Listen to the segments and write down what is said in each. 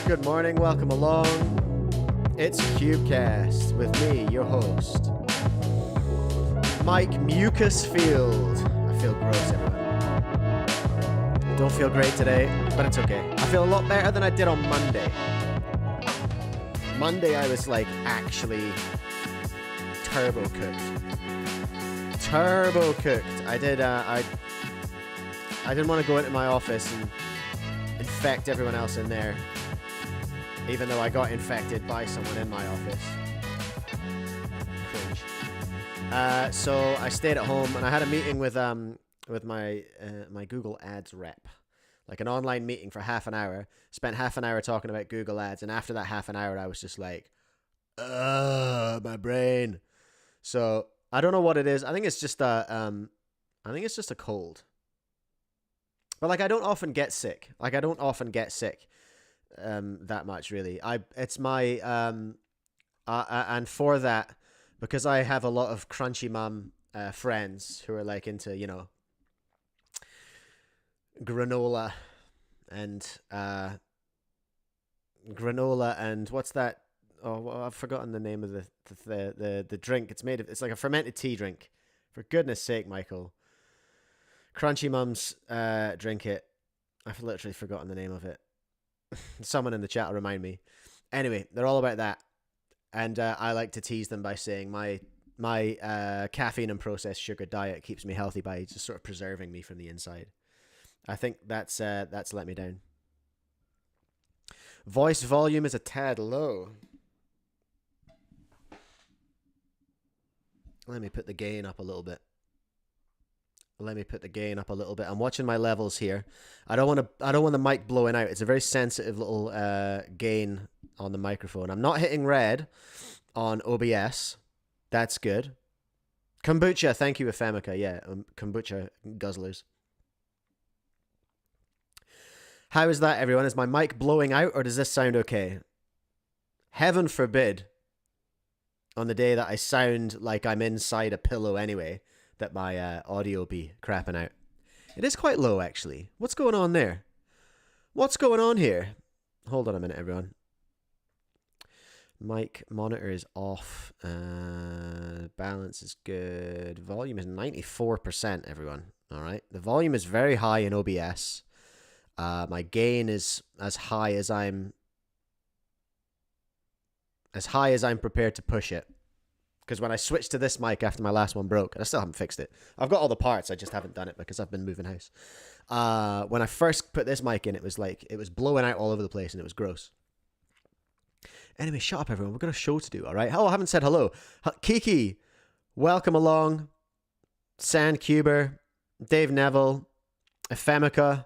Good morning, welcome along. It's Cubecast with me, your host, Mike Mucusfield. I feel gross, everyone. Don't feel great today, but it's okay. I feel a lot better than I did on Monday. Monday I was like actually turbo cooked. I didn't want to go into my office and infect everyone else in there, even though I got infected by someone in my office. Cringe. So I stayed at home and I had a meeting with my Google Ads rep, like an online meeting for half an hour. Spent half an hour talking about Google Ads, and after that half an hour, I was just like, my brain. So I don't know what it is. I think it's just a cold. But like I don't often get sick. That much really. It's my and for that, because I have a lot of crunchy mum friends who are like into, you know, granola and what's that? Oh, well, I've forgotten the name of the drink. It's like a fermented tea drink. For goodness sake, Michael. Crunchy mums drink it. I've literally forgotten the name of it. Someone in the chat will remind me. Anyway, they're all about that. And I like to tease them by saying my caffeine and processed sugar diet keeps me healthy by just sort of preserving me from the inside. I think that's let me down. Voice volume is a tad low. Let me put the gain up a little bit. I'm watching my levels here. I don't want the mic blowing out. It's a very sensitive little gain on the microphone. I'm not hitting red on OBS. That's good. Kombucha, thank you, Efemica. Yeah, kombucha guzzlers. How is that, everyone? Is my mic blowing out, or does this sound okay? Heaven forbid, on the day that I sound like I'm inside a pillow anyway, that my audio be crapping out. It is quite low, actually. What's going on there? What's going on here? Hold on a minute, everyone. Mic monitor is off. Balance is good. Volume is 94%, everyone. All right. The volume is very high in OBS. My gain is as high as I'm prepared to push it. Because when I switched to this mic after my last one broke, and I still haven't fixed it. I've got all the parts, I just haven't done it because I've been moving house. When I first put this mic in, it was blowing out all over the place and it was gross. Anyway, shut up, everyone. We've got a show to do, all right? Oh, I haven't said hello. Kiki, welcome along. Sandcuber, Dave Neville, Efemica,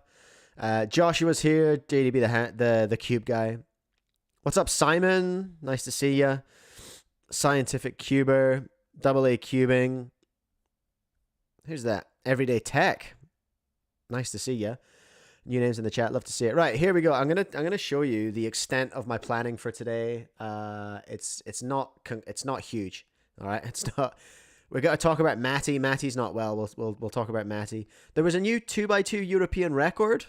Joshua's here. JDB, the cube guy. What's up, Simon? Nice to see ya. Scientific Cuber, AA Cubing. Who's that? Everyday Tech. Nice to see ya. New names in the chat. Love to see it. Right, here we go. I'm gonna show you the extent of my planning for today. It's not huge. All right, it's not. We're gonna talk about Matty. Matty's not well. We'll talk about Matty. There was a new 2x2 European record.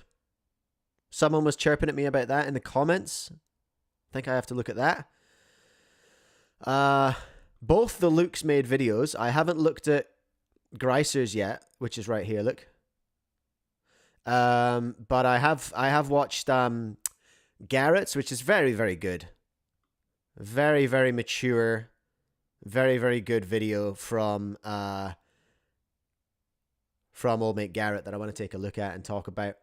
Someone was chirping at me about that in the comments. I think I have to look at that. Both the Luke's made videos. I haven't looked at Greiser's yet, which is right here. Look. But I have watched Garrett's, which is very, very good. Very, very mature. Very, very good video from old mate Garrett that I want to take a look at and talk about.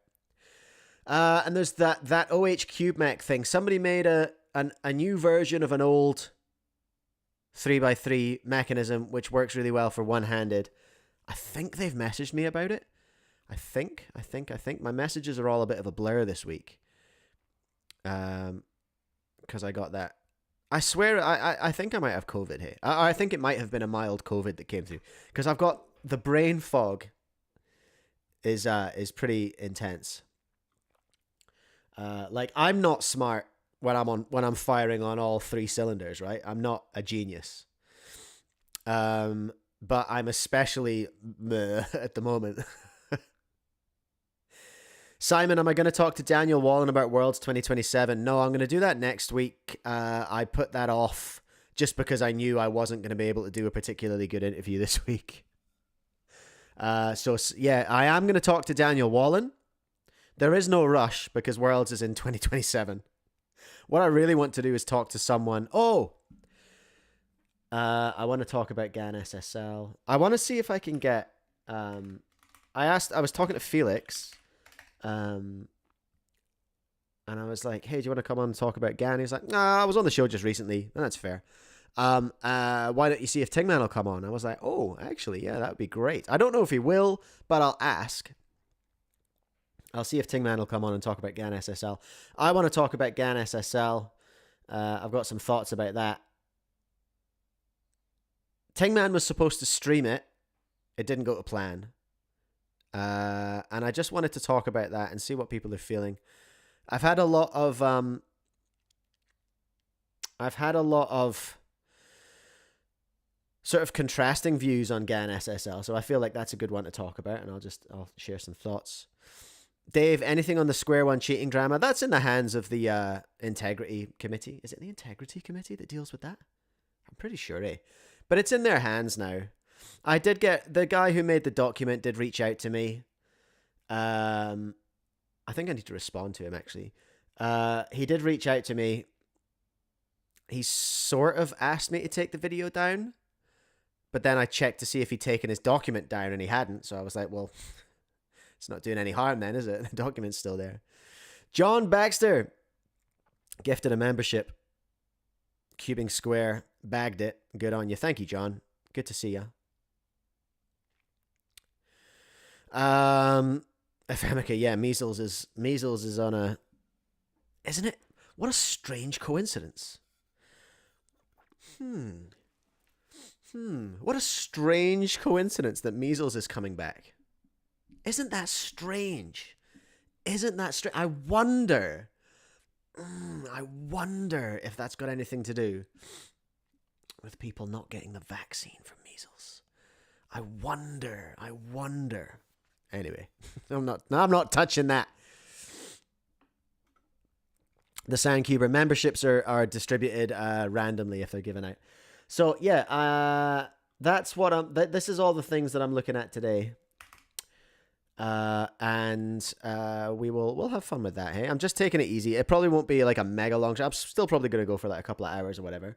And there's that OH CubeMech thing. Somebody made a new version of an old 3x3 mechanism, which works really well for one-handed. I think they've messaged me about it. I think my messages are all a bit of a blur this week. Because I got that. I swear, I think I might have COVID here. I think it might have been a mild COVID that came through. Because I've got the brain fog is pretty intense. Like I'm not smart when I'm firing on all three cylinders, right? I'm not a genius. But I'm especially at the moment. Simon, am I going to talk to Daniel Wallen about Worlds 2027? No, I'm going to do that next week. I put that off just because I knew I wasn't going to be able to do a particularly good interview this week. So yeah, I am going to talk to Daniel Wallen. There is no rush because Worlds is in 2027. What I really want to do is talk to someone. I want to talk about Gan SSL. I want to see if I can get. I was talking to Felix. And I was like, hey, do you want to come on and talk about Gan? He's like, nah, I was on the show just recently. And that's fair. Why don't you see if Tingman will come on? I was like, oh, actually, yeah, that would be great. I don't know if he will, but I'll ask. I'll see if Tingman will come on and talk about Gan SSL. I want to talk about Gan SSL. I've got some thoughts about that. Tingman was supposed to stream it. It didn't go to plan. And I just wanted to talk about that and see what people are feeling. I've had a lot of sort of contrasting views on Gan SSL, so I feel like that's a good one to talk about, and I'll share some thoughts. Dave, anything on the Square One cheating drama? That's in the hands of the Integrity Committee. Is it the Integrity Committee that deals with that? I'm pretty sure, but it's in their hands now. I did get the guy who made the document did reach out to me. I think I need to respond to him actually. He did reach out to me. He sort of asked me to take the video down, but then I checked to see if he'd taken his document down and he hadn't. So I was like, well, it's not doing any harm then, is it? The document's still there. John Baxter gifted a membership. Cubing Square bagged it. Good on you. Thank you, John. Good to see you. Ephemeca, yeah, measles is on a, isn't it? What a strange coincidence. What a strange coincidence that measles is coming back. Isn't that strange? I wonder if that's got anything to do with people not getting the vaccine for measles. I wonder. Anyway, I'm not touching that. The Sandcuber memberships are distributed randomly if they're given out. So yeah, that's what this is all the things that I'm looking at today. And we'll have fun with that. Hey, I'm just taking it easy. It probably won't be like a mega long show. I'm still probably going to go for like a couple of hours or whatever.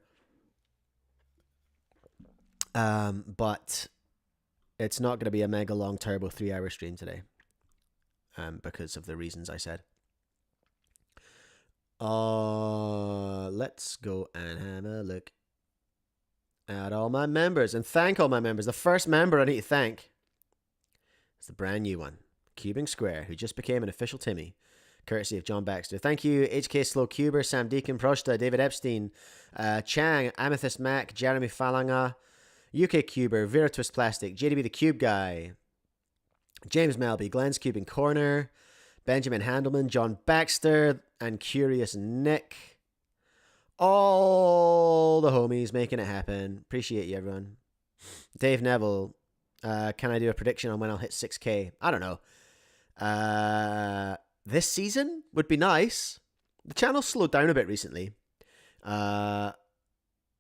But it's not going to be a mega long turbo 3-hour stream today. Because of the reasons I said. Let's go and have a look at all my members and thank all my members. The first member I need to thank is the brand new one, Cubing Square, who just became an official Timmy, courtesy of John Baxter. Thank you, HK Slow Cuber, Sam Deacon, Prosta, David Epstein, Chang, Amethyst Mac, Jeremy Falanga, UK Cuber, Vera Twist Plastic, JDB the Cube Guy, James Melby, Glenn's Cubing Corner, Benjamin Handelman, John Baxter, and Curious Nick. All the homies making it happen. Appreciate you, everyone. Dave Neville, can I do a prediction on when I'll hit 6K? I don't know. This season would be nice. The channel's slowed down a bit recently.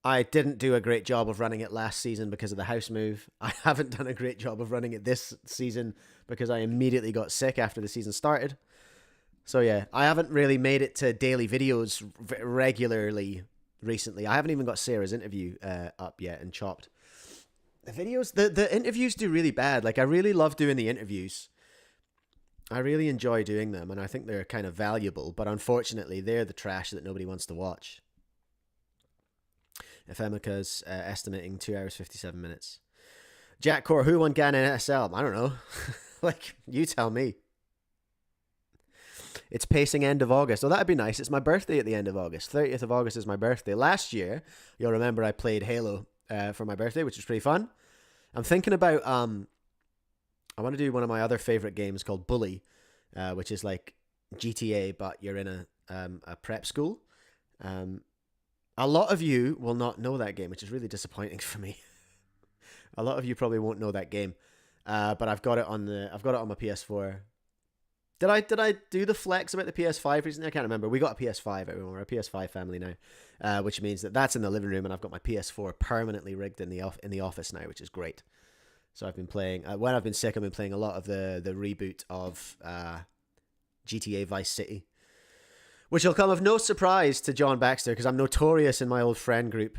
I didn't do a great job of running it last season because of the house move. I haven't done a great job of running it this season because I immediately got sick after the season started. So yeah, I haven't really made it to daily videos regularly recently. I haven't even got Sarah's interview up yet and chopped. The videos, the interviews do really bad. Like, I really love doing the interviews. I really enjoy doing them, and I think they're kind of valuable, but unfortunately, they're the trash that nobody wants to watch. Ephemeca's estimating 2 hours, 57 minutes. Jack Core, who won Gan SSL? I don't know. Like, you tell me. It's pacing end of August. Oh, that'd be nice. It's my birthday at the end of August. 30th of August is my birthday. Last year, you'll remember I played Halo for my birthday, which was pretty fun. I'm thinking about, I want to do one of my other favorite games called Bully, which is like GTA, but you're in a prep school. A lot of you will not know that game, which is really disappointing for me. A lot of you probably won't know that game, but I've got it on my PS4. Did I do the flex about the PS5 recently? I can't remember. We got a PS5, everyone. We're a PS5 family now, which means that that's in the living room, and I've got my PS4 permanently rigged in the office now, which is great. So I've been playing. When I've been sick, I've been playing a lot of the reboot of GTA Vice City, which will come of no surprise to John Baxter because I'm notorious in my old friend group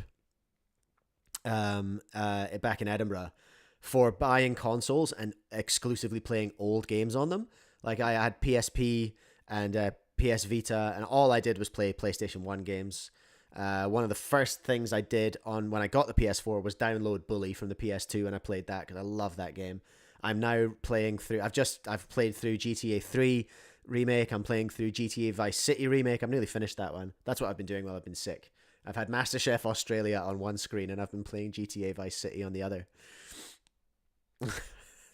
back in Edinburgh for buying consoles and exclusively playing old games on them. Like I had PSP and PS Vita, and all I did was play PlayStation 1 games. One of the first things I did when I got the PS4 was download Bully from the PS2, and I played that because I love that game. I'm now playing through. I've played through GTA 3 remake. I'm playing through GTA Vice City remake. I'm nearly finished that one. That's what I've been doing while I've been sick. I've had MasterChef Australia on one screen, and I've been playing GTA Vice City on the other.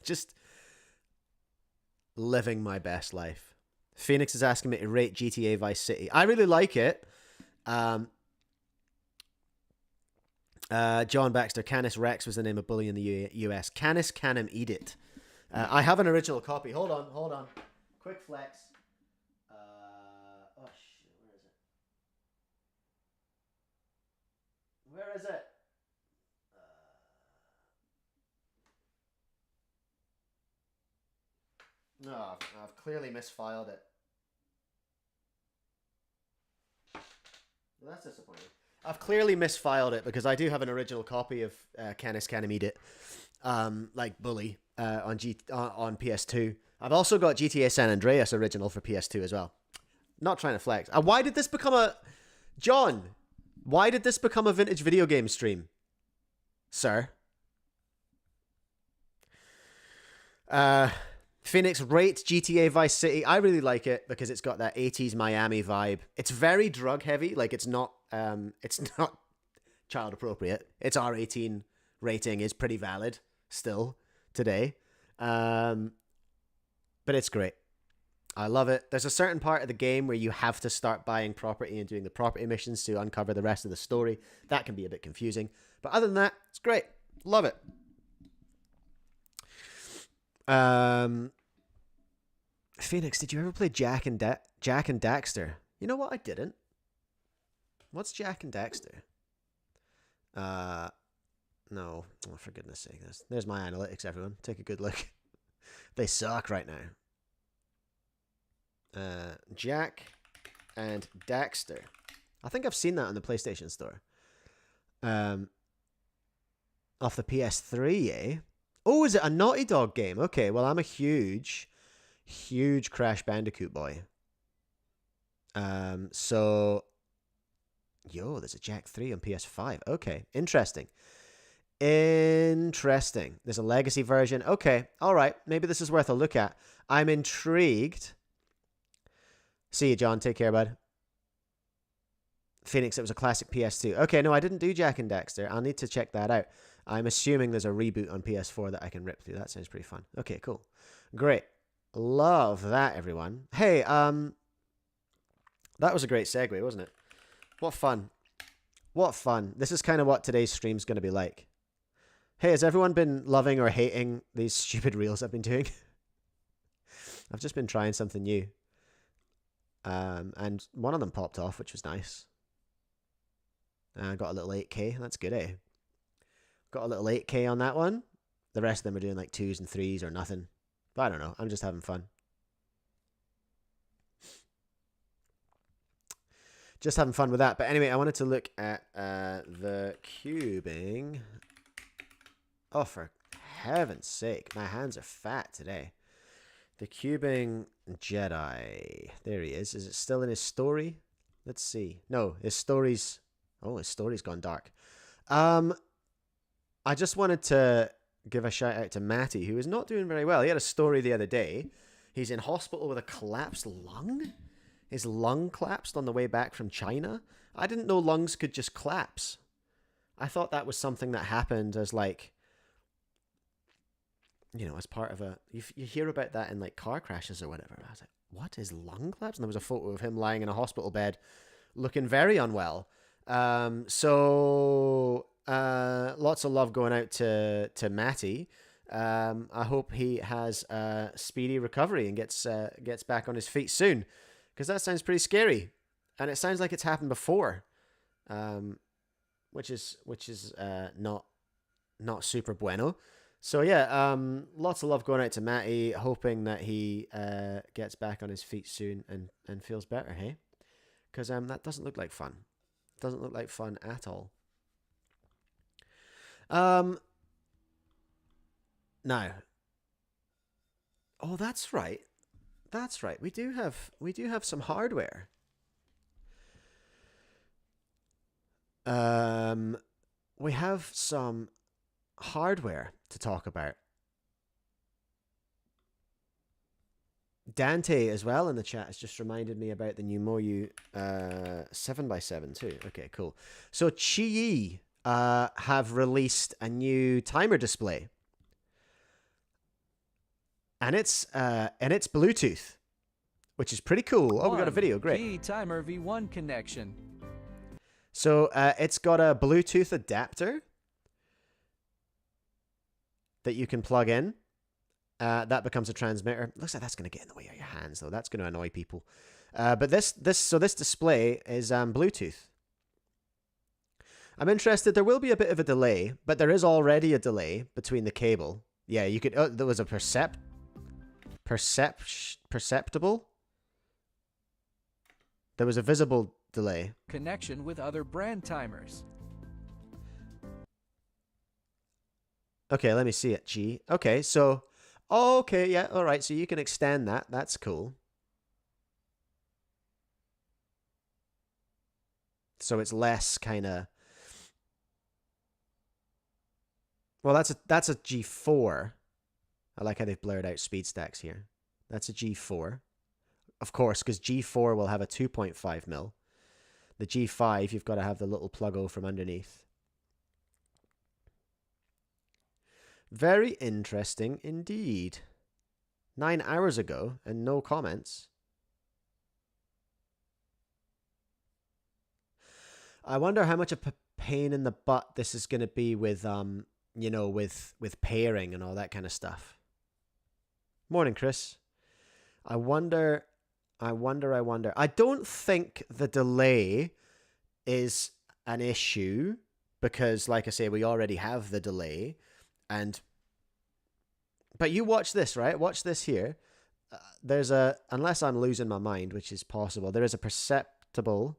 Just living my best life. Phoenix is asking me to rate GTA Vice City. I really like it. John Baxter, Canis Rex was the name of bully in the US. Canis Canem Eat It. I have an original copy. Hold on. Quick flex. Oh shit, where is it? No, I've clearly misfiled it. Well, that's disappointing. I've clearly misfiled it because I do have an original copy of Canis Canem Eat It, like Bully on PS2. I've also got GTA San Andreas original for PS2 as well. Not trying to flex. Why did this become a... John, why did this become a vintage video game stream, sir? Phoenix rates GTA Vice City. I really like it because it's got that 80s Miami vibe. It's very drug heavy. Like it's not child appropriate. Its R18 rating is pretty valid still today. But it's great. I love it. There's a certain part of the game where you have to start buying property and doing the property missions to uncover the rest of the story. That can be a bit confusing. But other than that, it's great. Love it. Phoenix, did you ever play Jack and Daxter? You know what? I didn't. What's Jack and Daxter? No. Oh, for goodness sake. There's my analytics, everyone. Take a good look. They suck right now. Jack and Daxter. I think I've seen that on the PlayStation Store. Off the PS3, eh? Oh, is it a Naughty Dog game? Okay, well, I'm a huge Crash Bandicoot boy. So... Yo, there's a Jack 3 on PS5. Okay, interesting. There's a legacy version. Okay, all right. Maybe this is worth a look at. I'm intrigued. See you, John. Take care, bud. Phoenix, it was a classic PS2. Okay, no, I didn't do Jack and Daxter. I'll need to check that out. I'm assuming there's a reboot on PS4 that I can rip through. That sounds pretty fun. Okay, cool. Great. Love that, everyone. Hey, that was a great segue, wasn't it? What fun. What fun. This is kind of what today's stream's going to be like. Hey, has everyone been loving or hating these stupid reels I've been doing? I've just been trying something new. And one of them popped off, which was nice. I got a little 8K. That's good, eh? Got a little 8K on that one. The rest of them are doing like 2s and 3s or nothing. But I don't know. I'm just having fun. Just having fun with that. But anyway, I wanted to look at the cubing. Oh, for heaven's sake. My hands are fat today. The cubing Jedi. There he is. Is it still in his story? Let's see. No, his story's... Oh, his story's gone dark. I just wanted to give a shout out to Matty, who is not doing very well. He had a story the other day. He's in hospital with a collapsed lung. His lung collapsed on the way back from China. I didn't know lungs could just collapse. I thought that was something that happened as like, you know, as part of a... You hear about that in like car crashes or whatever. I was like, what? His lung collapsed? And there was a photo of him lying in a hospital bed looking very unwell. So lots of love going out to Matty. I hope he has a speedy recovery and gets back on his feet soon, because that sounds pretty scary, and it sounds like it's happened before, which is not super bueno. So yeah, lots of love going out to Matty, hoping that he gets back on his feet soon and feels better. Hey, because that doesn't look like fun. Doesn't look like fun at all. Now, oh, that's right. That's right. We do have some hardware. We have some hardware to talk about. Dante as well in the chat has just reminded me about the new Moyu 7x7 too. Okay, cool. So Qi have released a new timer display. And it's Bluetooth, which is pretty cool. Oh, we got a video. Great. Qi timer V1 connection. So it's got a Bluetooth adapter that you can plug in. That becomes a transmitter. Looks like that's going to get in the way of your hands, though. That's going to annoy people. But this display is Bluetooth. I'm interested. There will be a bit of a delay, but there is already a delay between the cable. Yeah, you could. There was a perceptible. There was a visible delay. Connection with other brand timers. Okay, let me see it. G. Okay, so. Oh, okay, yeah, all right. So you can extend that. That's cool. So it's less kind of. Well, that's a G4. I like how they've blurred out speed stacks here. That's a G4. Of course, because G4 will have a 2.5 mil. The G5, you've got to have the little pluggo from underneath. Very interesting indeed. 9 hours ago and no comments. I wonder how much of a pain in the butt this is going to be with you know, with pairing and all that kind of stuff. Morning, Chris. I wonder. I don't think the delay is an issue because, like I say, we already have the delay. But you watch this, right? Watch this here. There's unless I'm losing my mind, which is possible, there is a perceivable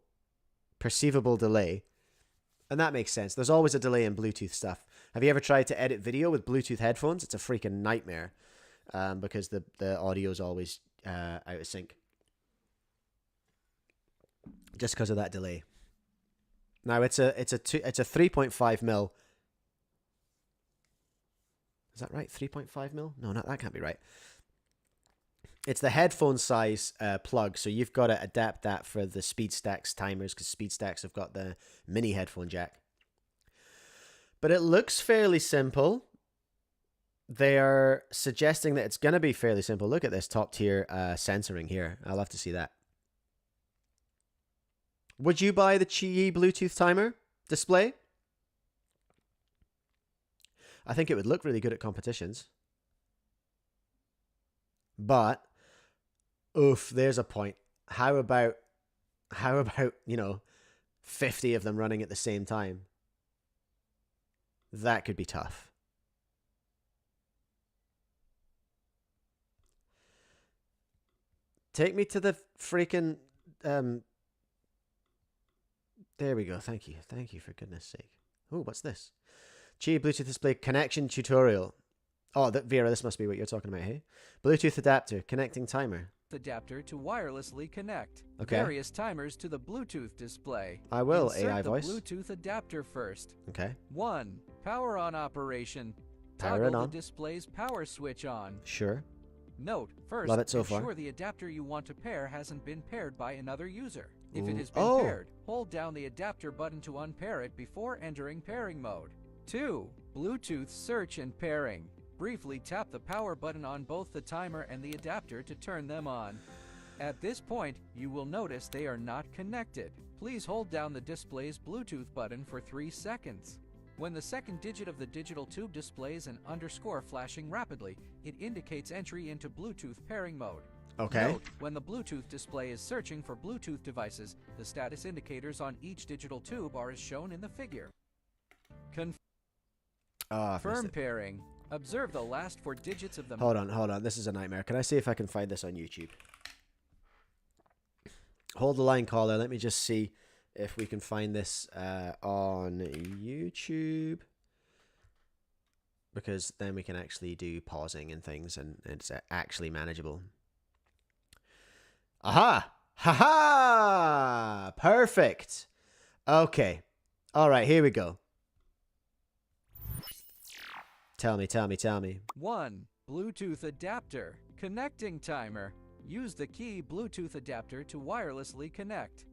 delay. And that makes sense. There's always a delay in Bluetooth stuff. Have you ever tried to edit video with Bluetooth headphones? It's a freaking nightmare because the audio is always out of sync. Just because of that delay. Now it's a 3.5 mil. Is that right? 3.5 mil? No, that can't be right. It's the headphone size plug, so you've got to adapt that for the SpeedStacks timers because SpeedStacks have got the mini headphone jack. But it looks fairly simple. They are suggesting that it's going to be fairly simple. Look at this top tier censoring here. I'll have to see that. Would you buy the Qi Bluetooth timer display? I think it would look really good at competitions. But, oof, there's a point. How about, you know, 50 of them running at the same time? That could be tough. Take me to the freaking, there we go. Thank you. Thank you, for goodness sake. Oh, what's this? Qi Bluetooth display connection tutorial. Oh, Vera, this must be what you're talking about, hey? Bluetooth adapter, connecting timer. Adapter to wirelessly connect okay. Various timers to the Bluetooth display. I will, Insert AI the voice. Bluetooth adapter first. Okay. 1. Power on operation. Power Toggle on. the display's power switch on. Sure. Note, first, Love it so ensure far. the adapter you want to pair hasn't been paired by another user. If Ooh. it has been paired, hold down the adapter button to unpair it before entering pairing mode. 2. Bluetooth search and pairing. Briefly tap the power button on both the timer and the adapter to turn them on. At this point, you will notice they are not connected. Please hold down the display's Bluetooth button for 3 seconds. When the second digit of the digital tube displays an underscore flashing rapidly, it indicates entry into Bluetooth pairing mode. Okay. Note, when the Bluetooth display is searching for Bluetooth devices, the status indicators on each digital tube are as shown in the figure. Confirm pairing. Observe the last 4 digits of the... Hold on. This is a nightmare. Can I see if I can find this on YouTube? Hold the line, caller. Let me just see if we can find this on YouTube. Because then we can actually do pausing and things, and it's actually manageable. Aha! Ha-ha! Perfect! Okay. All right, here we go. Tell me. 1. Bluetooth adapter. Connecting timer. Use the key Bluetooth adapter to wirelessly connect.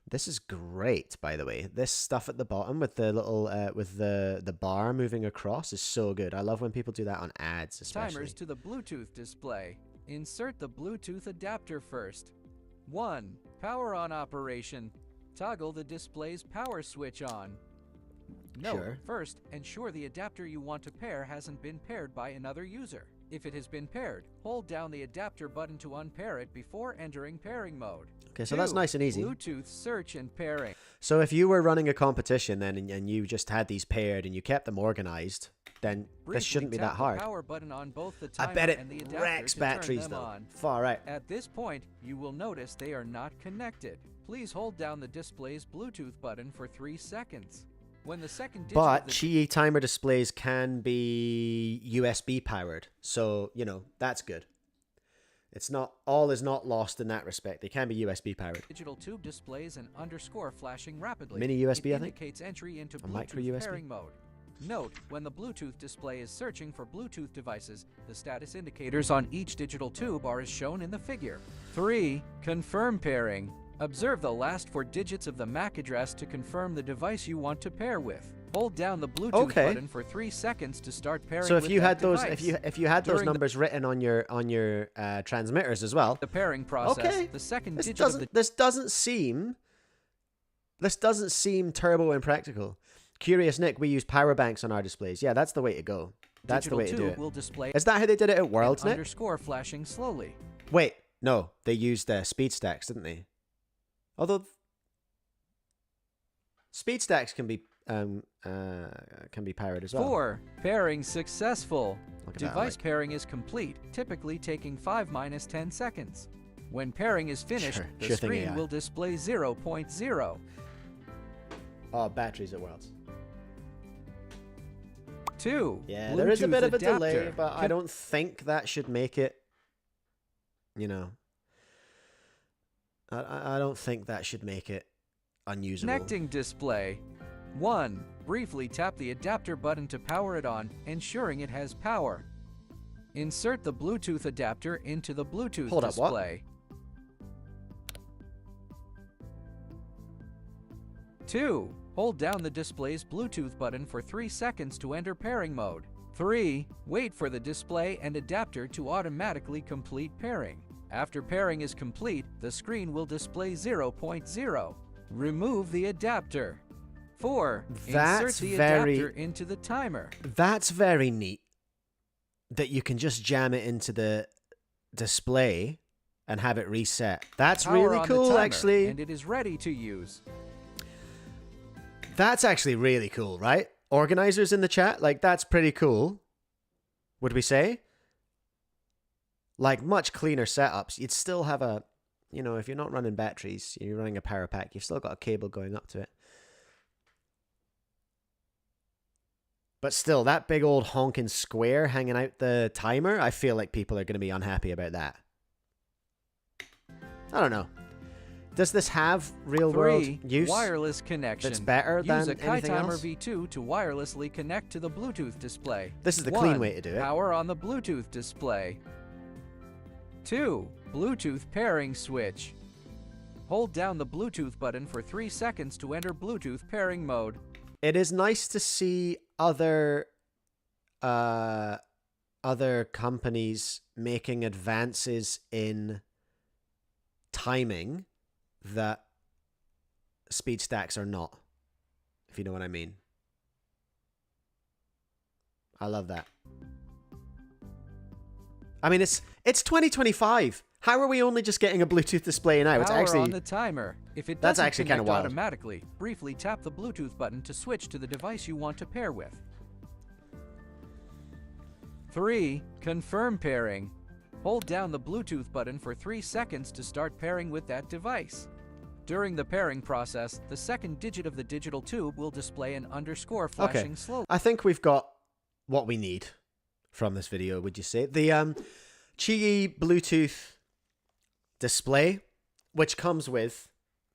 This is great, by the way. This stuff at the bottom with the little with the bar moving across is so good. I love when people do that on ads, especially. Timers to the Bluetooth display. Insert the Bluetooth adapter first. 1. Power on operation. Toggle the display's power switch on. Note, Sure. First, ensure the adapter you want to pair hasn't been paired by another user. If it has been paired, hold down the adapter button to unpair it before entering pairing mode. Okay, so 2. that's nice and easy. Bluetooth search and pairing. So if you were running a competition then and you just had these paired and you kept them organized, then this shouldn't be that hard. Power button on both the I timer bet it and the adapter wrecks to turn batteries them though. on. Far right. At this point, you will notice they are not connected. Please hold down the display's Bluetooth button for 3 seconds. When the second digit But of the Qi timer displays can be USB powered, so you know that's good. It's not all is not lost in that respect. They can be USB powered. digital tube displays an underscore flashing rapidly. Mini USB, it I think. indicates entry into micro Bluetooth USB? pairing mode. Note, when the Bluetooth display is searching for Bluetooth devices, the status indicators on each digital tube are as shown in the figure. 3. Confirm pairing. Observe the last 4 digits of the MAC address to confirm the device you want to pair with. Hold down the Bluetooth button for 3 seconds to start pairing. So if with you that had those, device. if you had those numbers written on your transmitters as well, the pairing process, the second this digit of the doesn't seem turbo impractical. Curious Nick, we use power banks on our displays. Yeah, that's the way to go. That's the digital way to do tube it. will display Is that how they did it at Worlds, Nick? underscore flashing slowly. Wait, no, they used speed stacks, didn't they? Although speed stacks can be powered as well. 4. Pairing successful. Look at that, Device like- pairing is complete, typically taking 5-10 seconds. When pairing is finished, the sure thing, screen AI. will display 0.0. Oh, batteries at Worlds. 2. Yeah, there is a bit of a delay, adapter. but I don't think that should make it, you know, I don't think that should make it unusable. Connecting display. 1. Briefly tap the adapter button to power it on, ensuring it has power. Insert the Bluetooth adapter into the Bluetooth Hold up, what? display. 2. Hold down the display's Bluetooth button for 3 seconds to enter pairing mode. 3. Wait for the display and adapter to automatically complete pairing. After pairing is complete, the screen will display 0.0. Remove the adapter. 4. That's Insert the very- adapter into the timer. That's very neat that you can just jam it into the display and have it reset. That's Power really on the cool, timer, actually. and it is ready to use. That's actually really cool, right? Organizers in the chat, like, that's pretty cool. Would we say? Like, much cleaner setups. You'd still have a, you know, if you're not running batteries, you're running a power pack, you've still got a cable going up to it. But still, that big old honking square hanging out the timer, I feel like people are going to be unhappy about that. I don't know. Does this have real-world 3. use Wireless connection. that's better Use than a anything Timer else? V2 to wirelessly connect to the Bluetooth display. This is the 1. clean way to do it. Power on the Bluetooth display. 2. Bluetooth pairing switch. Hold down the Bluetooth button for 3 seconds to enter Bluetooth pairing mode. It is nice to see other companies making advances in timing that speed stacks are not, if you know what I mean. I love that. I mean, it's 2025. How are we only just getting a Bluetooth display now? It's Power actually on the timer. If it that's doesn't actually kind of connect wild. automatically, briefly tap the Bluetooth button to switch to the device you want to pair with. 3. Confirm pairing. Hold down the Bluetooth button for 3 seconds to start pairing with that device. During the pairing process, the second digit of the digital tube will display an underscore flashing slowly. I think we've got what we need from this video, would you say? The Qi Bluetooth display, which comes with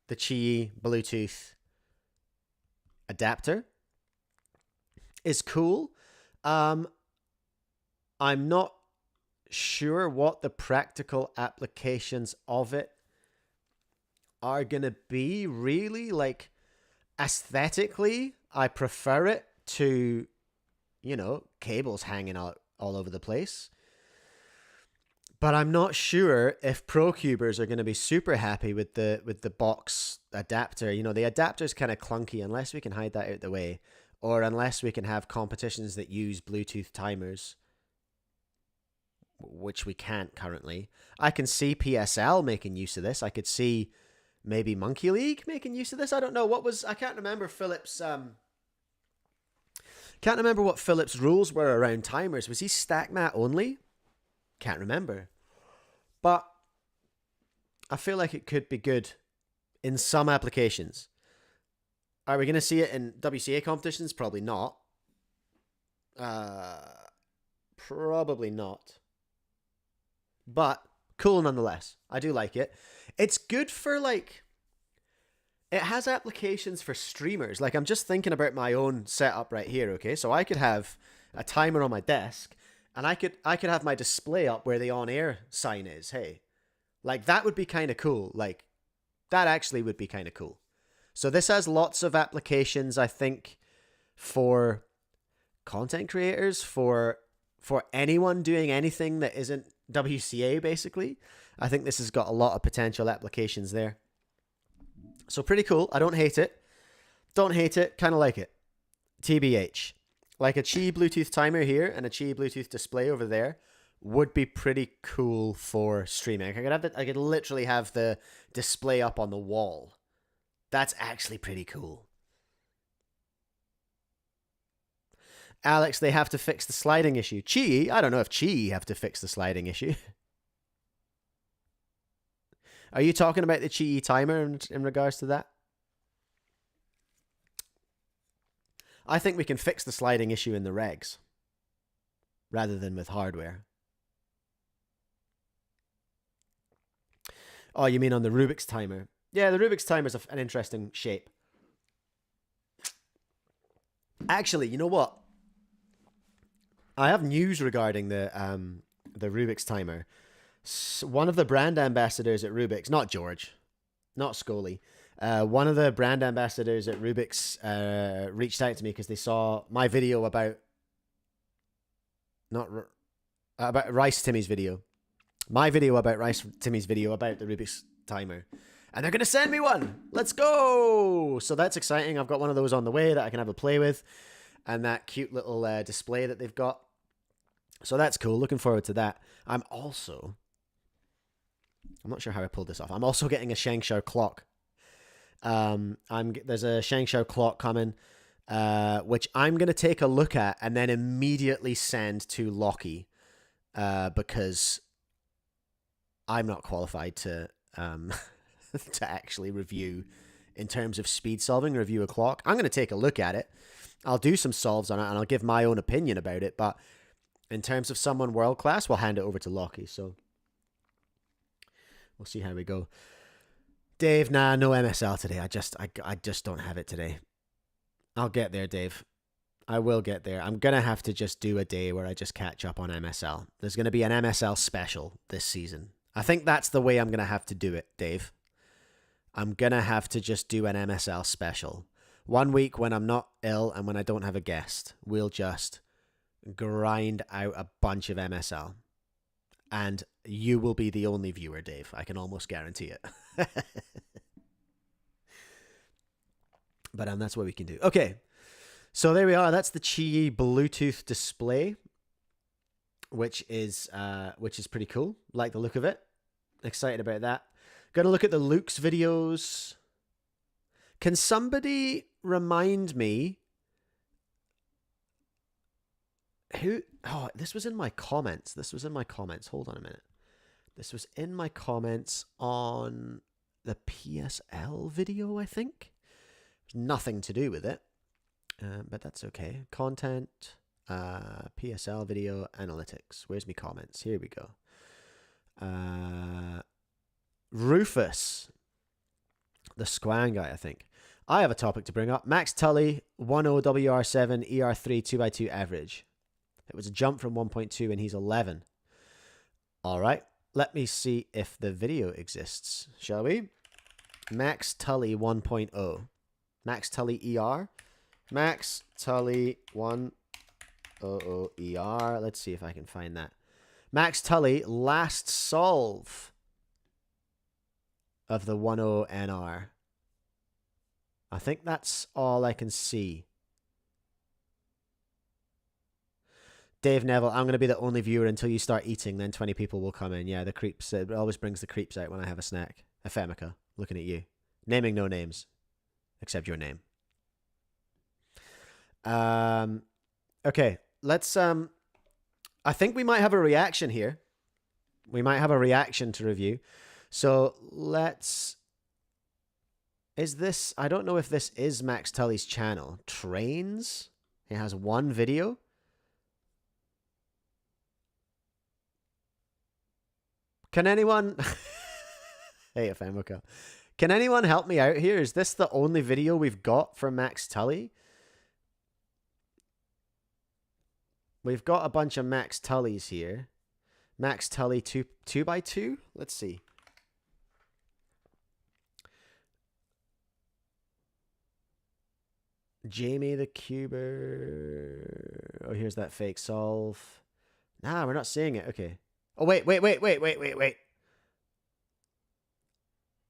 the Qi Bluetooth adapter, is cool. I'm not sure what the practical applications of it are gonna be, really. Like, aesthetically, I prefer it to, you know, cables hanging out all over the place. But I'm not sure if pro cubers are going to be super happy with the box adapter. You know, the adapter's kind of clunky unless we can hide that out the way, or unless we can have competitions that use Bluetooth timers, which we can't currently. I can see PSL making use of this. I could see maybe Monkey League making use of this. I don't know. I can't remember Philip's can't remember what Philip's rules were around timers. Was he stack mat only? Can't remember. But I feel like it could be good in some applications. Are we going to see it in WCA competitions? Probably not. Probably not. But cool nonetheless. I do like it. It's good for, like, it has applications for streamers. Like, I'm just thinking about my own setup right here, okay? So I could have a timer on my desk, and I could have my display up where the on-air sign is. Hey, like, that would be kind of cool. Like, that actually would be kind of cool. So this has lots of applications, I think, for content creators, for anyone doing anything that isn't WCA, basically. I think this has got a lot of potential applications there. So pretty cool. I don't hate it. Don't hate it. Kind of like it. TBH. Like a Qi Bluetooth timer here and a Qi Bluetooth display over there would be pretty cool for streaming. I could literally have the display up on the wall. That's actually pretty cool. Alex, they have to fix the sliding issue. Qi, I don't know if Qi have to fix the sliding issue. Are you talking about the Qi timer in regards to that? I think we can fix the sliding issue in the regs rather than with hardware. Oh, you mean on the Rubiks timer? Yeah, the Rubiks timer is an interesting shape. Actually, you know what? I have news regarding the Rubiks timer. One of the brand ambassadors at Rubiks, not George, not Scully, one of the brand ambassadors at Rubiks reached out to me because they saw my video about Rice Timmy's video. My video about Rice Timmy's video about the Rubiks timer. And they're going to send me one. Let's go. So that's exciting. I've got one of those on the way that I can have a play with. And that cute little display that they've got. So that's cool. Looking forward to that. I'm not sure how I pulled this off. I'm also getting a Sengso clock. There's a Sengso clock coming, which I'm going to take a look at and then immediately send to Lockie, because I'm not qualified to to actually review in terms of speed solving, review a clock. I'm going to take a look at it. I'll do some solves on it and I'll give my own opinion about it. But in terms of someone world class, we'll hand it over to Lockie. So we'll see how we go. Dave, nah, no MSL today. I just don't have it today. I'll get there, Dave. I will get there. I'm going to have to just do a day where I just catch up on MSL. There's going to be an MSL special this season. I think that's the way I'm going to have to do it, Dave. I'm going to have to just do an MSL special. 1 week when I'm not ill and when I don't have a guest, we'll just grind out a bunch of MSL. And you will be the only viewer, Dave. I can almost guarantee it. But that's what we can do. Okay. So there we are. That's the Qi Bluetooth display, which is pretty cool. Like the look of it. Excited about that. Gonna look at the Luke's videos. Can somebody remind me who? Oh, this was in my comments. Hold on a minute. This was in my comments on the PSL video, I think. Nothing to do with it, but that's okay. Content, PSL video, analytics. Where's my comments? Here we go. Rufus, the Squang guy, I think. I have a topic to bring up. Max Tully, 10WR7, ER3, 2x2 average. It was a jump from 1.2 and he's 11. All right. Let me see if the video exists, shall we? Max Tully 1.0. Max Tully ER. Max Tully 1.00 ER. Let's see if I can find that. Max Tully last solve of the 1.0 NR. I think that's all I can see. Dave Neville, I'm going to be the only viewer until you start eating, then 20 people will come in. Yeah, the creeps. It always brings the creeps out when I have a snack. Ephemica, looking at you. Naming no names. Except your name. Okay, let's... I think we might have a reaction here. We might have a reaction to review. So, let's... Is this... I don't know if this is Max Tully's channel. Trains? He has one video. Can anyone... Hey, Ephemica. Can anyone help me out here? Is this the only video we've got from Max Tully? We've got a bunch of Max Tullys here. Max Tully 2x2? Let's see. Jamie the Cuber. Oh, here's that fake solve. Nah, we're not seeing it. Okay. Oh, wait.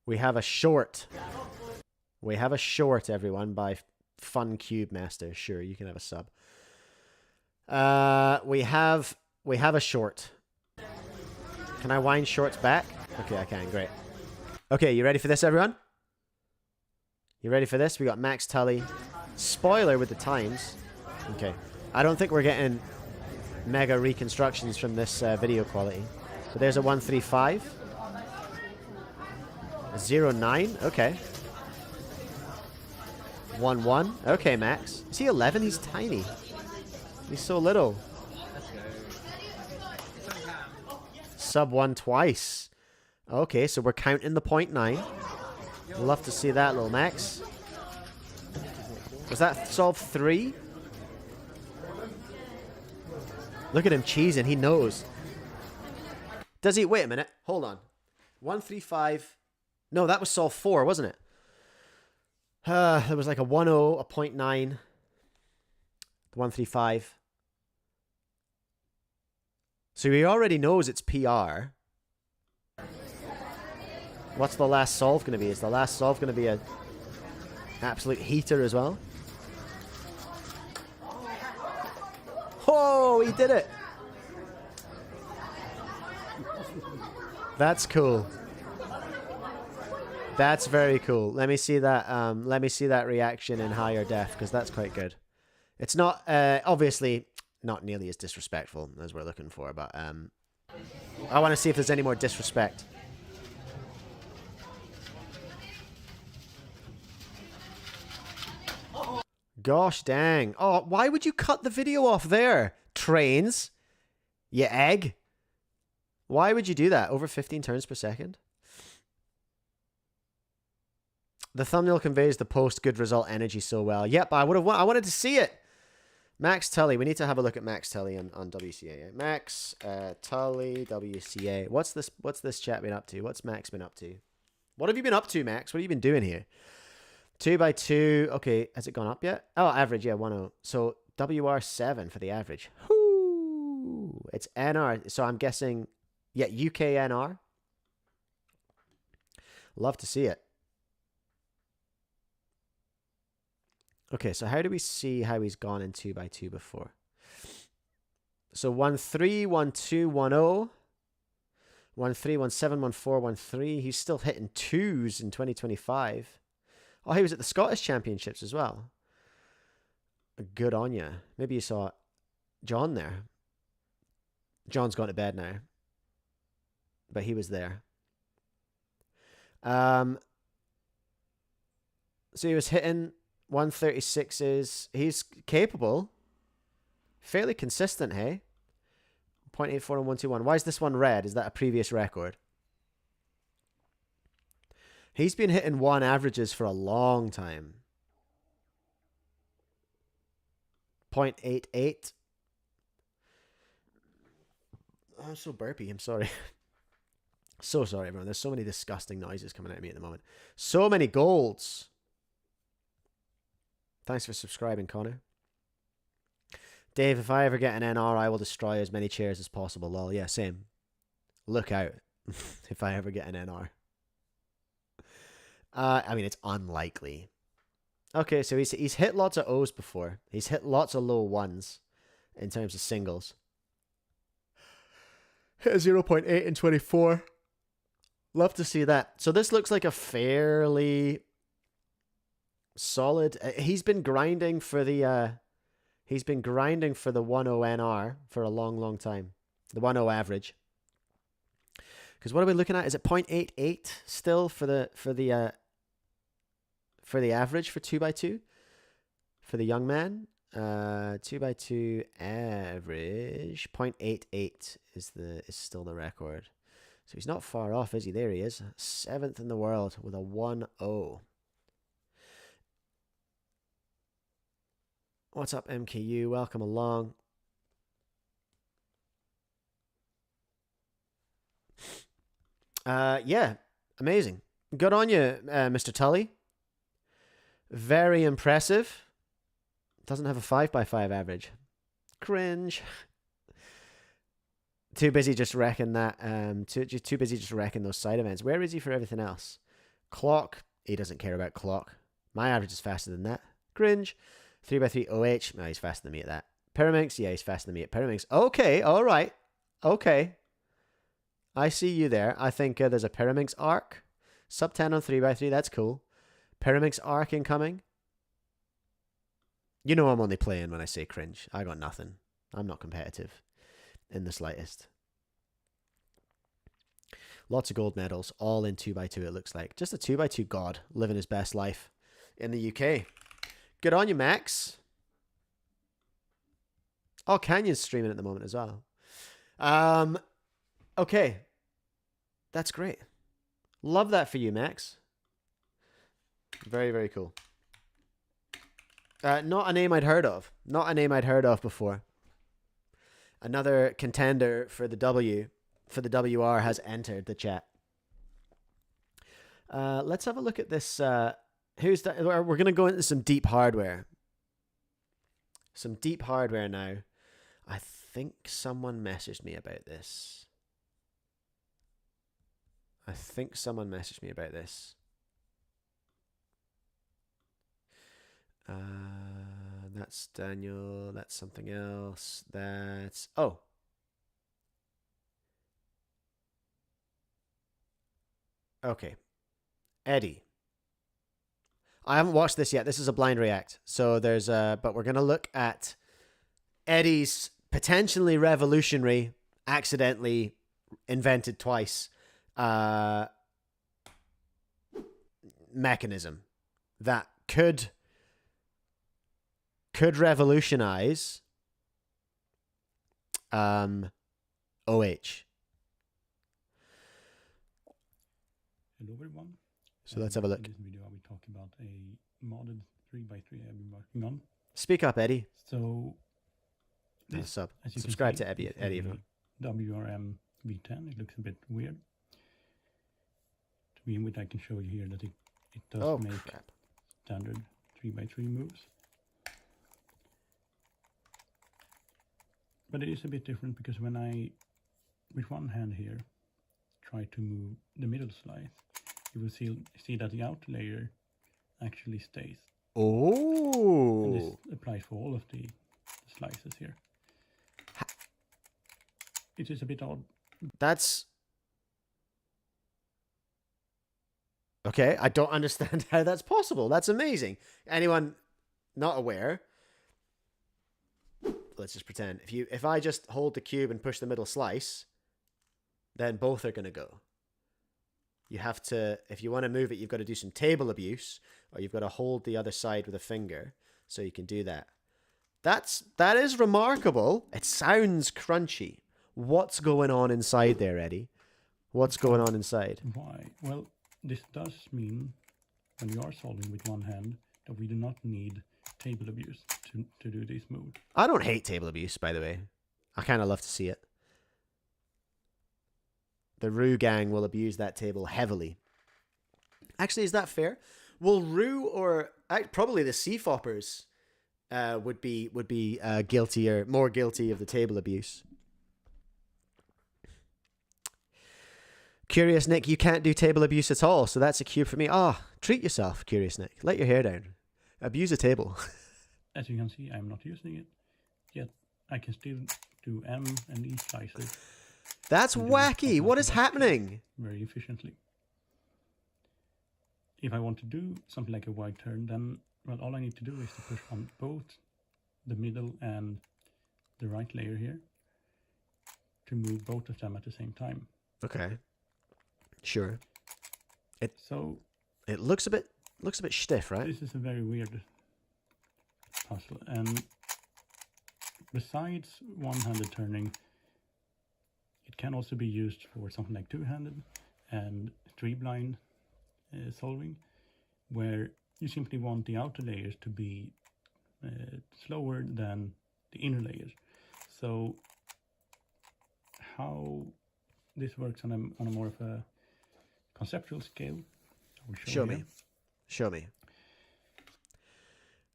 We have a short. We have a short, everyone, by Fun Cube Master. Sure, you can have a sub. We have a short. Can I wind shorts back? Okay, I can. Great. Okay, you ready for this, everyone? You ready for this? We got Max Tully. Spoiler with the times. Okay. I don't think we're getting mega reconstructions from this video quality. So there's a 135. 09. Okay. 1-1. Okay, Max. Is he 11? He's tiny. He's so little. Sub 1 twice. Okay, so we're counting the 0.9. Love to see that, little Max. Was that solve 3? Look at him cheesing. He knows. Does he? Wait a minute. Hold on. 135. No, that was solve 4, wasn't it? There was like a 1.0, a 0.9, 135. So he already knows it's PR. What's the last solve going to be? Is the last solve going to be an absolute heater as well? Oh, he did it. That's cool. That's very cool. Let me see that. Let me see that reaction in higher def, because that's quite good. It's not obviously not nearly as disrespectful as we're looking for, but I want to see if there's any more disrespect. Gosh dang! Oh, why would you cut the video off there? Trains, you egg. Why would you do that? Over 15 turns per second. The thumbnail conveys the post good result energy so well. Yep, I wanted to see it. Max Tully. We need to have a look at Max Tully on WCA. Max Tully WCA. What's this chat been up to? What's Max been up to? What have you been up to, Max? What have you been doing here? 2x2. Okay, has it gone up yet? Oh, average. Yeah, 1.0. So WR7 for the average. Whoo! It's NR. So I'm guessing, yeah, UK NR. Love to see it. Okay, so how do we see how he's gone in 2x2 before? So 1 3, 1 2, 1 0. 1 3, 1 7, 1 4, 1 3. He's still hitting 2s in 2025. Oh, he was at the Scottish Championships as well. Good on you. Maybe you saw John there. John's gone to bed now. But he was there. So he was hitting 136s. He's capable. Fairly consistent, hey? 0.84 and 121. Why is this one red? Is that a previous record? He's been hitting 1 averages for a long time. 0.88. Oh, I'm so burpy. I'm sorry. So sorry, everyone. There's so many disgusting noises coming out of me at the moment. So many golds. Thanks for subscribing, Connor. Dave, if I ever get an NR, I will destroy as many chairs as possible. Lol. Yeah, same. Look out if I ever get an NR. I mean, it's unlikely. Okay, so he's hit lots of O's before. He's hit lots of low 1s in terms of singles. Hit a 0.8 in 24. Love to see that. So this looks like a fairly solid... He's been grinding for the 1-0 NR for a long, long time. The 1-0 average. Because what are we looking at? Is it 0.88 still for the average for 2x2 for the young man? 2x2 average 0.88 is still the record. So he's not far off, is he? There he is, 7th in the world with a 1-0. What's up, MKU? Welcome along. Yeah, amazing. Good on you, Mr. Tully. Very impressive. Doesn't have a 5x5 average. Cringe. Too busy just wrecking that. Too busy just wrecking those side events. Where is he for everything else? Clock. He doesn't care about clock. My average is faster than that. Cringe. 3x3 OH. No, he's faster than me at that. Pyraminx. Yeah, he's faster than me at Pyraminx. Okay, all right. Okay. I see you there. I think there's a Pyraminx arc. Sub 10 on 3x3. That's cool. Pyraminx arc incoming. You know I'm only playing when I say cringe. I got nothing. I'm not competitive in the slightest. Lots of gold medals, all in 2x2 it looks like. Just a 2x2 god living his best life in the UK. Good on you, Max. Oh, Canyon's streaming at the moment as well. Okay. That's great. Love that for you, Max. Very, very cool. Not a name I'd heard of. Not a name I'd heard of before. Another contender for the WR has entered the chat. Let's have a look at this. Who's that? We're going to go into some deep hardware. Some deep hardware now. I think someone messaged me about this. That's Daniel. That's something else. That's... Oh. Okay. Eddie. I haven't watched this yet. This is a blind react. So there's but we're going to look at Eddie's potentially revolutionary, accidentally invented twice, mechanism that could revolutionize OH. Hello everyone. So let's have a look. In this video I will talk about a modded 3x3 I've been working on. Speak up, Eddie. So this, subscribe to Eddie. WRM V10. It looks a bit weird. To begin with, I can show you here that it does make standard 3x3 moves. But it is a bit different because when I, with one hand here, try to move the middle slice, you will see that the outer layer actually stays And this Oh. applies for all of the slices here. It is a bit odd. That's... Okay, I don't understand how that's possible. That's amazing. Anyone not aware... Let's just pretend. If I just hold the cube and push the middle slice, then both are going to go. You have to, if you want to move it, you've got to do some table abuse, or you've got to hold the other side with a finger, so you can do that. That is remarkable. It sounds crunchy. What's going on inside there, Eddie? What's going on inside? Why? Well, this does mean, when you are solving with one hand, that we do not need table abuse to do this move. I don't hate table abuse, by the way. I kind of love to see it. The Roo gang will abuse that table heavily. Actually, is that fair? Will Roo or probably the Seafoppers would be more guilty of the table abuse? Curious Nick, you can't do table abuse at all, so that's a cube for me. Treat yourself, Curious Nick. Let your hair down. Abuse a table. As you can see, I'm not using it, yet I can still do M and E slices. That's wacky. What is happening? Very efficiently. If I want to do something like a wide turn, then, well, all I need to do is to push on both the middle and the right layer here to move both of them at the same time. Okay. Sure. It looks a bit stiff, right? This is a very weird puzzle, and besides one-handed turning, it can also be used for something like two-handed and three-blind solving, where you simply want the outer layers to be slower than the inner layers. So how this works on a more of a conceptual scale, I will show you. Show me.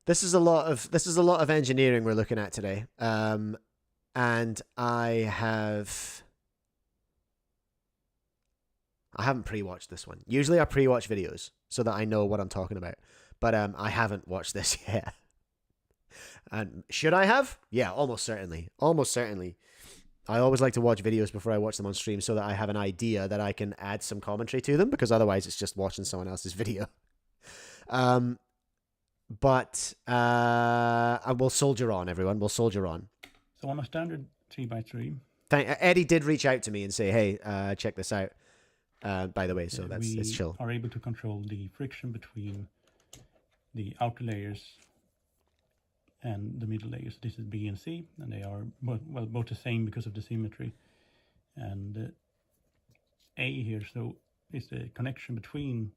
This is a lot of engineering we're looking at today, and I haven't pre-watched this one. Usually I pre-watch videos so that I know what I'm talking about, but I haven't watched this yet. And should I have? Yeah, almost certainly. Almost certainly. I always like to watch videos before I watch them on stream so that I have an idea that I can add some commentary to them, because otherwise it's just watching someone else's video. But we'll soldier on, everyone. We'll soldier on. So on a standard 3x3, Eddie did reach out to me and say, "Hey, check this out." By the way, so it's chill. We are able to control the friction between the outer layers and the middle layers. This is B and C, and they are both the same because of the symmetry. And A here, so is the connection between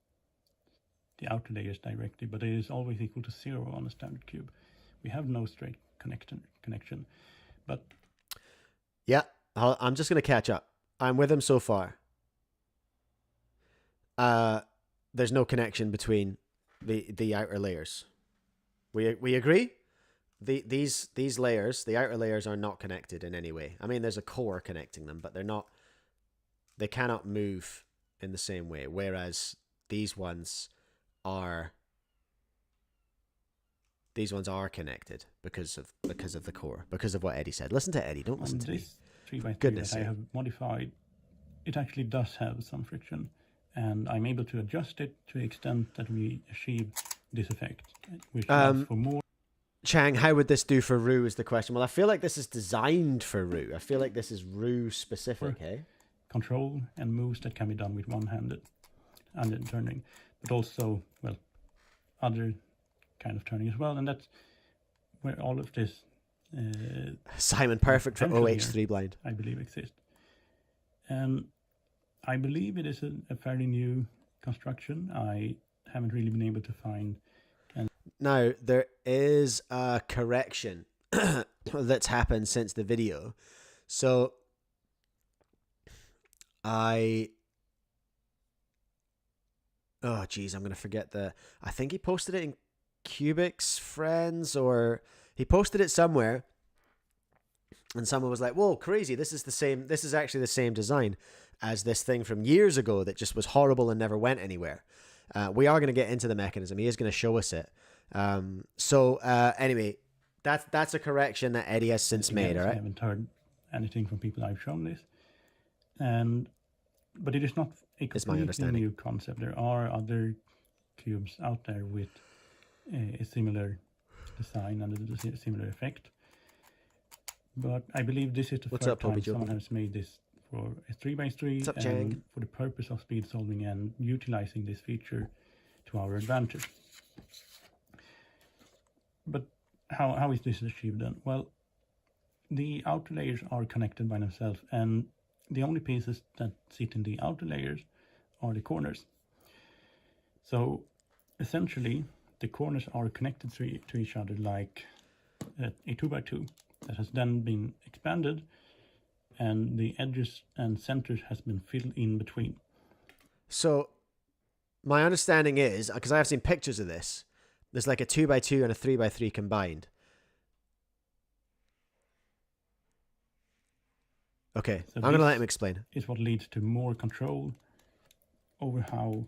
the outer layers directly, but it is always equal to 0 on a standard cube. We have no straight connection, but yeah, I'm just gonna catch up. I'm with him so far. There's no connection between the outer layers. We agree? These layers, the outer layers, are not connected in any way. I mean, there's a core connecting them, but they cannot move in the same way. Whereas these ones are connected because of the core, because of what Eddie said. Listen to Eddie. Don't listen to me. 3x3 Goodness that I have modified, it actually does have some friction, and I'm able to adjust it to the extent that we achieve this effect, which allows for more. Chang, how would this do for Roo is the question. Well, I feel like this is designed for Roo. I feel like this is Roo specific, Control and moves that can be done with one-handed and turning, but also, well, other kind of turning as well, and that's where all of this Simon, perfect for OH3 blind, I believe, exists. And I believe it is a fairly new construction. I haven't really been able to find. Now, there is a correction that's happened since the video. So, oh geez, I'm going to forget I think he posted it in Cubics Friends, or he posted it somewhere, and someone was like, whoa, crazy, this is actually the same design as this thing from years ago that just was horrible and never went anywhere. We are going to get into the mechanism. He is going to show us it. Anyway, that's a correction that Eddie has since made. All I right. haven't heard anything from people I've shown this, but it is not a It's my completely understanding. new concept. There are other cubes out there with a similar design and a similar effect. But I believe this is the What's first up, Poppy time someone Joppy? has made this for a 3x3 What's up, and Chang? for the purpose of speed solving and utilizing this feature to our advantage. But how is this achieved then? Well, the outer layers are connected by themselves, and the only pieces that sit in the outer layers are the corners. So essentially, the corners are connected to each other like a 2x2 that has then been expanded, and the edges and centers has been filled in between. So, my understanding is, because I have seen pictures of this, there's like a 2x2 and a 3x3 combined. Okay, So I'm going to let this him explain. is what leads to more control over how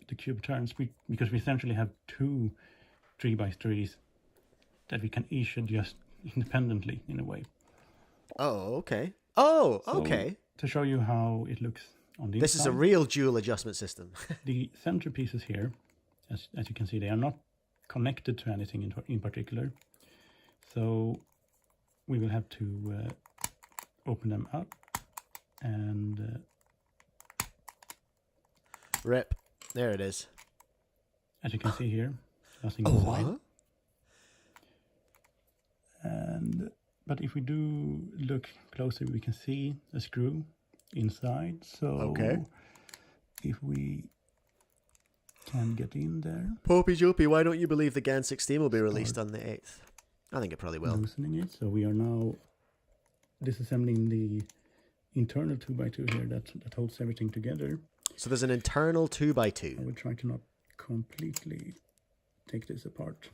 the cube turns, because we essentially have two 3x3s that we can each adjust independently in a way. Oh, okay. Oh, So, okay. To show you how it looks on the This inside, is a real dual adjustment system. the center pieces here, as you can see, they are not connected to anything in particular. So we will have to open them up and Rip. There it is. as you can see here, nothing Oh, inside. what? But if we do look closer, we can see a screw inside. So Okay. if we can get in there, Poppy Joppy, why don't you believe the Gan 16 will be released on the 8th? I think it probably will. loosening it. So we are now disassembling the internal 2x2 here that holds everything together. So there's an internal 2x2. I will try to not completely take this apart.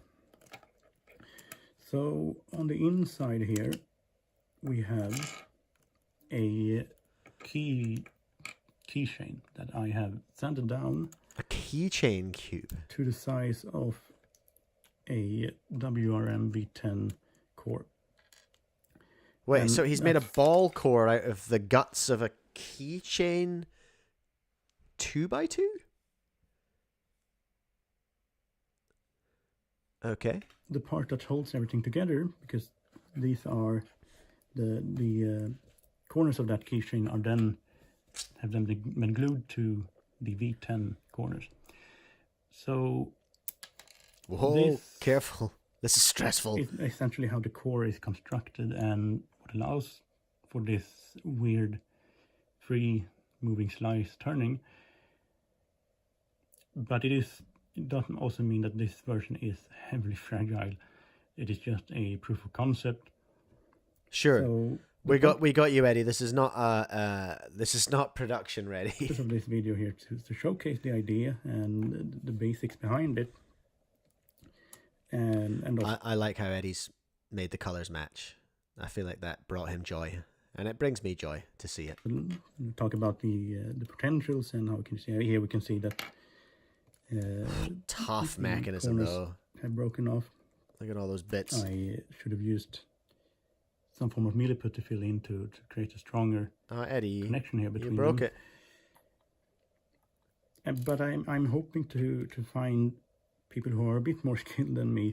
So on the inside here, we have a keychain that I have sanded down A keychain cube. to the size of a WRM V10 core. Wait, And so he's made a ball core out of the guts of a keychain 2x2? Okay. The part that holds everything together, because these are the corners of that keychain have then been glued to the V10 corners. So Whoa, this careful. This is stressful. is essentially how the core is constructed and what allows for this weird free moving slice turning. But it doesn't also mean that this version is heavily fragile. It is just a proof of concept. Sure. So we got you, Eddie. This is not production ready. purpose of this video here to showcase the idea and the basics behind it. And I like how Eddie's made the colors match. I feel like that brought him joy, and it brings me joy to see it. talk about the potentials and how we can see here. We can see that Tough the mechanism corners though. have broken off. Look at all those bits. I should have used some form of milliput to fill in to create a stronger Oh, Eddie, connection here between you broke them. it. But I'm hoping to find people who are a bit more skilled than me,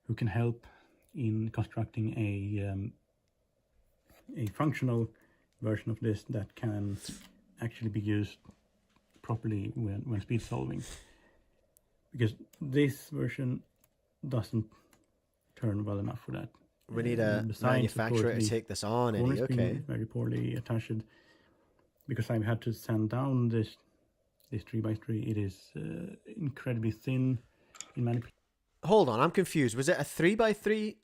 who can help in constructing a functional version of this that can actually be used properly when speed solving. Because this version doesn't turn well enough for that. We need a Besides, of manufacturer course, to take this on, corners Eddie. being Okay. very poorly attached, because I've had to sand down this 3x3. It is incredibly thin in many. Hold on, I'm confused. Was it a 3x3?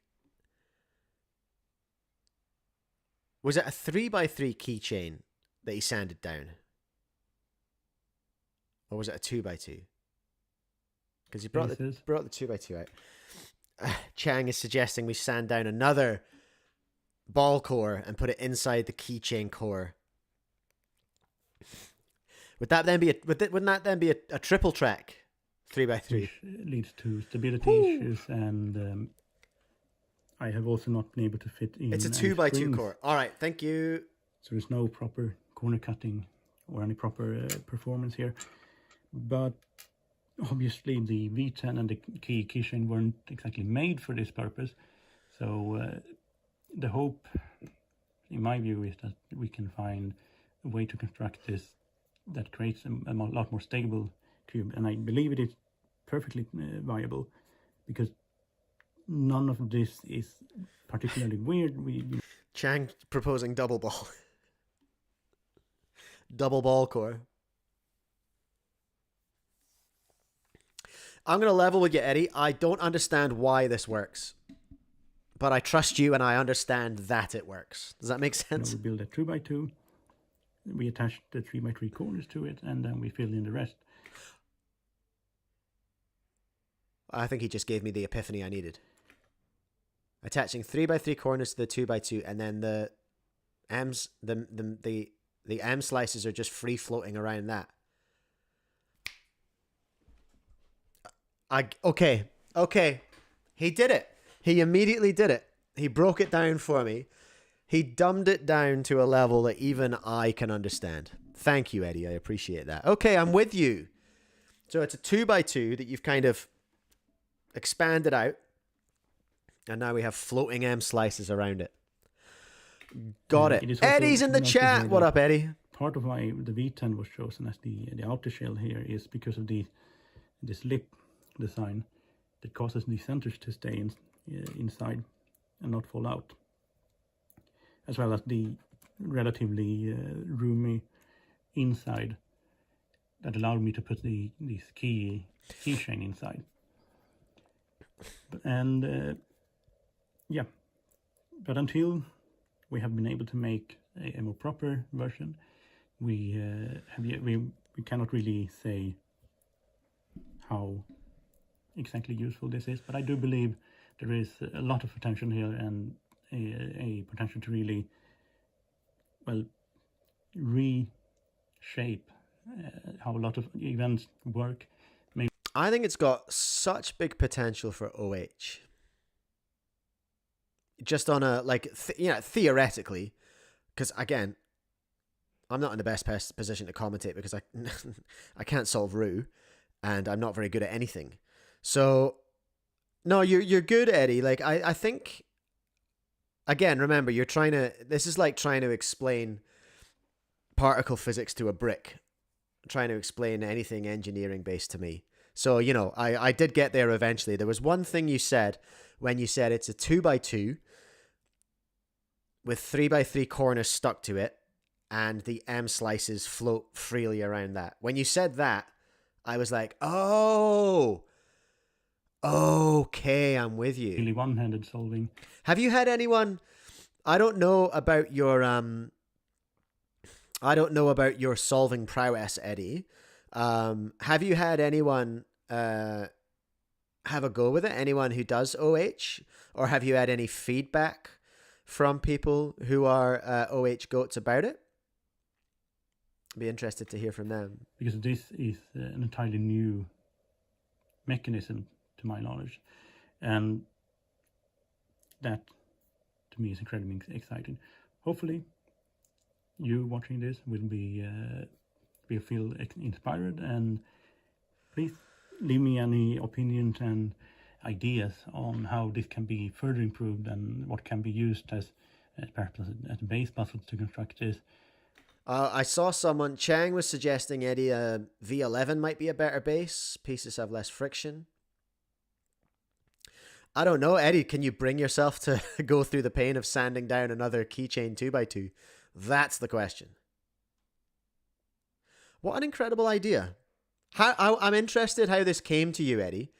Was it a 3x3 keychain that he sanded down? Or was it a 2x2? Because he brought the 2x2 out. Chang is suggesting we sand down another ball core and put it inside the keychain core. Would that then be wouldn't that then be a triple track 3x3. which leads to stability issues, and I have also not been able to fit in. It's a any 2x2 springs, core. All right, thank you. so there's no proper corner cutting or any proper performance here. But obviously the V10 and the keychain weren't exactly made for this purpose. So the hope, in my view, is that we can find a way to construct this that creates a lot more stable cube. And I believe it is perfectly viable, because none of this is particularly weird. Chang proposing double ball. Double ball core. I'm going to level with you, Eddie. I don't understand why this works, but I trust you and I understand that it works. Does that make sense? We build a 2x2. We attach the 3x3 corners to it, and then we fill in the rest. I think he just gave me the epiphany I needed. Attaching 3x3 corners to the 2x2, and then the M slices are just free floating around that. Okay. He did it. He immediately did it. He broke it down for me. He dumbed it down to a level that even I can understand. Thank you, Eddie. I appreciate that. Okay, I'm with you. So it's a 2x2 that you've kind of expanded out, and now we have floating M slices around it. Got it. Eddie's in the chat. What up, Eddie? Part of why the V10 was chosen as the outer shell here is because of this lip design that causes the centers to stay inside and not fall out, as well as the relatively roomy inside that allowed me to put this keychain inside. But until we have been able to make a more proper version, we cannot really say how exactly useful this is. But I do believe there is a lot of potential here, and a potential to really, well, reshape how a lot of events work. I think it's got such big potential for OH. Just on a, theoretically, because again, I'm not in the best position to commentate because I can't solve Ru, and I'm not very good at anything. So, no, you're good, Eddie. Like, I think, again, remember, this is like trying to explain particle physics to a brick, trying to explain anything engineering based to me. So, I did get there eventually. There was one thing you said when you said it's a 2x2 with 3x3 corners stuck to it, and the M slices float freely around that. When you said that, I was like, oh, okay, I'm with you. Really one-handed solving. Have you had anyone? I don't know about your solving prowess, Eddie. Have you had anyone have a go with it? Anyone who does OH, or have you had any feedback from people who are OH goats about it? I'd be interested to hear from them, because this is an entirely new mechanism to my knowledge, and that to me is incredibly exciting. Hopefully you watching this will feel inspired, and please leave me any opinions and ideas on how this can be further improved and what can be used as perhaps as base puzzles to construct this. I saw someone, Chang was suggesting, Eddie, V11 might be a better base. Pieces have less friction. I don't know, Eddie, can you bring yourself to go through the pain of sanding down another keychain 2x2? That's the question. What an incredible idea. I'm interested how this came to you, Eddie.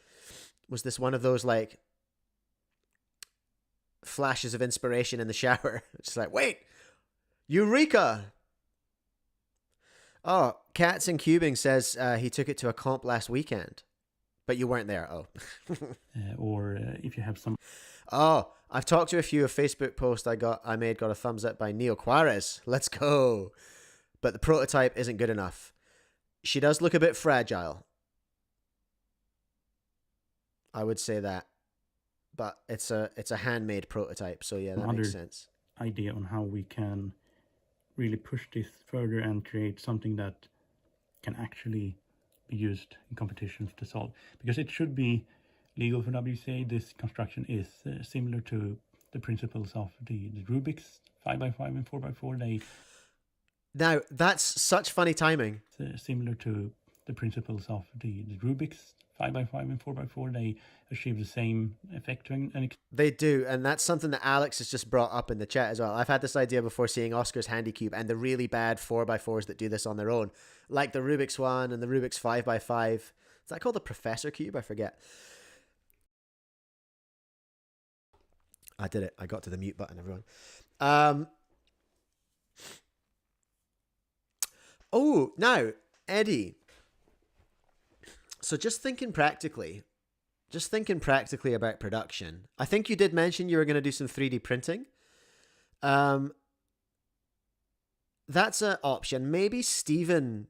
Was this one of those, like, flashes of inspiration in the shower? It's like, wait, Eureka! Oh, Cats and Cubing says he took it to a comp last weekend, but you weren't there. Oh. Or if you have some... Oh, I've talked to a few. A Facebook post I made got a thumbs up by Neo Juarez. Let's go. But the prototype isn't good enough. She does look a bit fragile. I would say that. But it's a handmade prototype, so yeah, that Other makes sense. idea on how we can really push this further and create something that can actually be used in competitions to solve. Because it should be legal for WCA. This construction is similar to the principles of the Rubiks 5x5 and 4x4. Now, that's such funny timing. Similar to the principles of the Rubiks 5x5 and 4x4. They achieve the same effect. They do, and that's something that Alex has just brought up in the chat as well. I've had this idea before seeing Oscar's Handy Cube and the really bad 4x4s that do this on their own, like the Rubiks one and the Rubiks 5x5. Is that called the Professor Cube? I forget. I did it. I got to the mute button, everyone. Oh, now, Eddie. So just thinking practically about production. I think you did mention you were going to do some 3D printing. That's an option. Maybe Stephen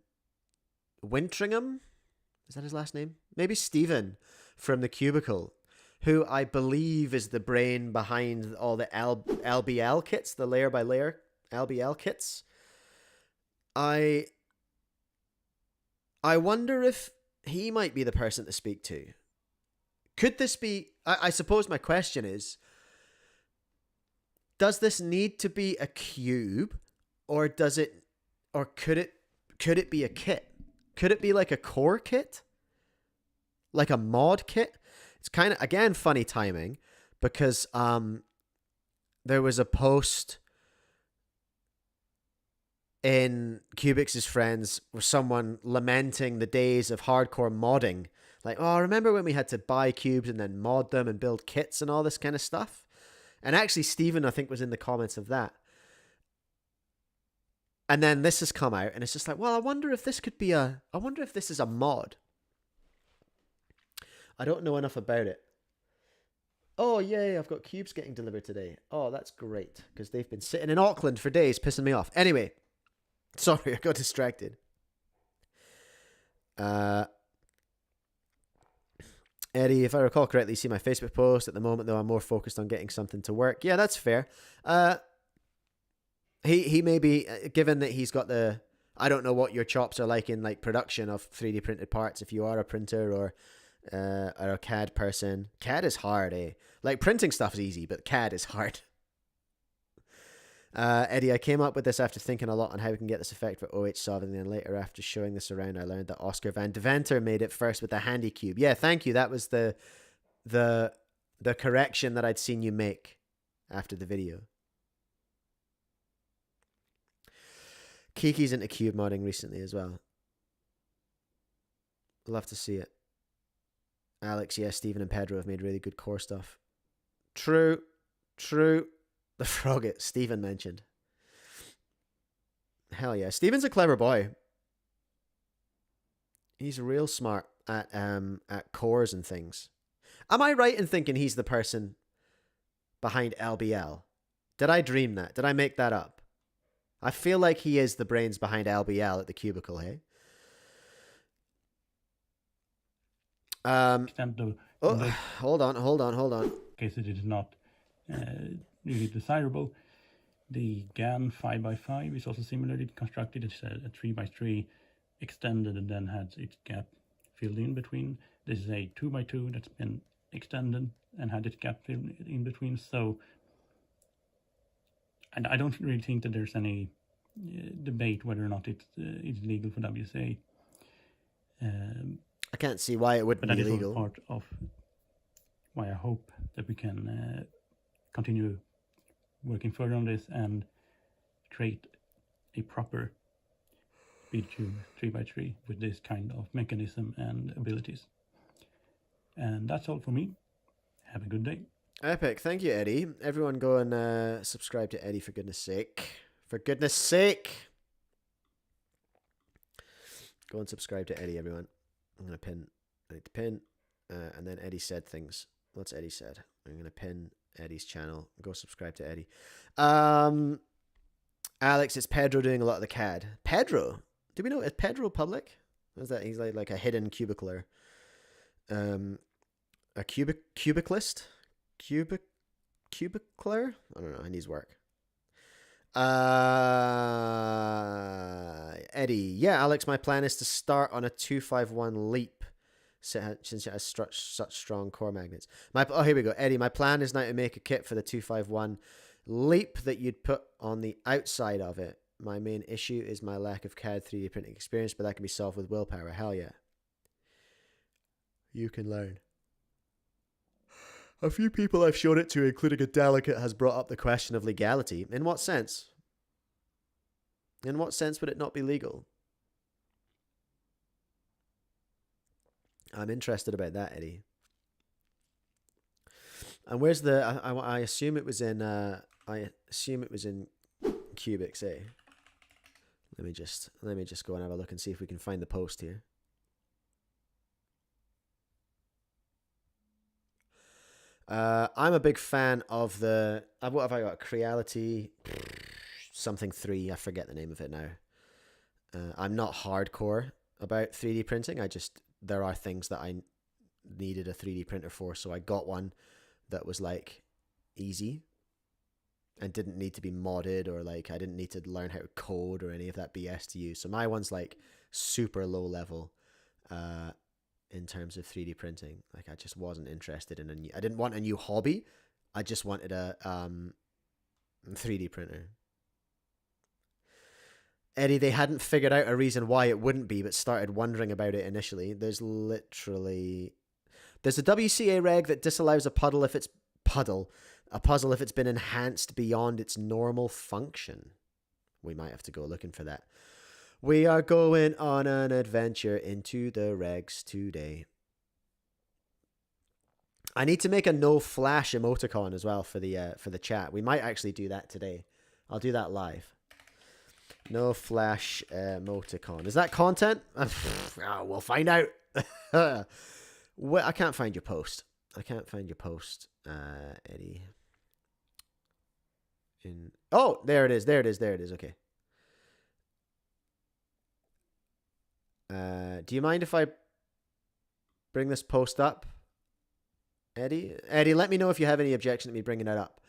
Wintringham, is that his last name? Maybe Stephen from the Cubicle, who I believe is the brain behind all the LBL kits, the layer by layer LBL kits. I wonder if he might be the person to speak to. Could this be... I suppose my question is, does this need to be a cube, or does it... or could it be a kit? Could it be like a core kit? Like a mod kit? It's kind of, again, funny timing, because there was a post in Cubix' friends with someone lamenting the days of hardcore modding. Like, oh, remember when we had to buy cubes and then mod them and build kits and all this kind of stuff? And actually, Stephen, I think, was in the comments of that. And then this has come out, and it's just like, well, I wonder if this is a mod. I don't know enough about it. Oh, yay, I've got cubes getting delivered today. Oh, that's great, because they've been sitting in Auckland for days, pissing me off. Anyway, sorry, I got distracted. Eddie, if I recall correctly, you see my Facebook post. At the moment, though, I'm more focused on getting something to work. Yeah, that's fair. He may be, given that he's got the... I don't know what your chops are like in like production of 3D printed parts, if you are a printer or a CAD person. CAD is hard, eh? Like, printing stuff is easy, but CAD is hard. Eddie, I came up with this after thinking a lot on how we can get this effect for OH solving, and then later after showing this around I learned that Oscar Van Deventer made it first with the Handy Cube. Yeah, thank you. That was the correction that I'd seen you make after the video. Kiki's into cube modding recently as well. Love to see it. Alex, yes, Stephen and Pedro have made really good core stuff. True. The Frogget Stephen mentioned. Hell yeah. Stephen's a clever boy. He's real smart at cores and things. Am I right in thinking he's the person behind LBL? Did I dream that? Did I make that up? I feel like he is the brains behind LBL at the Cubicle, hey? Hold on. In case it is not really desirable. The Gan 5x5 is also similarly constructed. It's a 3x3 extended and then has its gap filled in between. This is a 2x2 that's been extended and had its gap filled in between. So, and I don't really think that there's any debate whether or not it's legal for WSA. I can't see why it wouldn't be legal. But that is also part of why I hope that we can continue working further on this and create a proper speedcube 3x3 with this kind of mechanism and abilities. And that's all for me. Have a good day. Epic. Thank you, Eddie. Everyone go and subscribe to Eddie, for goodness sake. For goodness sake. Go and subscribe to Eddie, everyone. I'm going to pin. I need to pin. And then Eddie said things. What's Eddie said? I'm going to pin Eddie's channel. Go subscribe to Eddie. Alex, it's Pedro doing a lot of the CAD. Pedro? Do we know? Is Pedro public? Is that he's like a hidden cubicler? A cubiclist? Cubicler? I don't know. It needs work. Eddie. Yeah, Alex, my plan is to start on a 251 leap since it has such strong core magnets. Here we go. Eddie, my plan is now to make a kit for the 251 leap that you'd put on the outside of it. My main issue is my lack of CAD 3D printing experience, but that can be solved with willpower. Hell yeah. You can learn. A few people I've shown it to, including a delegate, has brought up the question of legality. In what sense? In what sense would it not be legal? I'm interested about that, Eddie. And where's the? I assume it was in. I assume it was in Rubiks, eh? Let me just go and have a look and see if we can find the post here. I'm a big fan of the. What have I got? Creality, something 3. I forget the name of it now. I'm not hardcore about 3D printing. There are things that I needed a 3D printer for, so I got one that was like easy and didn't need to be modded, or like I didn't need to learn how to code or any of that BS to use. So my one's like super low level in terms of 3D printing. Like I just wasn't interested in I didn't want a new hobby. I just wanted a 3D printer. Eddie, they hadn't figured out a reason why it wouldn't be, but started wondering about it initially. There's a WCA reg that disallows a puzzle if it's been enhanced beyond its normal function. We might have to go looking for that. We are going on an adventure into the regs today. I need to make a no flash emoticon as well for the chat. We might actually do that today. I'll do that live. No flash emoticon. Is that content? We'll find out. I can't find your post. Eddie. Oh, there it is. Okay. Do you mind if I bring this post up, Eddie? Eddie, let me know if you have any objection to me bringing it up.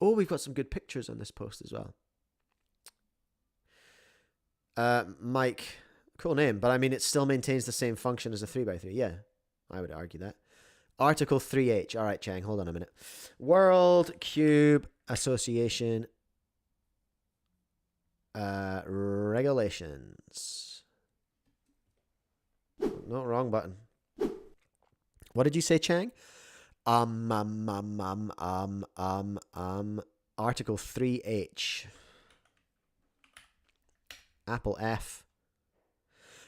Oh, we've got some good pictures on this post as well. Mike, cool name, but I mean, it still maintains the same function as a 3x3. Yeah, I would argue that. Article 3H. All right, Chang, hold on a minute. World Cube Association regulations. No, wrong button. What did you say, Chang? Article 3H. Apple F.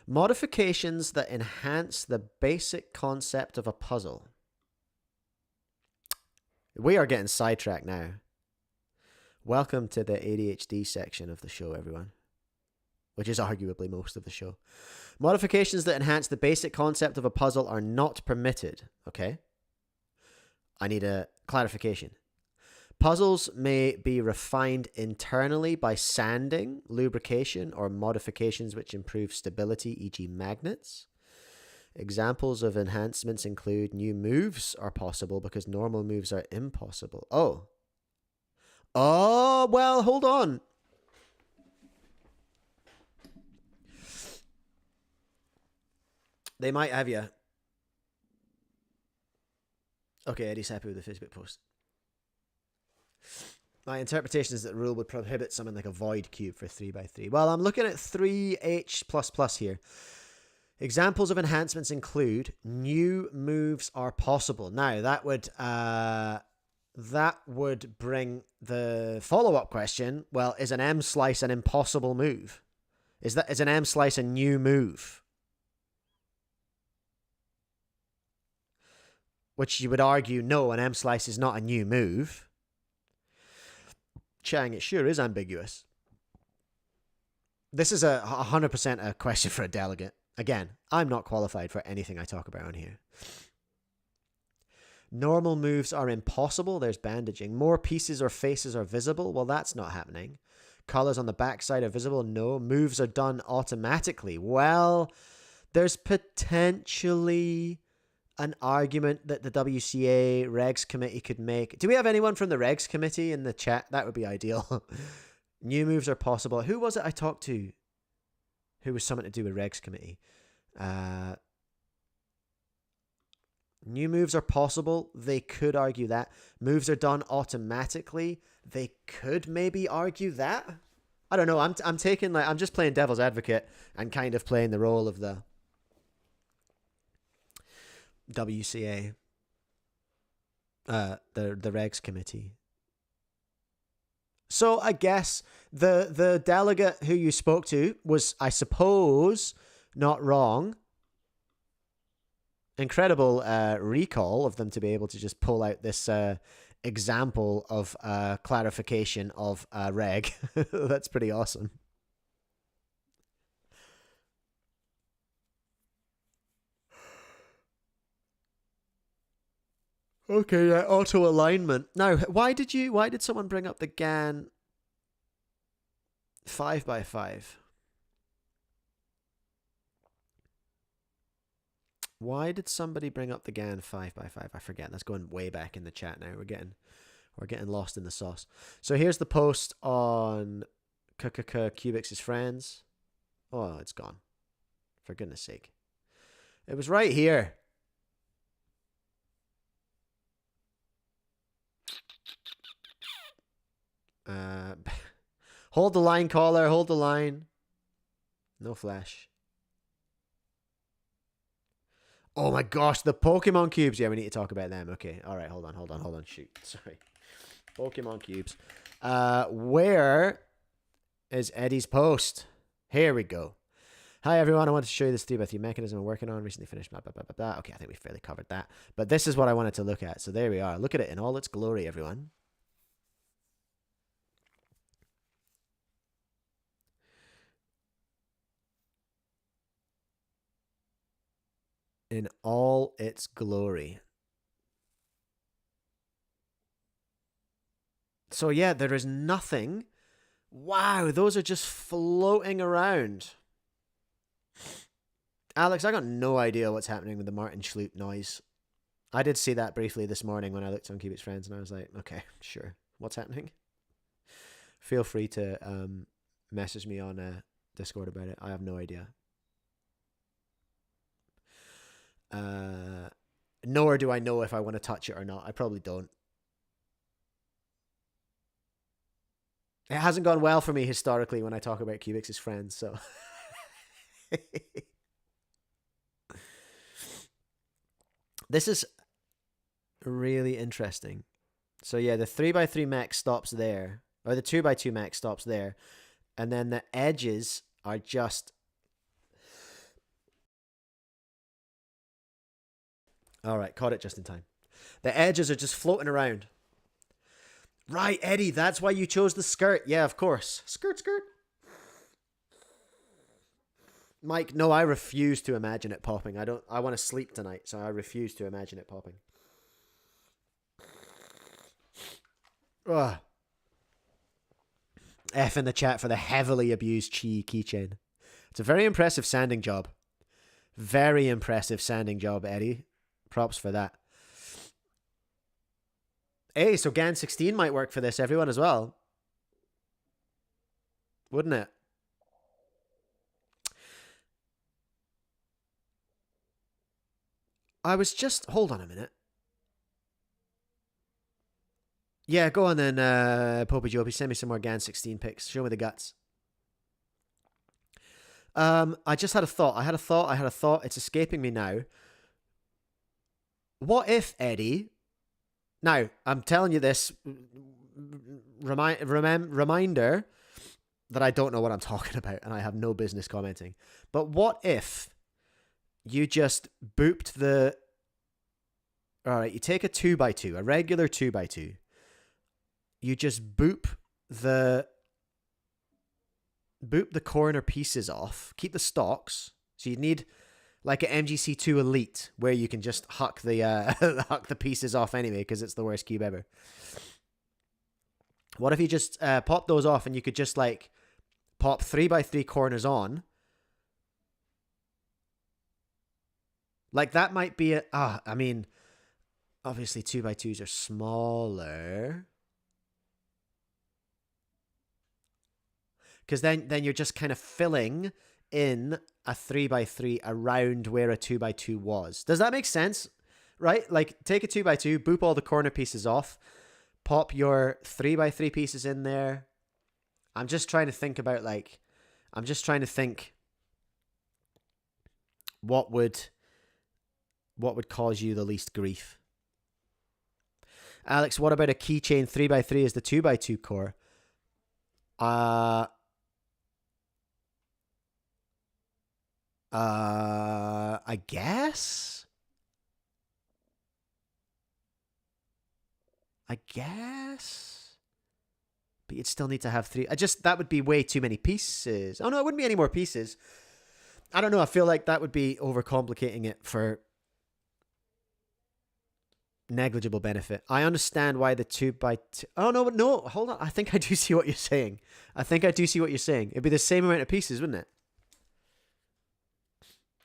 Modifications that enhance the basic concept of a puzzle. We are getting sidetracked now. Welcome to the ADHD section of the show, everyone. Which is arguably most of the show. Modifications that enhance the basic concept of a puzzle are not permitted. Okay? I need a clarification. Puzzles may be refined internally by sanding, lubrication, or modifications which improve stability, e.g. magnets. Examples of enhancements include new moves are possible because normal moves are impossible. Oh, well, hold on. They might have you. Okay, Eddie's happy with the Facebook post. My interpretation is that the rule would prohibit something like a void cube for 3x3. Well, I'm looking at 3H++ here. Examples of enhancements include new moves are possible. Now, that would bring the follow-up question. Well, is an M slice an impossible move? Is an M slice a new move? Which you would argue, no, an M slice is not a new move. Chang, it sure is ambiguous. This is 100% a question for a delegate. Again, I'm not qualified for anything I talk about on here. Normal moves are impossible. There's bandaging. More pieces or faces are visible. Well, that's not happening. colors on the backside are visible? No. Moves are done automatically. Well, there's potentially an argument that the WCA regs committee could make. Do we have anyone from the regs committee in the chat? That would be ideal. New moves are possible. Who was it I talked to who was something to do with regs committee? New moves are possible. They could argue that. Moves are done automatically. They could maybe argue that. I don't know. I'm taking, like, I'm just playing devil's advocate and kind of playing the role of the WCA, the regs committee. So I guess the delegate who you spoke to was, I suppose, not wrong. Incredible recall of them to be able to just pull out this example of clarification of reg. That's pretty awesome. Okay, yeah, auto alignment. Now, why did someone bring up the Gan 5x5? Why did somebody bring up the Gan 5x5? I forget. That's going way back in the chat now. We're getting lost in the sauce. So here's the post on Cubics' friends. Oh, it's gone. For goodness sake. It was right here. Hold the line, caller. Hold the line. No flash. Oh my gosh, the Pokemon cubes. Yeah, we need to talk about them. Okay. All right. Hold on. Shoot. Sorry. Pokemon cubes. Where is Eddie's post? Here we go. Hi, everyone. I wanted to show you this 3x3 mechanism I'm working on. Recently finished. Blah, blah, blah, blah, blah. Okay, I think we fairly covered that. But this is what I wanted to look at. So there we are. Look at it in all its glory, everyone. In all its glory. So yeah, there is nothing. Wow, those are just floating around. Alex, I got no idea what's happening with the Martin Schloot noise. I did see that briefly this morning when I looked on Cubic's friends, and I was like, okay, sure. What's happening? Feel free to message me on Discord about it. I have no idea. Nor do I know if I want to touch it or not. I probably don't. It hasn't gone well for me historically when I talk about Cubics' friends, so. This is really interesting. So yeah, the 3x3 mech stops there, or the 2x2 mech stops there, and then the edges are just. All right, caught it just in time. The edges are just floating around. Right, Eddie, that's why you chose the skirt. Yeah, of course. Skirt. Mike, no, I refuse to imagine it popping. I want to sleep tonight, so I refuse to imagine it popping. Ugh. F in the chat for the heavily abused Chi keychain. It's a very impressive sanding job. Very impressive sanding job, Eddie. Props for that. Hey, so Gan 16 might work for this, everyone, as well. Wouldn't it? I was just... Hold on a minute. Yeah, go on then, Popey Jopey. Send me some more Gan 16 pics. Show me the guts. I just had a thought. I had a thought. It's escaping me now. What if, Eddie... Now, I'm telling you this reminder that I don't know what I'm talking about and I have no business commenting. But what if you just booped the... Alright, you take a 2x2, a regular 2x2. You just boop the corner pieces off. Keep the stocks. So you'd need like an MGC2 Elite where you can just huck the huck the pieces off anyway because it's the worst cube ever. What if you just pop those off and you could just like pop 3x3 corners on? Like that might be a, I mean, obviously 2x2s are smaller. Because then you're just kind of filling in a 3x3 around where a 2x2 was. Does that make sense? Right? Like take a 2x2, boop all the corner pieces off, pop your 3x3 pieces in there. I'm just trying to think about like, I'm just trying to think what would cause you the least grief. Alex, what about a keychain 3x3 as the 2x2 core? I guess. But you'd still need to have 3. That would be way too many pieces. Oh no, it wouldn't be any more pieces. I don't know. I feel like that would be overcomplicating it for negligible benefit. I understand why the 2x2. Oh no, hold on. I think I do see what you're saying. It'd be the same amount of pieces, wouldn't it?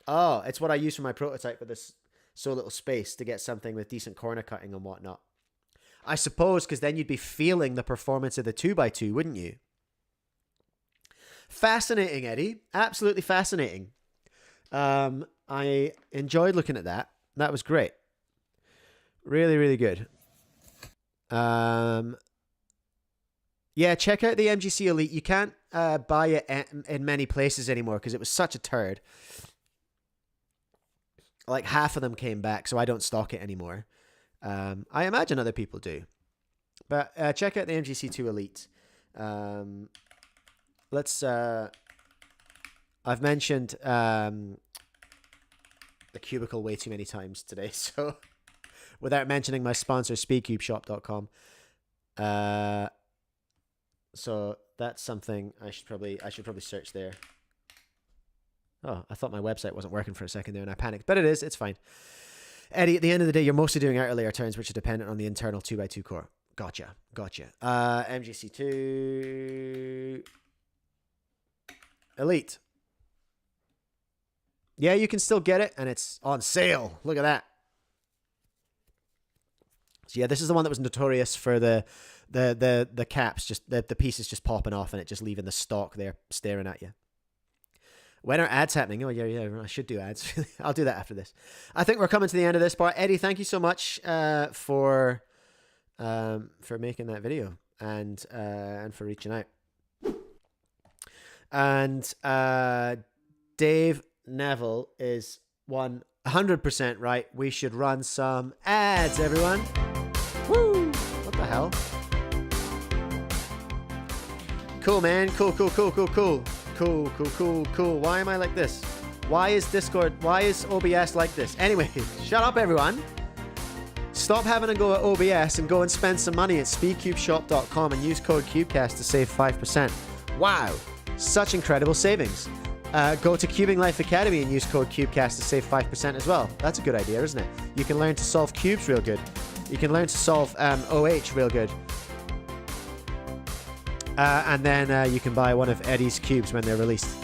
Oh, it's what I use for my prototype with this so little space to get something with decent corner cutting and whatnot. I suppose because then you'd be feeling the performance of the 2x2, wouldn't you? Fascinating, Eddie. Absolutely fascinating. I enjoyed looking at that. That was great. Really, really good. Yeah, check out the MGC Elite. You can't buy it in many places anymore because it was such a turd. Like half of them came back, so I don't stock it anymore. I imagine other people do. But check out the MGC2 Elite. I've mentioned the cubicle way too many times today, so without mentioning my sponsor, speedcubeshop.com. So that's something I should probably search there. Oh, I thought my website wasn't working for a second there and I panicked, but it is. It's fine. Eddie, at the end of the day, you're mostly doing outer layer turns, which are dependent on the internal 2x2 core. Gotcha. MGC2 Elite. Yeah, you can still get it, and it's on sale. Look at that. So yeah, this is the one that was notorious for the caps, just the pieces just popping off and it just leaving the stock there staring at you. When are ads happening? Oh, yeah, I should do ads. I'll do that after this. I think we're coming to the end of this part. Eddie, thank you so much for making that video and for reaching out. And Dave Neville is 100% right. We should run some ads, everyone. Woo! What the hell? Cool, man. Cool. Why am I like this? Why is OBS like this? Anyway, shut up, everyone. Stop having a go at OBS and go and spend some money at speedcubeshop.com and use code Cubecast to save 5%. Wow, such incredible savings. Go to Cubing Life Academy and use code Cubecast to save 5% as well. That's a good idea, isn't it? You can learn to solve cubes real good. You can learn to solve OH real good. And then you can buy one of Eddie's cubes when they're released.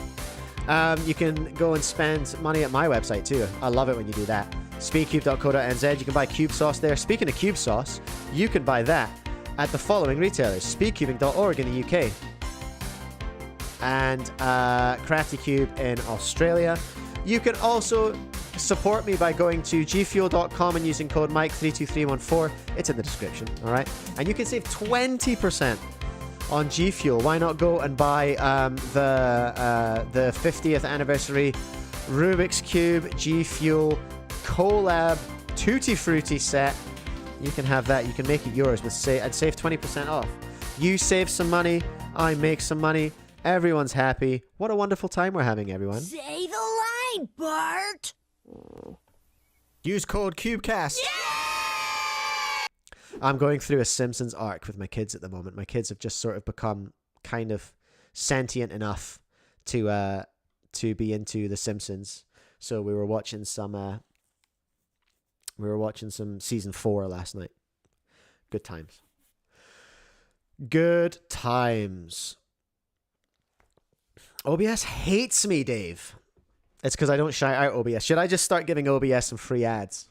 You can go and spend money at my website too. I love it when you do that. Speedcube.co.nz. You can buy cube sauce there. Speaking of cube sauce, you can buy that at the following retailers: speedcubing.org in the UK, and Crafty Cube in Australia. You can also support me by going to gfuel.com and using code Mike32314. It's in the description, all right? And you can save 20% on G Fuel. Why not go and buy the 50th anniversary Rubik's Cube G Fuel collab Tutti Frutti set? You can have that. You can make it yours with I'd save 20% off. You save some money, I make some money, everyone's happy. What a wonderful time we're having, everyone. Say the line, Bart. Use code Cubecast. Yeah! I'm going through a Simpsons arc with my kids at the moment. My kids have just sort of become kind of sentient enough to be into the Simpsons. So we were watching some season 4 last night. Good times. Good times. OBS hates me, Dave. It's because I don't shout out OBS. Should I just start giving OBS some free ads?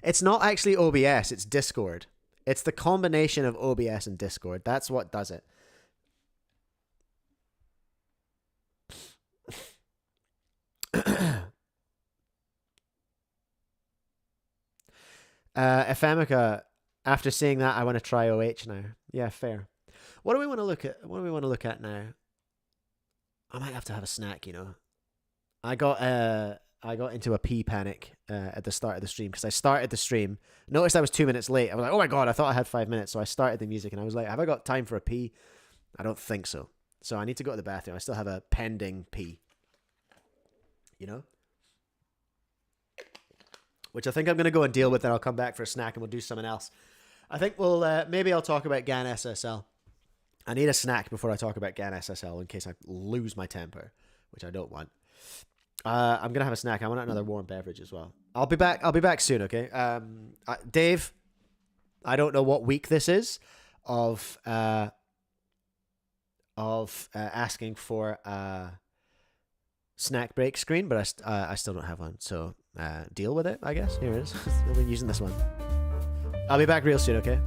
It's not actually OBS, it's Discord. It's the combination of OBS and Discord. That's what does it. Ephemica, after seeing that, I want to try OH now. Yeah, fair. What do we want to look at? What do we want to look at now? I might have to have a snack, you know. I got into a pee panic at the start of the stream because I started the stream. Noticed I was 2 minutes late. I was like, oh my god, I thought I had 5 minutes. So I started the music and I was like, have I got time for a pee? I don't think so. So I need to go to the bathroom. I still have a pending pee. You know? Which I think I'm going to go and deal with, and I'll come back for a snack and we'll do something else. I think we'll, maybe I'll talk about Gan SSL. I need a snack before I talk about Gan SSL in case I lose my temper, which I don't want. I'm going to have a snack. I want another warm beverage as well. I'll be back soon, okay? Dave, I don't know what week this is of asking for a snack break screen, but I still don't have one, so deal with it, I guess. Here it is. We're using this one. I'll be back real soon, okay?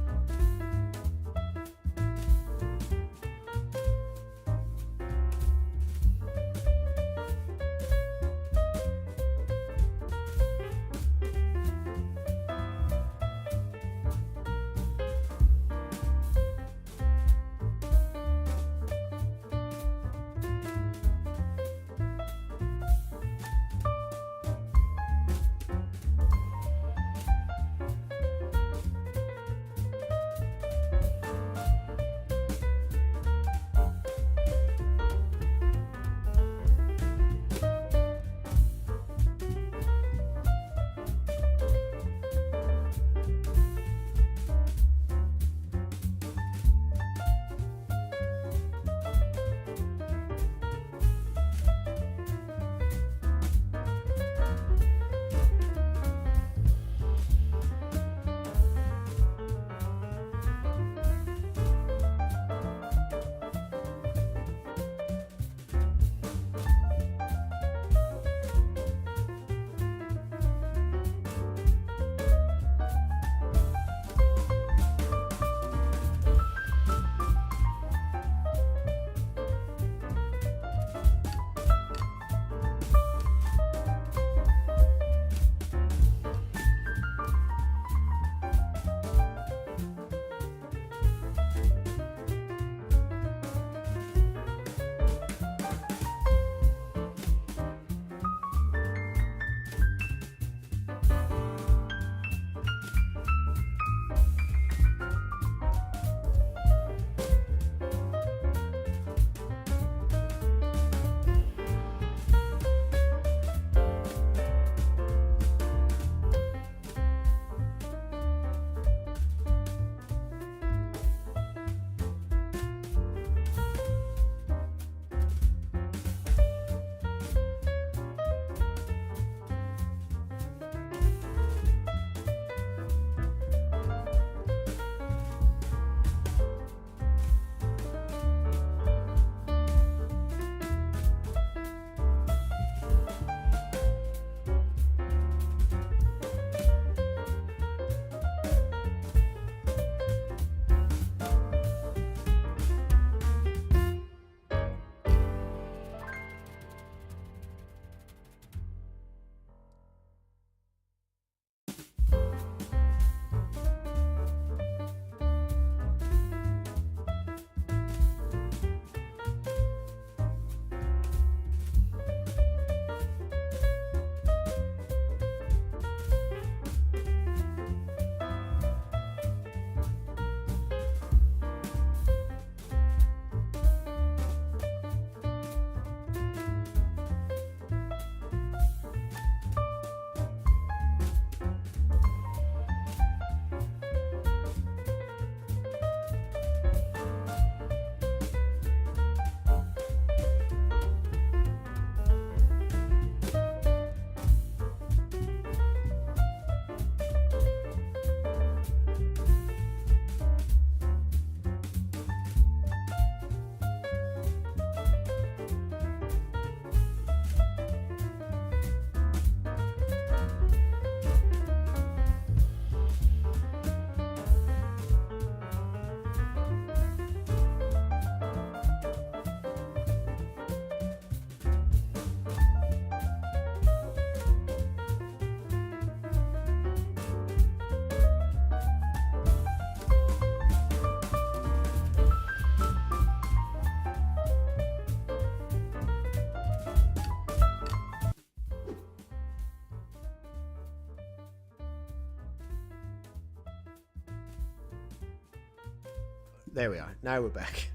There we are. Now we're back.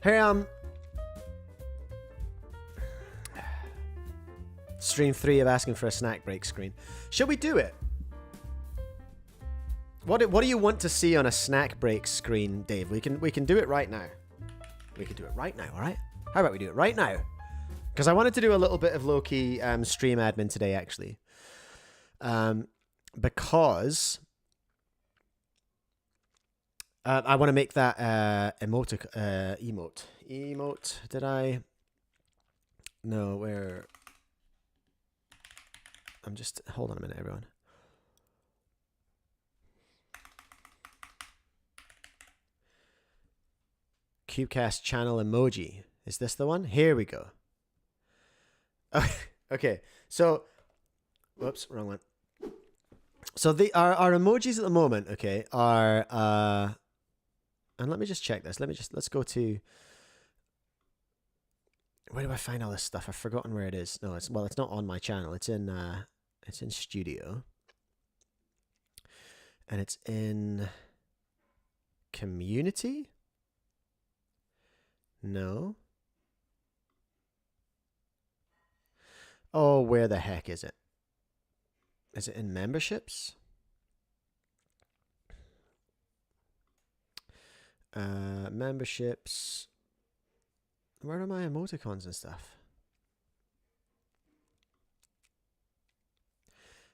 Hey, stream 3 of asking for a snack break screen. Should we do it? What do you want to see on a snack break screen, Dave? We can do it right now. We can do it right now, all right? How about we do it right now? Because I wanted to do a little bit of low-key stream admin today, actually. Because I want to make that emote. Emote. Did I? No, where? I'm just... Hold on a minute, everyone. Cubecast channel emoji. Is this the one? Here we go. Okay, so... Whoops, wrong one. So our emojis at the moment, okay, are... and let me just check this. Let's go to... Where do I find all this stuff? I've forgotten where it is. No, it's not on my channel. It's in Studio. And it's in Community? No. Oh, where the heck is it? Is it in Memberships? Memberships. Where are my emoticons and stuff?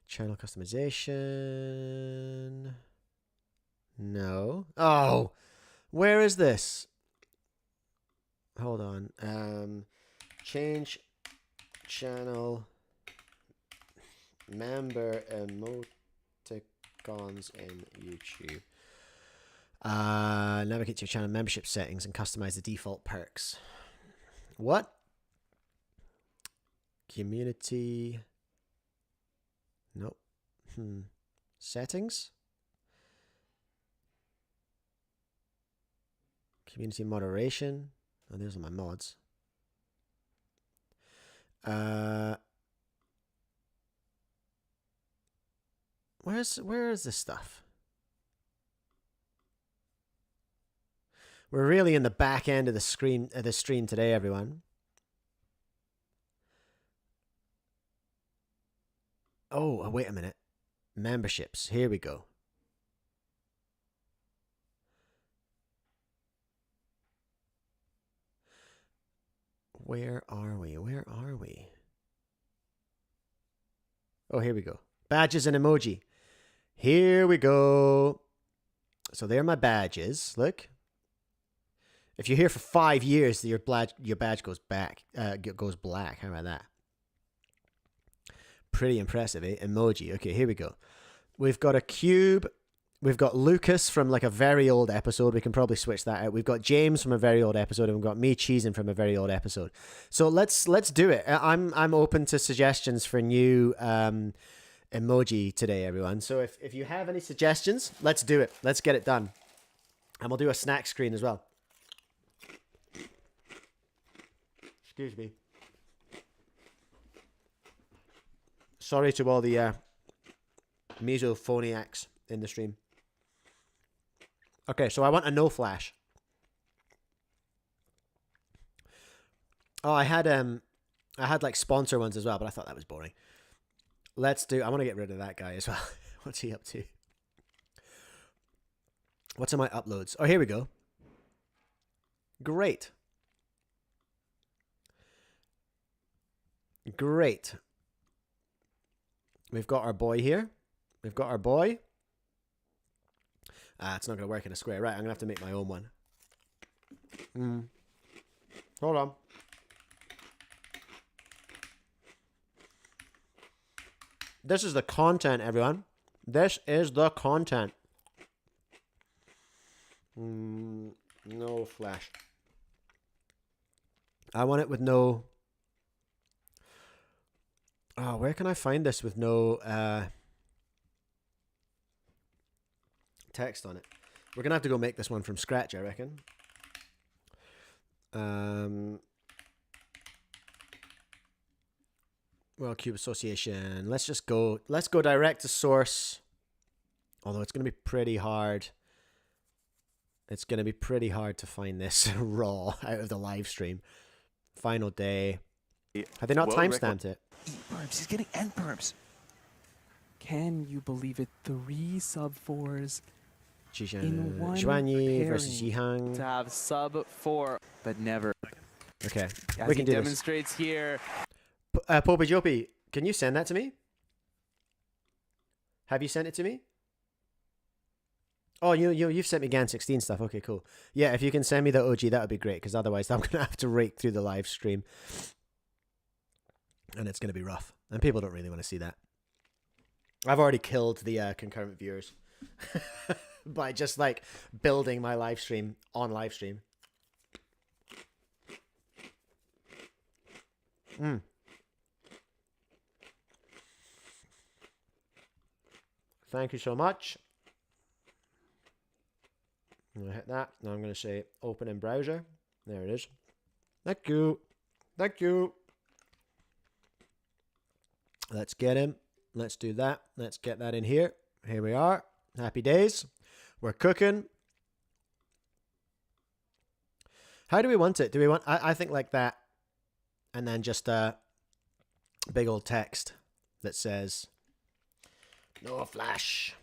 Channel customization. No. Oh, where is this? Hold on. Change channel member emoticons in YouTube. Navigate to your channel membership settings and customize the default perks. What? Community. Nope. Settings. Community moderation. Oh, those are my mods. Where is this stuff? We're really in the back end of the stream today, everyone. Oh, wait a minute. Memberships. Here we go. Where are we? Where are we? Oh, here we go. Badges and emoji. Here we go. So there are my badges. Look. If you're here for 5 years, your badge goes back. Goes black. How about that? Pretty impressive, eh? Emoji. Okay, here we go. We've got a cube. We've got Lucas from like a very old episode. We can probably switch that out. We've got James from a very old episode, and we've got me cheesing from a very old episode. So let's do it. I'm open to suggestions for new emoji today, everyone. So if you have any suggestions, let's do it. Let's get it done. And we'll do a snack screen as well. Excuse me. Sorry to all the mesophoniacs in the stream. Okay, so I want a no flash. Oh, I had like sponsor ones as well, but I thought that was boring. Let's do... I want to get rid of that guy as well. What's he up to? What's in my uploads? Oh, here we go. Great. Great. We've got our boy here. We've got our boy. It's not going to work in a square. Right, I'm going to have to make my own one. Hold on. This is the content, everyone. This is the content. No flash. I want it with no... Oh, where can I find this with no text on it? We're going to have to go make this one from scratch, I reckon. Well, Cube Association. Let's go direct to source. Although it's going to be pretty hard. It's going to be pretty hard to find this raw out of the live stream. Final day. Have they not timestamped it? Perps, he's getting end perps. Can you believe it? 3 sub 4s in one Zhuanyi versus pairing. Yihang. To have sub 4, but never. Okay, As we he can do this. demonstrates here. Poppy Jopi, can you send that to me? Have you sent it to me? Oh, you've sent me Gan 16 stuff. Okay, cool. Yeah, if you can send me the OG, that would be great, because otherwise I'm going to have to rake through the live stream. And it's going to be rough. And people don't really want to see that. I've already killed the concurrent viewers by just, like, building my live stream on live stream. Thank you so much. I'm going to hit that. Now I'm going to say open in browser. There it is. Thank you. Thank you. Let's get him. Let's do that. Let's get that in here. Here we are. Happy days. We're cooking. How do we want it? Do we want... I think like that. And then just a big old text that says... No flash.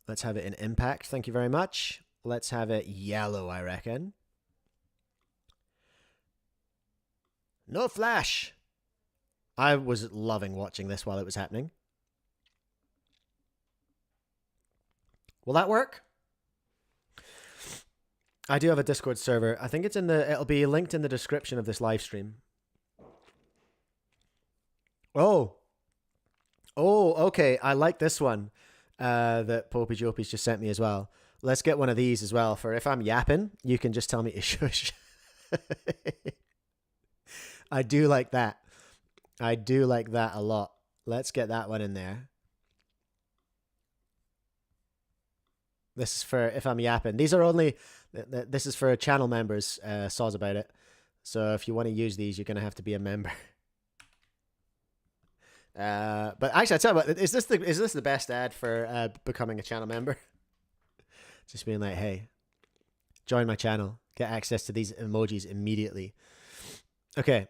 Let's have it in impact. Thank you very much. Let's have it yellow, I reckon. No flash. I was loving watching this while it was happening. Will that work? I do have a Discord server. I think it's in the... It'll be linked in the description of this live stream. Oh. Oh, okay. I like this one that Poppy Jopi's just sent me as well. Let's get one of these as well. For if I'm yapping, you can just tell me to shush. I do like that. I do like that a lot. Let's get that one in there. This is for if I'm yapping. These are only... This is for channel members. Saws about it. So if you want to use these, you're going to have to be a member. But actually, I tell you what, is this the best ad for becoming a channel member? Just being like, hey, join my channel, get access to these emojis immediately. Okay,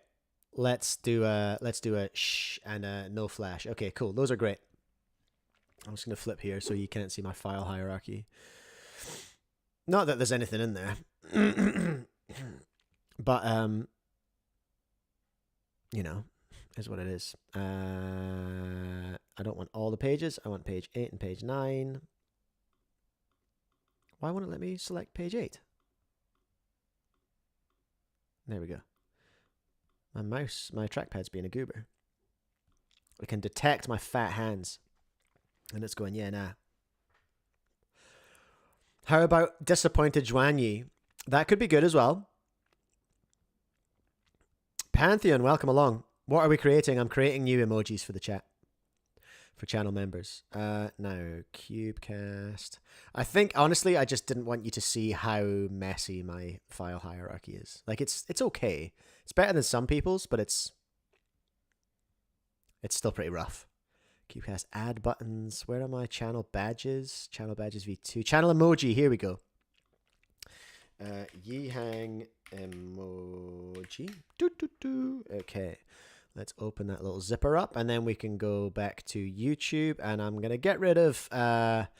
let's do a shh and a no flash. Okay, cool. Those are great. I'm just gonna flip here so you can't see my file hierarchy. Not that there's anything in there, but you know. Is what it is. I don't want all the pages. I want page 8 and page 9. Why won't it let me select page 8? There we go. My trackpad's being a goober. It can detect my fat hands. And it's going, yeah, nah. How about Disappointed Zhuanyi? That could be good as well. Pantheon, welcome along. What are we creating? I'm creating new emojis for the chat. For channel members. Now, Cubecast. I think, honestly, I just didn't want you to see how messy my file hierarchy is. Like, it's okay. It's better than some people's, but it's still pretty rough. Cubecast add buttons. Where are my channel badges? Channel badges v2. Channel emoji. Here we go. Yihang emoji. Okay. Let's open that little zipper up, and then we can go back to YouTube, and I'm going to get rid of, well,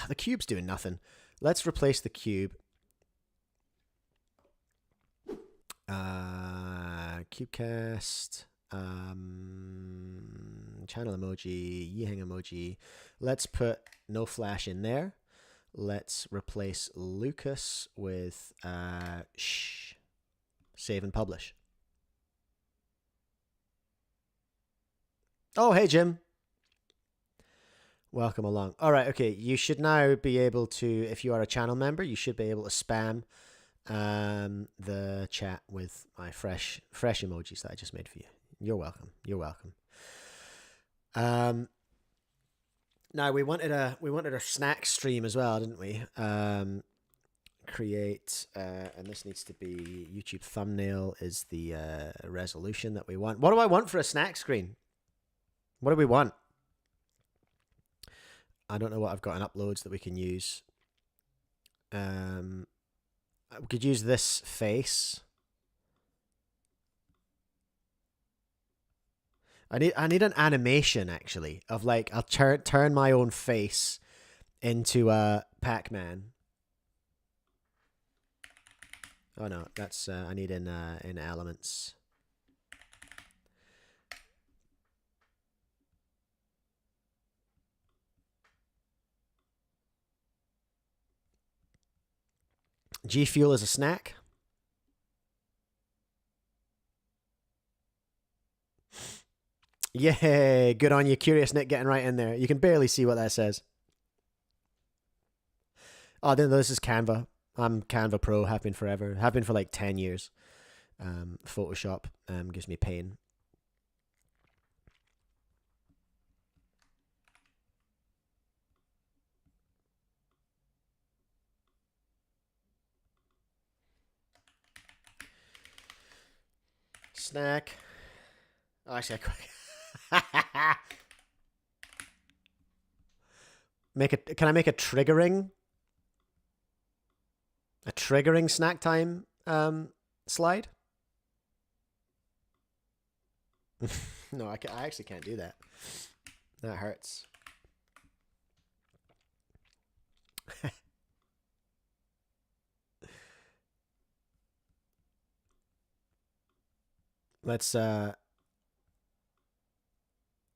the cube's doing nothing. Let's replace the cube. Cubecast, channel emoji, Yihang emoji. Let's put no flash in there. Let's replace Lucas with, shh, save and publish. Oh, hey, Jim. Welcome along. All right, okay. You should now be able to, if you are a channel member, you should be able to spam the chat with my fresh emojis that I just made for you. You're welcome. You're welcome. Now we wanted a snack stream as well, didn't we? Create, and this needs to be YouTube thumbnail is the resolution that we want. What do I want for a snack screen? What do we want? I don't know what I've got in uploads that we can use. We could use this face. I need an animation actually of like I'll turn my own face into a Pac-Man. Oh no, that's I need in elements. G Fuel is a snack. Yeah, good on you, Curious Nick, getting right in there. You can barely see what that says. Oh, then this is Canva. I'm Canva Pro, have been forever. Have been for like 10 years. Photoshop gives me pain. Snack. Oh, actually, can I make a triggering snack time slide? No, I actually can't do that. That hurts. Let's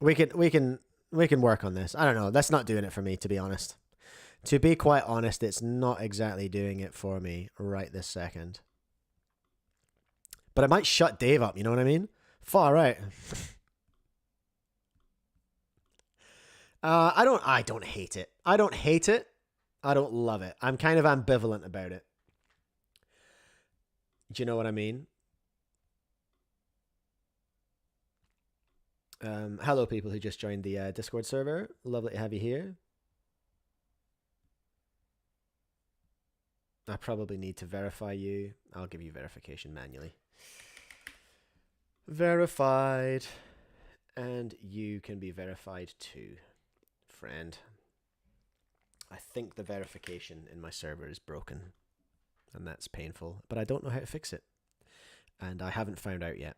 we can work on this. I don't know. That's not doing it for me, to be honest. To be quite honest, it's not exactly doing it for me right this second. But it might shut Dave up, you know what I mean? Far right. I don't hate it. I don't hate it. I don't love it. I'm kind of ambivalent about it. Do you know what I mean? Hello, people who just joined the Discord server. Lovely to have you here. I probably need to verify you. I'll give you verification manually. Verified. And you can be verified too, friend. I think the verification in my server is broken. And that's painful. But I don't know how to fix it. And I haven't found out yet.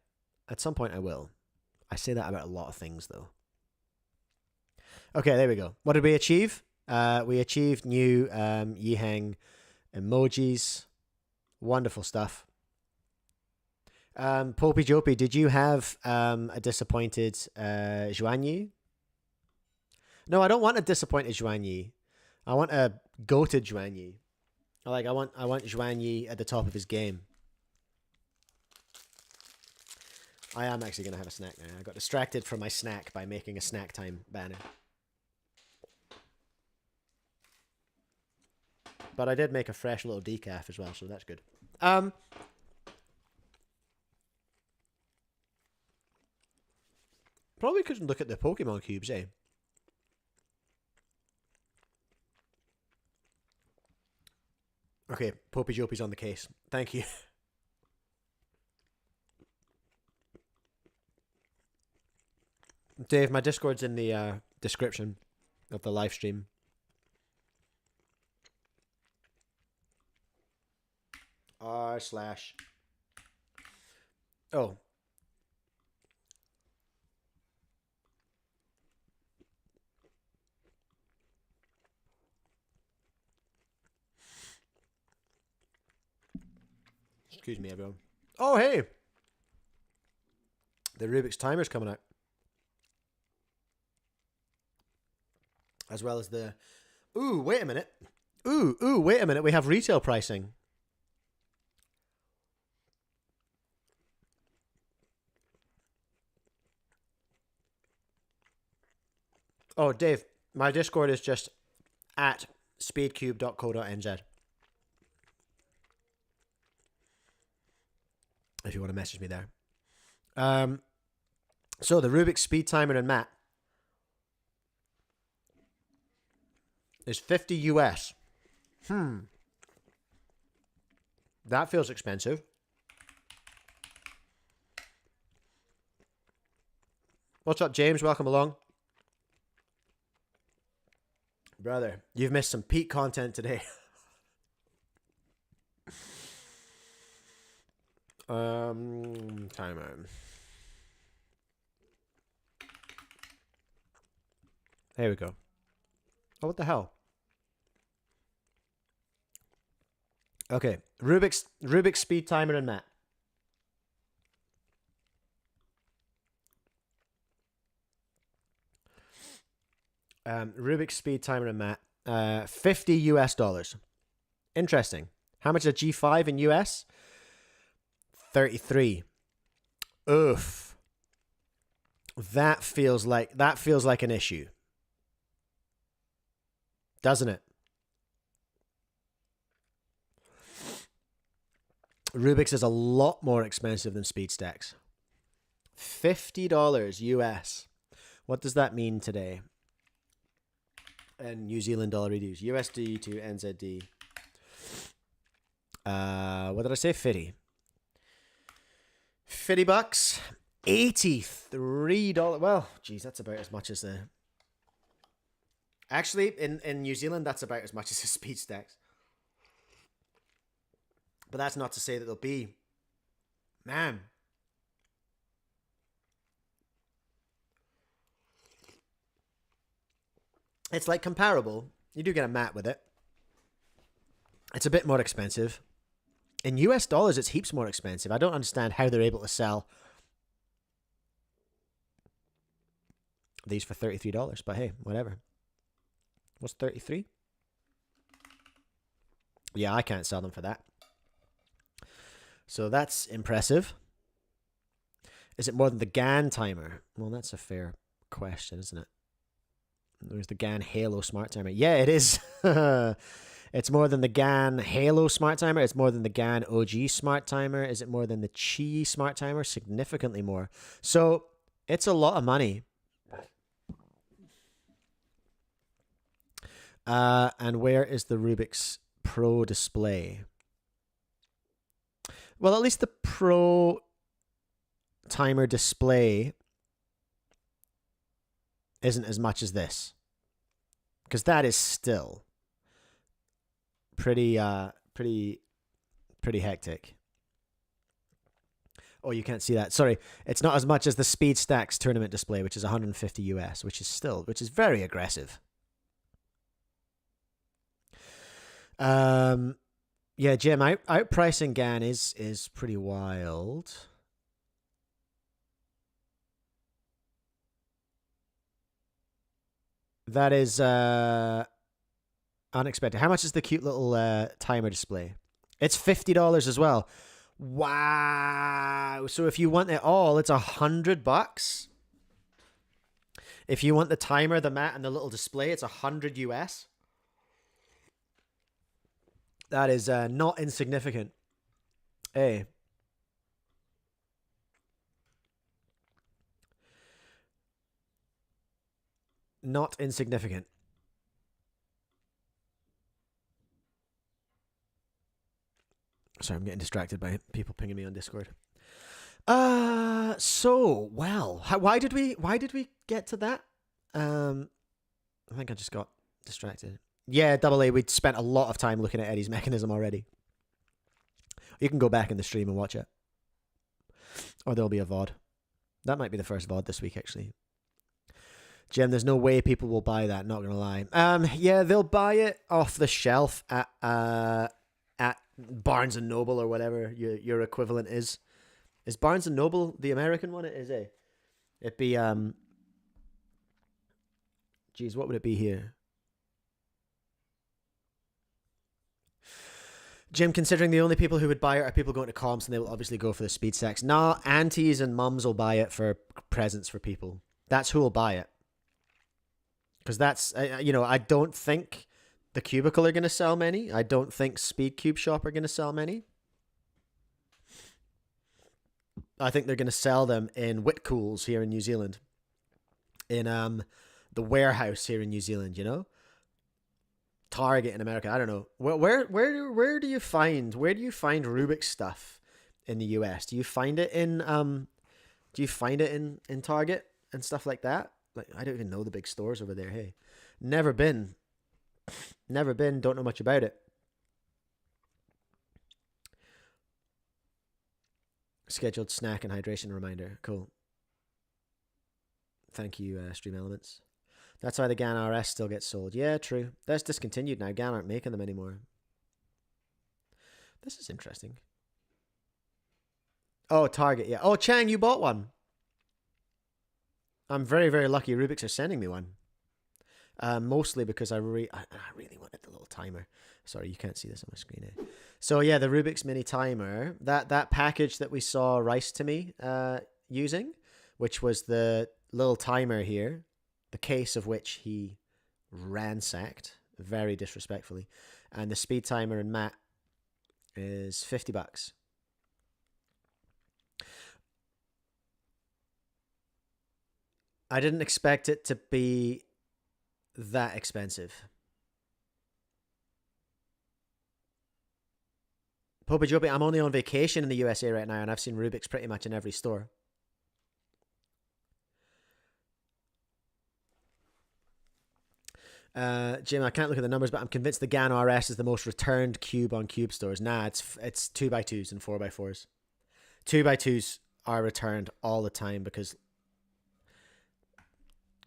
At some point I will. I say that about a lot of things, though. Okay, there we go. What did we achieve? We achieved new Yihang emojis. Wonderful stuff. Popey Jopey, did you have a disappointed Zhuanyi? No, I don't want a disappointed Zhuanyi. I want a goated Zhuanyi. I want Zhuanyi at the top of his game. I am actually going to have a snack now. I got distracted from my snack by making a snack time banner. But I did make a fresh little decaf as well, so that's good. Probably couldn't look at the Pokemon cubes, eh? Okay, Popey Jopey's on the case. Thank you. Dave, my Discord's in the description of the live stream. r/. Oh. Excuse me, everyone. Oh, hey! The Rubik's timer's coming out. As well as the... Ooh, wait a minute. Ooh, wait a minute. We have retail pricing. Oh, Dave, my Discord is just at speedcube.co.nz. If you want to message me there. So the Rubik's speed timer and mat is 50 US. That feels expensive. What's up, James? Welcome along. Brother, you've missed some peak content today. Timer. There we go. Oh, what the hell? Okay, Rubik's speed timer and mat. Rubik's speed timer and mat. $50 US. Interesting. How much is a G5 in US? 33. Oof. That feels like an issue. Doesn't it? Rubik's is a lot more expensive than SpeedStacks. $50 US. What does that mean today? And New Zealand dollar reduce. USD to NZD. What did I say? 50. $50. $83. Well, geez, that's about as much as the... Actually, in New Zealand, that's about as much as the SpeedStacks. But that's not to say that they'll be... Man. It's like comparable. You do get a mat with it. It's a bit more expensive. In US dollars, it's heaps more expensive. I don't understand how they're able to sell these for $33. But hey, whatever. What's 33? Yeah, I can't sell them for that. So that's impressive. Is it more than the Gan timer? Well, that's a fair question, isn't it? There's the Gan Halo smart timer. Yeah, it is. It's more than the Gan Halo smart timer. It's more than the Gan OG smart timer. Is it more than the Qi smart timer? Significantly more. So it's a lot of money. And where is the Rubik's Pro display? Well, at least the Pro timer display isn't as much as this, because that is still pretty hectic. Oh, you can't see that. Sorry, it's not as much as the SpeedStacks tournament display, which is 150 US, which is very aggressive. Yeah, Jim, outpricing Gan is pretty wild. That is unexpected. How much is the cute little timer display? It's $50 as well. Wow. So if you want it all, it's $100. If you want the timer, the mat, and the little display, it's $100 US. That is not insignificant. Hey. Not insignificant. Sorry, I'm getting distracted by people pinging me on Discord. So, well, why did we get to that? I think I just got distracted. Yeah, Double A, we'd spent a lot of time looking at Eddie's mechanism already. You can go back in the stream and watch it. Or there'll be a VOD. That might be the first VOD this week, actually. Jim, there's no way people will buy that, not gonna lie. Yeah, they'll buy it off the shelf at Barnes and Noble or whatever your equivalent is. Is Barnes and Noble the American one? It is, eh? It'd be geez, what would it be here? Jim, considering the only people who would buy it are people going to comps, and they will obviously go for the SpeedStacks. Nah, aunties and mums will buy it for presents for people. That's who will buy it. Because that's, I don't think the Cubicle are going to sell many. I don't think Speedcube Shop are going to sell many. I think they're going to sell them in Whitcools here in New Zealand. In the warehouse here in New Zealand, Target in America. I don't know. Where do you find Rubik stuff in the US? Do you find it in in Target and stuff like that? Like, I don't even know the big stores over there. Hey, never been, don't know much about it. Scheduled snack and hydration reminder. Cool. Thank you, Stream Elements. That's why the Gan RS still gets sold. Yeah, true. That's discontinued now. Gan aren't making them anymore. This is interesting. Oh, Target, yeah. Oh, Chang, you bought one. I'm very, very lucky Rubiks are sending me one. Mostly because I really wanted the little timer. Sorry, you can't see this on my screen. Eh? So yeah, the Rubiks mini timer. That package that we saw Rice to me using, which was the little timer here, the case of which he ransacked very disrespectfully, and the speed timer and mat is $50. I didn't expect it to be that expensive. Popa Jopi, I'm only on vacation in the USA right now, and I've seen Rubiks pretty much in every store. Jim, I can't look at the numbers, but I'm convinced the Gan RS is the most returned cube on cube stores. Nah, it's 2x2s and 4x4s. 2x2s are returned all the time because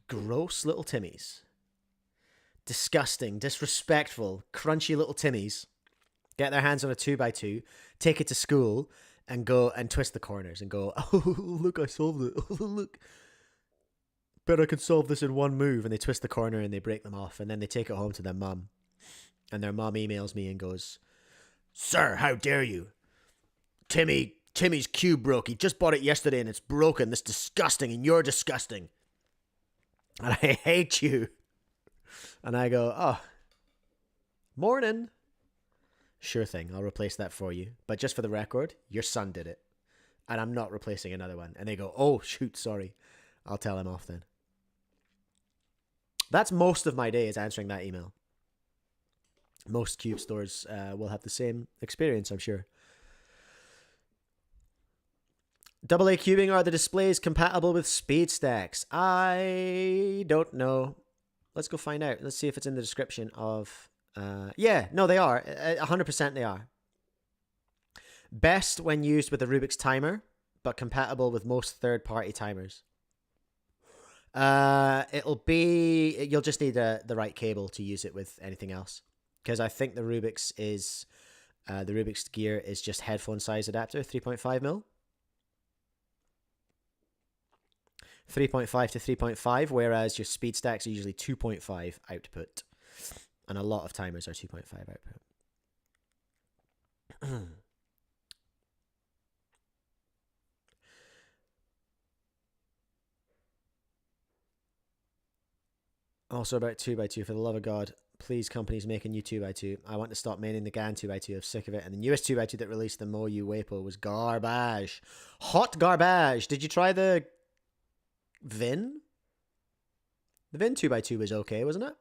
gross little Timmies. Disgusting, disrespectful, crunchy little Timmies get their hands on a 2x2, take it to school, and go and twist the corners and go, oh, look, I solved it. Oh, look. Bet I could solve this in one move. And they twist the corner and they break them off. And then they take it home to their mum. And their mum emails me and goes, Sir, how dare you? Timmy's cube broke. He just bought it yesterday and it's broken. That's disgusting and you're disgusting. And I hate you. And I go, oh, morning. Sure thing, I'll replace that for you. But just for the record, your son did it. And I'm not replacing another one. And they go, oh, shoot, sorry. I'll tell him off then. That's most of my day is answering that email. Most cube stores will have the same experience, I'm sure. AA cubing, are the displays compatible with speed stacks? I don't know. Let's go find out. Let's see if it's in the description of... yeah, no, they are. 100% they are. Best when used with a Rubik's timer, but compatible with most third-party timers. It'll be... You'll just need the right cable to use it with anything else. Because I think the Rubik's is... the Rubik's gear is just headphone size adapter, 3.5mm. 3.5 to 3.5, whereas your speed stacks are usually 2.5 output. And a lot of timers are 2.5 output. Also about 2x2, for the love of God, please companies make a new 2x2. I want to stop maining the Gan 2x2. I'm sick of it. And the newest 2x2 that released, the Mo yewwww, was garbage. Hot garbage. Did you try the Vin? The Vin 2x2 was okay, wasn't it?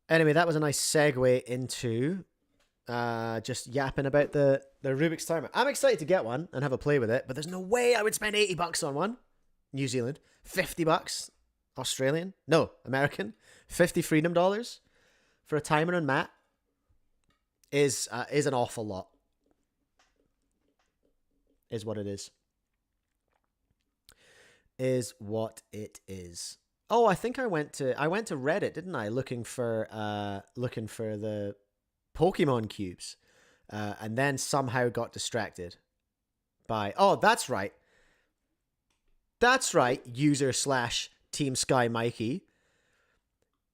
Anyway, that was a nice segue into just yapping about the Rubik's timer. I'm excited to get one and have a play with it, but there's no way I would spend $80 on one. New Zealand. $50 Australian. No, American. 50 freedom dollars for a timer and mat is an awful lot. Is what it is. Is what it is. Oh, I think I went to Reddit, didn't I? Looking for the Pokemon cubes, and then somehow got distracted by. Oh, that's right. That's right. User / Team Sky Mikey.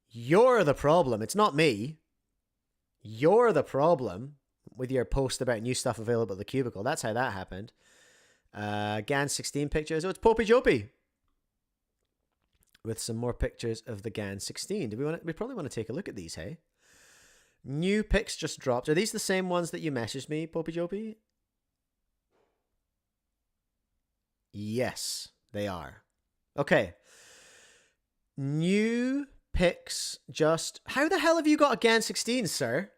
You're the problem. It's not me. You're the problem with your post about new stuff available at the Cubicle. That's how that happened. Gan 16 pictures. Oh, it's Poppy Jopy. With some more pictures of the Gan 16. We probably want to take a look at these, hey? New pics just dropped. Are these the same ones that you messaged me, Poppy Jopy? Yes, they are. Okay. New pics just... How the hell have you got a Gan 16, sir?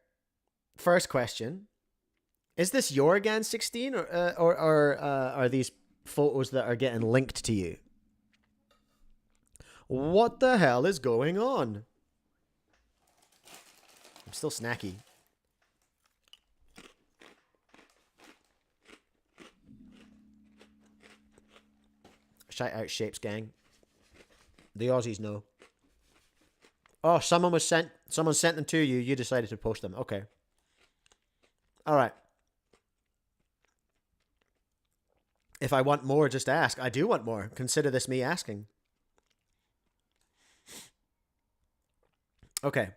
First question. Is this your Gan 16 or are these photos that are getting linked to you? What the hell is going on? I'm still snacky. Shout out Shapes Gang. The Aussies know. Oh, someone sent them to you. You decided to post them. Okay. All right. If I want more, just ask. I do want more. Consider this me asking. Okay.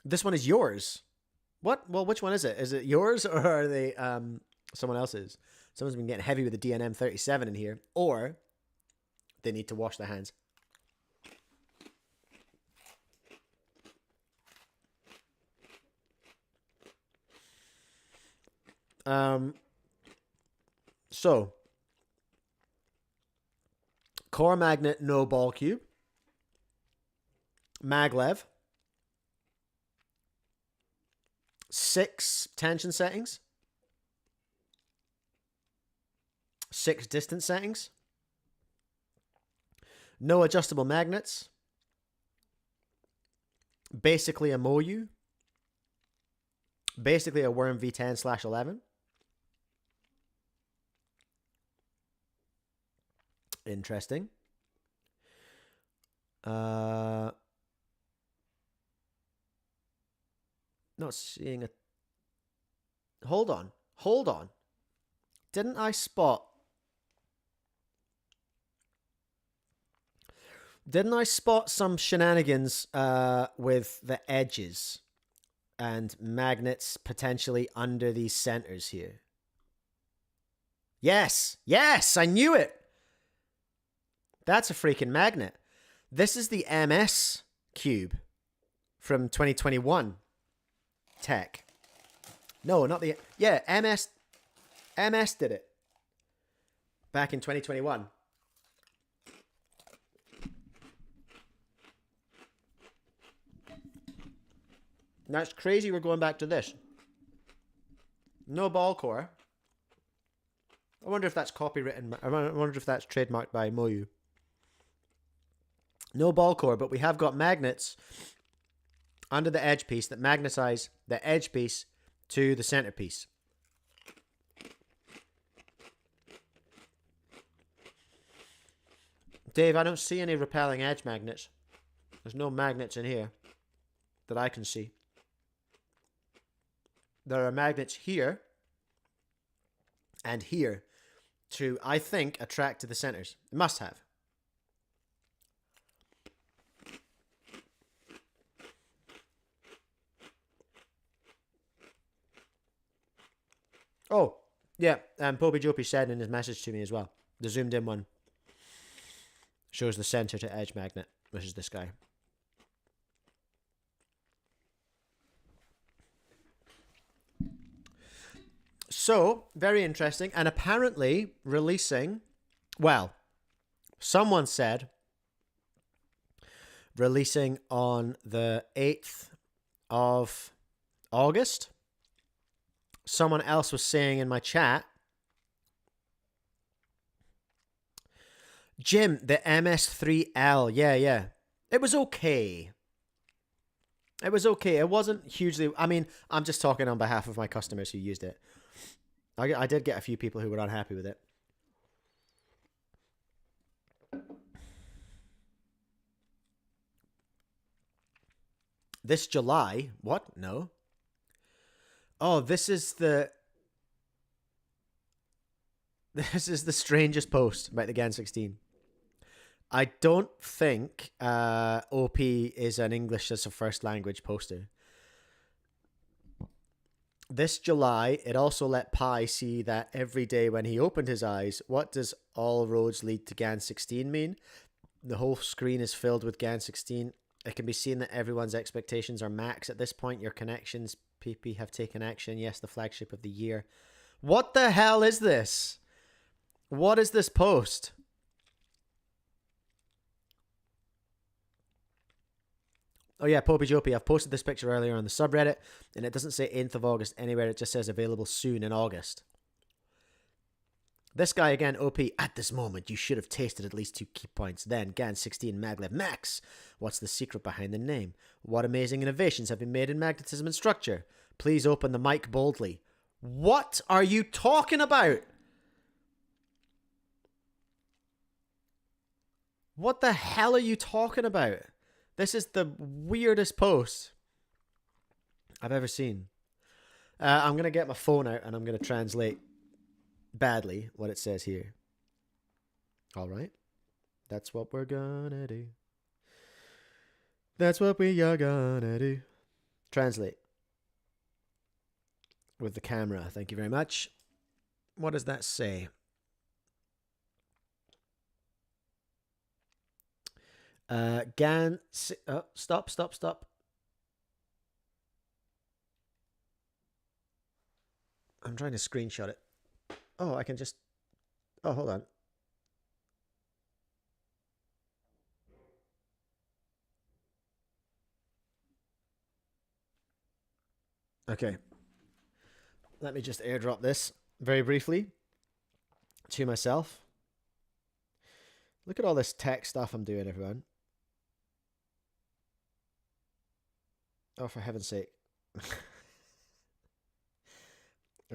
This one is yours. What? Well, which one is it? Is it yours or are they someone else's? Someone's been getting heavy with the DNM 37 in here. Or they need to wash their hands. So core magnet, no ball cube. Maglev. 6 tension settings. 6 distance settings. No adjustable magnets. Basically a MOU. Basically a Worm V10/11. Interesting. Not seeing a... Hold on. Didn't I spot some shenanigans with the edges and magnets potentially under these centers here? Yes, I knew it. That's a freaking magnet. This is the MS cube from 2021 tech. No, not the... Yeah, MS did it back in 2021. That's crazy we're going back to this. No ball core. I wonder if that's copywritten. I wonder if that's trademarked by Moyu. No ball core, but we have got magnets under the edge piece that magnetize the edge piece to the centerpiece. Dave, I don't see any repelling edge magnets. There's no magnets in here that I can see. There are magnets here and here to, I think, attract to the centers. It must have. Oh, yeah, Poby Jopie said in his message to me as well. The zoomed in one shows the center to edge magnet, which is this guy. So, very interesting. And apparently releasing, well, someone said releasing on the 8th of August. Someone else was saying in my chat, Jim, the MS3L, yeah. It was okay. It wasn't hugely... I mean, I'm just talking on behalf of my customers who used it. I did get a few people who were unhappy with it. This July... What? No. Oh, this is the strangest post about the Gan 16. I don't think OP is an English as a first language poster. This July, it also let Pi see that every day when he opened his eyes, what does all roads lead to Gan 16 mean? The whole screen is filled with Gan 16. It can be seen that everyone's expectations are max. At this point, your connections, PP, have taken action. Yes, the flagship of the year. What the hell is this? What is this post? Oh yeah, Poppy Jopie, I've posted this picture earlier on the subreddit, and it doesn't say 8th of August anywhere, it just says available soon in August. This guy again, OP, at this moment, you should have tasted at least 2 key points. Then, Gan 16 Maglev Max. What's the secret behind the name? What amazing innovations have been made in magnetism and structure? Please open the mic boldly. What are you talking about? What the hell are you talking about? This is the weirdest post I've ever seen. I'm going to get my phone out and I'm going to translate badly what it says here. All right. That's what we're going to do. That's what we are going to do. Translate. With the camera. Thank you very much. What does that say? Gan... Oh, stop. I'm trying to screenshot it. Oh, I can just... Oh, hold on. Okay. Let me just airdrop this very briefly to myself. Look at all this tech stuff I'm doing, everyone. Oh, for heaven's sake.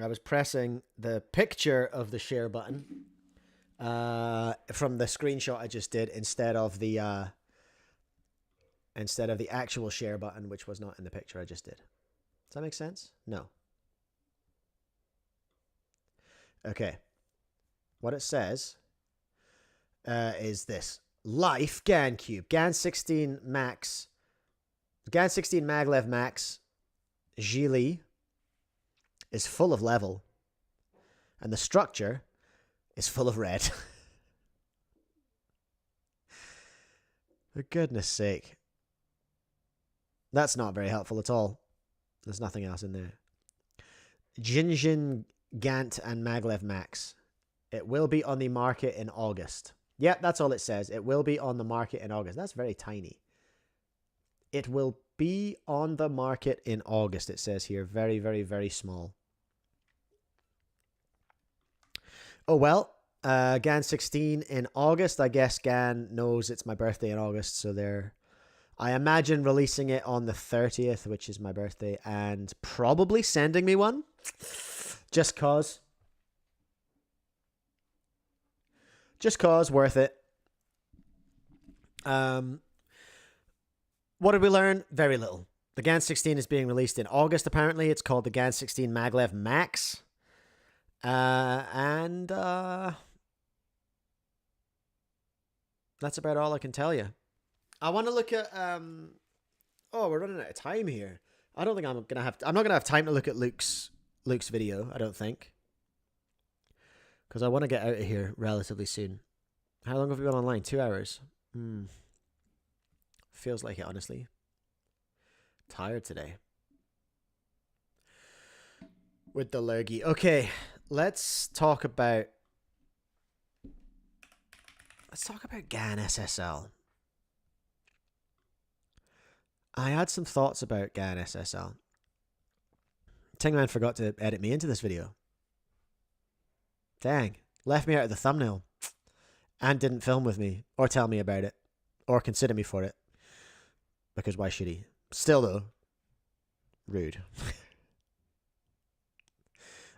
I was pressing the picture of the share button from the screenshot I just did instead of the actual share button, which was not in the picture I just did. Does that make sense? No. Okay. What it says is this. Life Gan Cube. Gan 16 Max. Gan 16 Maglev Max. Gili is full of level. And the structure is full of red. For goodness sake. That's not very helpful at all. There's nothing else in there. Jinjin Gant and Maglev Max. It will be on the market in August. Yep, that's all it says. It will be on the market in August. That's very tiny. It will be on the market in August, it says here. Very, very, very small. Oh, well. Gan 16 in August. I guess Gan knows it's my birthday in August, so they're... I imagine releasing it on the 30th, which is my birthday, and probably sending me one. Just cause. Just cause, worth it. What did we learn? Very little. The Gan 16 is being released in August, apparently. It's called the Gan 16 Maglev Max. That's about all I can tell you. I want to look at... Oh, we're running out of time here. I don't think I'm going to have... I'm not going to have time to look at Luke's video, I don't think. Because I want to get out of here relatively soon. How long have we been online? 2 hours. Feels like it, honestly. Tired today. With the lurgy. Okay, let's talk about... Gan SSL. I had some thoughts about Gan SSL. Tingman forgot to edit me into this video. Dang. Left me out of the thumbnail. And didn't film with me. Or tell me about it. Or consider me for it. Because why should he? Still though. Rude.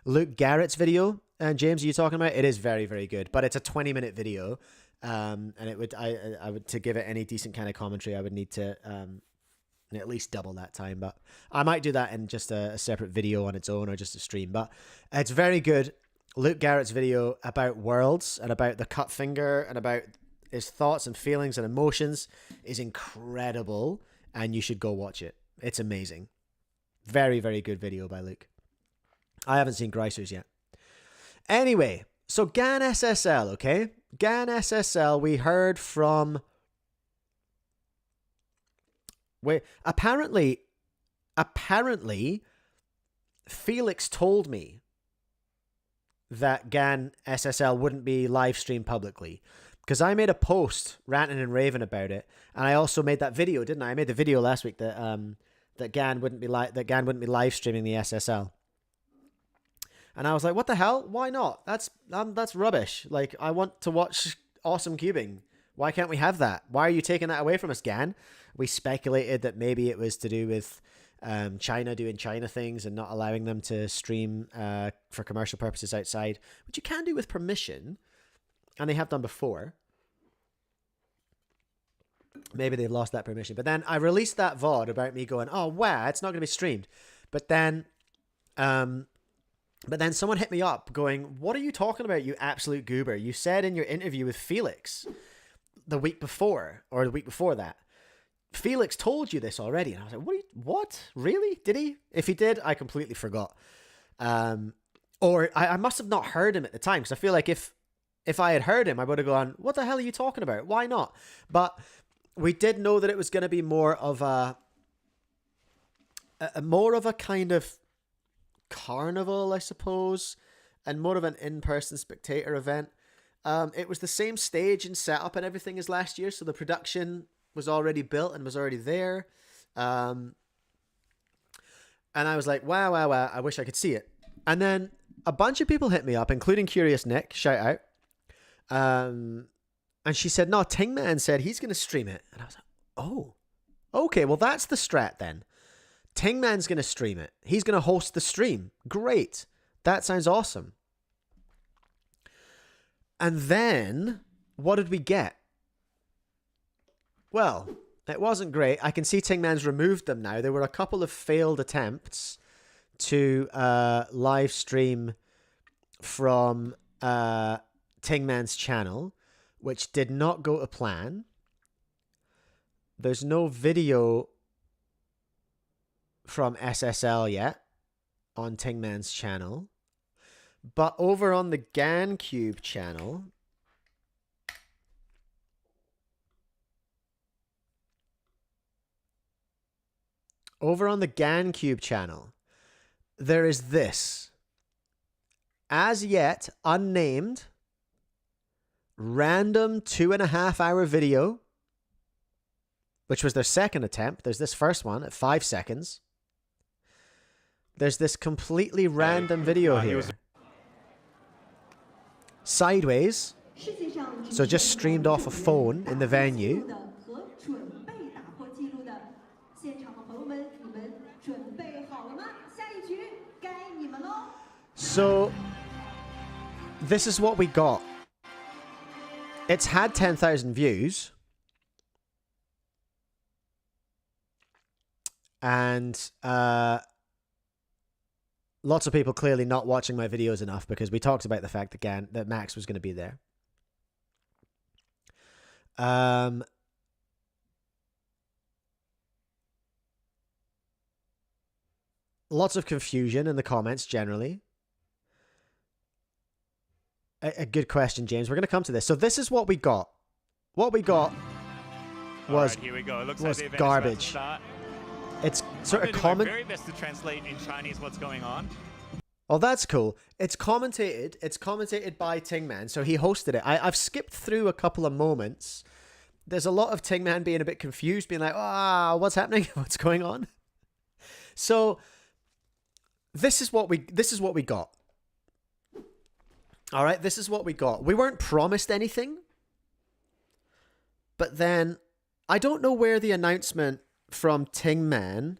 Luke Garrett's video. And James, are you talking about? It is very, very good. But it's a 20-minute video. And it would I would to give it any decent kind of commentary, I would need to at least double that time, but I might do that in just a separate video on its own or just a stream. But it's very good. Luke Garrett's video about worlds and about the cut finger and about his thoughts and feelings and emotions is incredible, and you should go watch it. It's amazing. Very, very good video by Luke. I haven't seen Greiser's yet. Anyway, so Gan SSL, okay? Gan SSL, we heard from... Apparently, Felix told me that Gan SSL wouldn't be live streamed publicly, because I made a post ranting and raving about it, and I also made that video, didn't I? I made the video last week that Gan wouldn't be live streaming the SSL, and I was like, what the hell? Why not? That's rubbish. Like, I want to watch awesome cubing. Why can't we have that? Why are you taking that away from us, Gan? We speculated that maybe it was to do with China doing China things and not allowing them to stream for commercial purposes outside, which you can do with permission, and they have done before. Maybe they've lost that permission. But then I released that VOD about me going, oh, wow, it's not going to be streamed. But then someone hit me up going, what are you talking about, you absolute goober? You said in your interview with Felix the week before, or the week before that, Felix told you this already. And I was like, what? Really? Did he? If he did, I completely forgot. Or I must have not heard him at the time, because I feel like if I had heard him, I would have gone, what the hell are you talking about? Why not? But we did know that it was going to be more of a kind of carnival, I suppose, and more of an in-person spectator event. It was the same stage and setup and everything as last year, so the production was already built and was already there. And I was like, wow, I wish I could see it. And then a bunch of people hit me up, including Curious Nick, shout out. And she said, no, Tingman said he's going to stream it. And I was like, oh, okay, well, that's the strat then. Tingman's going to stream it. He's going to host the stream. Great. That sounds awesome. And then, what did we get? Well, it wasn't great. I can see Tingman's removed them now. There were a couple of failed attempts to live stream from Tingman's channel, which did not go to plan. There's no video from SSL yet on Tingman's channel. But over on the Gan Cube channel, there is this, as yet unnamed, random 2.5 hour video, which was their second attempt. There's this first one at 5 seconds. There's this completely random video here. Sideways. So just streamed off a phone in the venue. So this is what we got. It's had 10,000 views. And lots of people clearly not watching my videos enough, because we talked about the fact that Max was going to be there. Lots of confusion in the comments generally. A good question, James. We're going to come to this. So this is what we got. What we got was, here we go. It looks was like the garbage. It's sort of common. Very best to translate in Chinese what's going on. Oh, that's cool. It's commentated. It's commentated by Tingman, so he hosted it. I've skipped through a couple of moments. There's a lot of Tingman being a bit confused, being like, what's happening? What's going on? So this is what we got. All right, this is what we got. We weren't promised anything, but then I don't know where the announcement from Tingman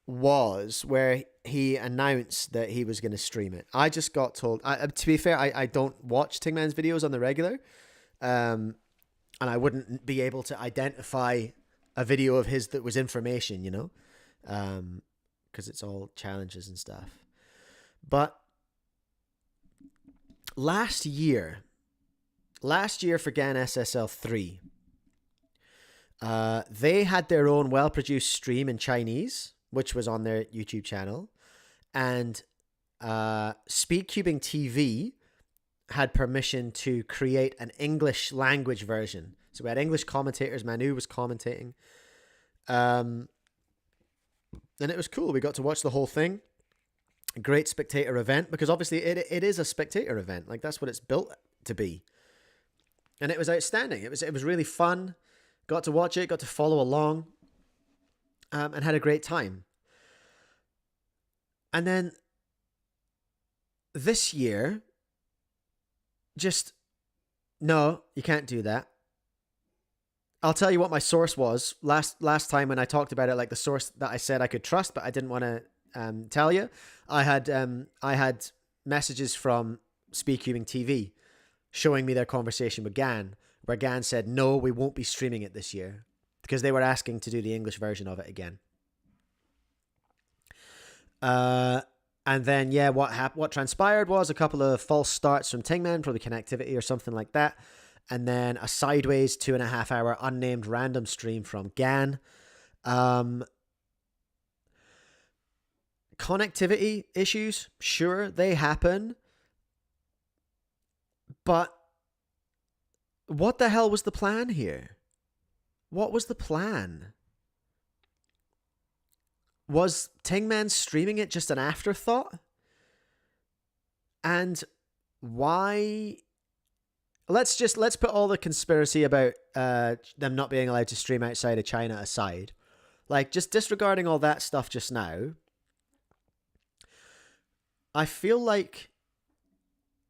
was, where he announced that he was going to stream it. I just got told. To be fair, I don't watch Tingman's videos on the regular, and I wouldn't be able to identify a video of his that was information, you know, because it's all challenges and stuff. But last year for Gan SSL 3, they had their own well-produced stream in Chinese, which was on their YouTube channel, and Speedcubing TV had permission to create an English language version. So we had English commentators. Manu was commentating, and it was cool. We got to watch the whole thing. Great spectator event, because obviously it is a spectator event. Like, that's what it's built to be, and it was outstanding. It was really fun. Got to watch it, got to follow along, and had a great time. And then this year, just, no, you can't do that. I'll tell you what my source was. Last time when I talked about it, like the source that I said I could trust, but I didn't want to tell you. I had messages from Speedcubing TV showing me their conversation with Gan, where Gan said, no, we won't be streaming it this year. because they were asking to do the English version of it again. And then, yeah, what transpired was a couple of false starts from Tingman, probably connectivity or something like that. And then a sideways 2.5 hour unnamed random stream from Gan. Connectivity issues, sure, they happen. But what the hell was the plan here? What was the plan? Was Tingman streaming it just an afterthought? And why? Let's put all the conspiracy about them not being allowed to stream outside of China aside. Like, just disregarding all that stuff just now, I feel like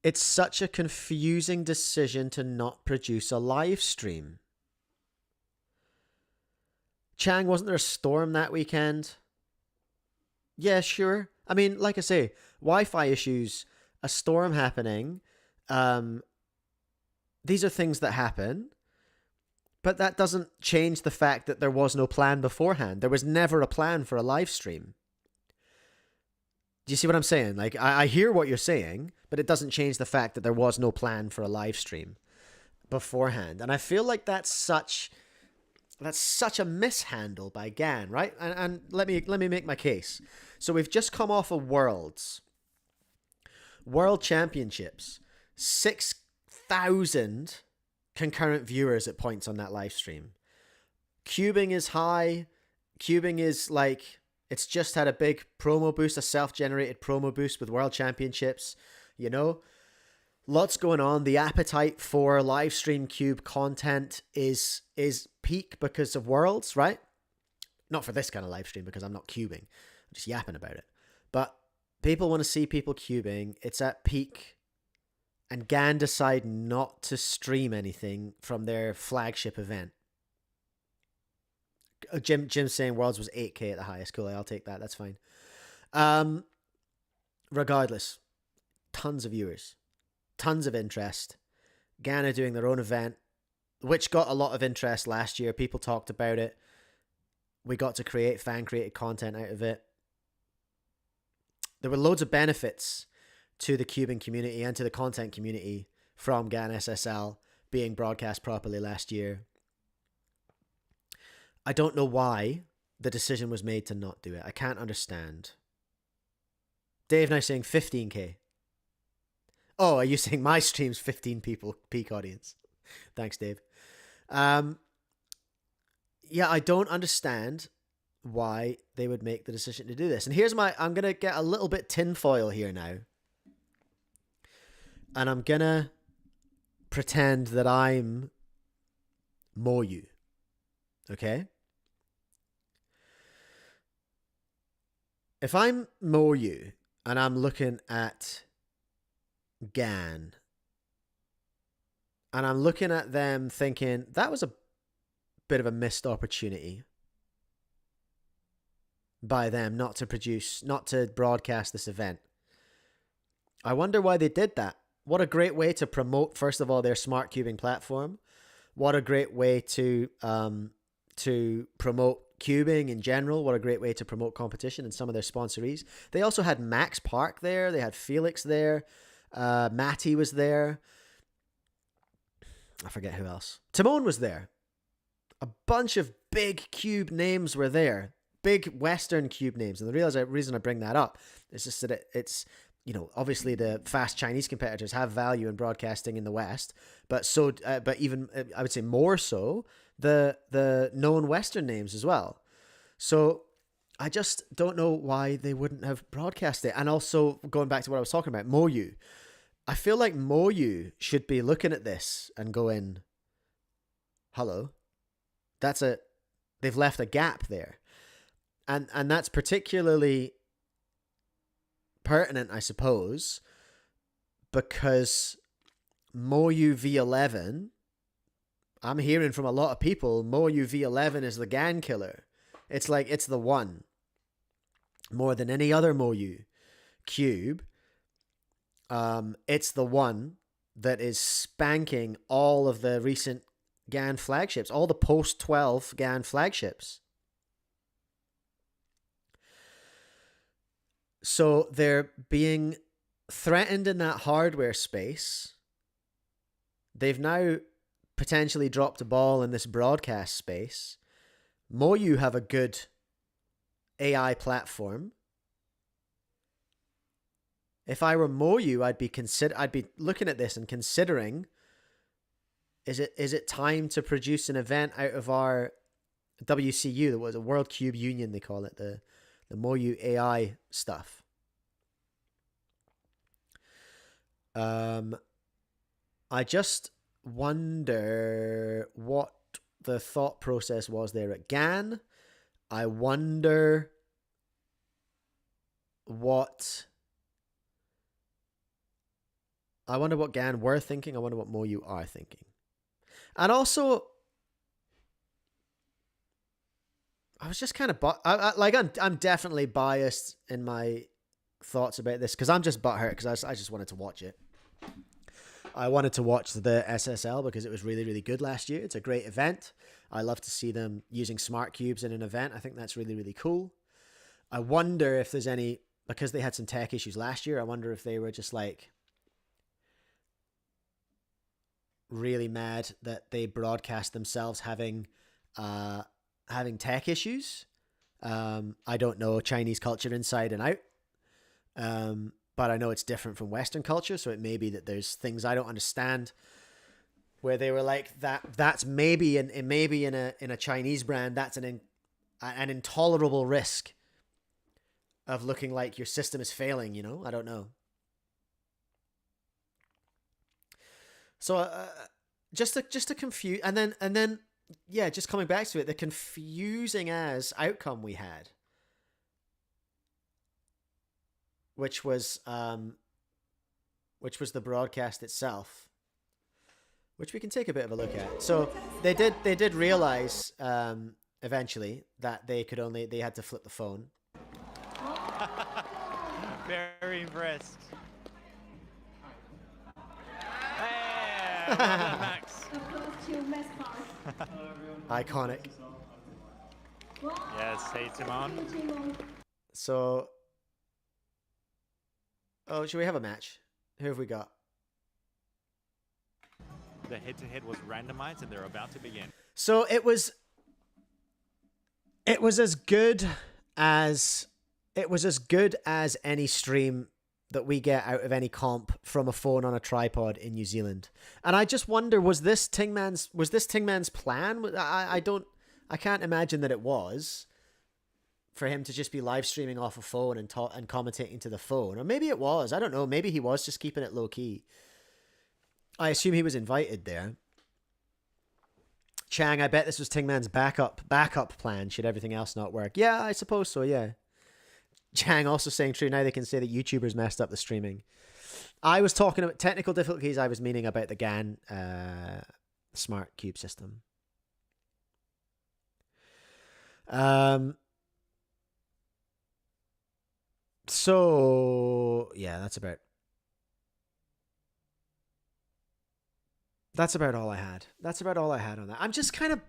it's such a confusing decision to not produce a live stream. Chang, wasn't there a storm that weekend? Yeah, sure. I mean, like I say, Wi-Fi issues, a storm happening, these are things that happen, but that doesn't change the fact that there was no plan beforehand. There was never a plan for a live stream. Do you see what I'm saying? Like, I hear what you're saying, but it doesn't change the fact that there was no plan for a live stream beforehand. And I feel like that's such a mishandle by Gan, right? And let me make my case. So we've just come off of World Championships. 6,000 concurrent viewers at points on that live stream. Cubing is high. Cubing is like, it's just had a big promo boost, a self-generated promo boost with World Championships. You know, lots going on. The appetite for live stream cube content is peak because of Worlds, right? Not for this kind of live stream because I'm not cubing. I'm just yapping about it. But people want to see people cubing. It's at peak. And Gan decide not to stream anything from their flagship event. Jim's saying Worlds was 8K at the highest. Cool, I'll take that. That's fine. Regardless, tons of viewers. Tons of interest. Gan are doing their own event, which got a lot of interest last year. People talked about it. We got to create fan-created content out of it. There were loads of benefits to the cubing community and to the content community from Gan SSL being broadcast properly last year. I don't know why the decision was made to not do it. I can't understand. Dave now saying 15K. Oh, are you saying my stream's 15 people peak audience? Thanks, Dave. Yeah, I don't understand why they would make the decision to do this. And here's I'm going to get a little bit tinfoil here now. And I'm going to pretend that I'm Moyu. Okay? If I'm Moyu and I'm looking at Gan and I'm looking at them thinking that was a bit of a missed opportunity by them not to broadcast this event. I wonder why they did that. What a great way to promote, first of all, their smart cubing platform. What a great way to promote cubing in general. What a great way to promote competition and some of their sponsorees. They also had Max Park there. They had Felix there. Matty was there. I forget who else. Timon was there. A bunch of big cube names were there. Big Western cube names. And the reason I bring that up is just that it's, you know, obviously the fast Chinese competitors have value in broadcasting in the West, but even I would say more so the known Western names as well. So I just don't know why they wouldn't have broadcast it. And also going back to what I was talking about, Moyu. I feel like Moyu should be looking at this and going, hello, they've left a gap there. And that's particularly pertinent, I suppose, because Moyu V11, I'm hearing from a lot of people, Moyu V11 is the Gan killer. It's like, it's the one. More than any other Moyu cube. It's the one that is spanking all of the recent Gan flagships, all the post 12 Gan flagships. So they're being threatened in that hardware space. They've now potentially dropped a ball in this broadcast space. Moyu have a good AI platform. If I were Moyu, I'd be looking at this and considering, is it time to produce an event out of our WCU, that was a World Cube Union, they call it, the Moyu AI stuff. I just wonder what the thought process was there at GAN. I wonder what GAN were thinking. I wonder what Moyu are thinking. And also, I was just kind of I'm definitely biased in my thoughts about this because I'm just butthurt because I just wanted to watch it. I wanted to watch the SSL because it was really, really good last year. It's a great event. I love to see them using smart cubes in an event. I think that's really, really cool. I wonder if there's any, because they had some tech issues last year, I wonder if they were just like really mad that they broadcast themselves having tech issues. I don't know Chinese culture inside and out. But I know it's different from Western culture, so it may be that there's things I don't understand where they were like that's maybe in a Chinese brand, that's an intolerable risk of looking like your system is failing, you know? I don't know. So just to confuse, and then yeah, just coming back to it, the confusing as outcome we had, which was the broadcast itself, which we can take a bit of a look at. So they did realize eventually that they had to flip the phone. Very impressed. Hey, well done, Max. Iconic. Yes, hey Timon. So, should we have a match? Who have we got? The head-to-head was randomized, and they're about to begin. So it was as good as any stream that we get out of any comp from a phone on a tripod in New Zealand. And I just wonder, was this Tingman's plan? I can't imagine that it was, for him to just be live streaming off a phone and commentating to the phone. Or maybe it was. I don't know. Maybe he was just keeping it low key. I assume he was invited there. Chang, I bet this was Tingman's backup plan should everything else not work. Yeah, I suppose so, yeah. Chang also saying true, now they can say that YouTubers messed up the streaming. I was talking about technical difficulties. I was meaning about the GAN smart cube system. So yeah, that's about all I had. That's about all I had on that. I'm just kind of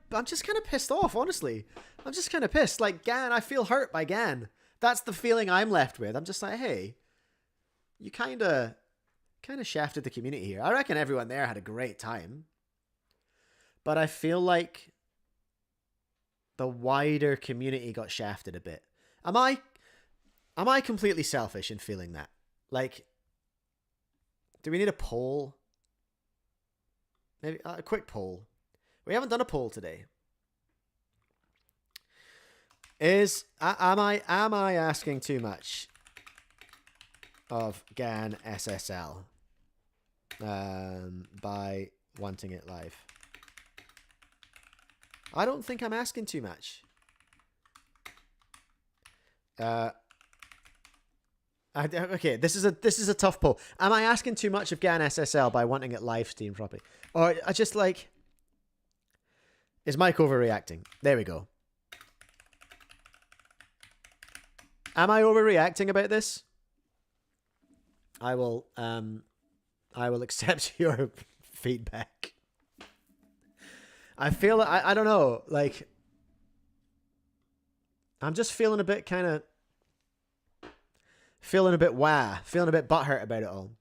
pissed off, honestly. I'm just kind of pissed. Like GAN, I feel hurt by GAN. That's the feeling I'm left with. I'm just like, hey, you kind of shafted the community here. I reckon everyone there had a great time, but I feel like the wider community got shafted a bit. Am I completely selfish in feeling that? Like, do we need a poll? Maybe a quick poll. We haven't done a poll today. Am I asking too much of GAN SSL by wanting it live? I don't think I'm asking too much. Okay, this is a tough poll. Am I asking too much of GAN SSL by wanting it live streamed properly? Or I just like, is Mike overreacting? There we go. Am I overreacting about this? I will accept your feedback. I feel I don't know, like I'm just feeling a bit feeling a bit butthurt about it all.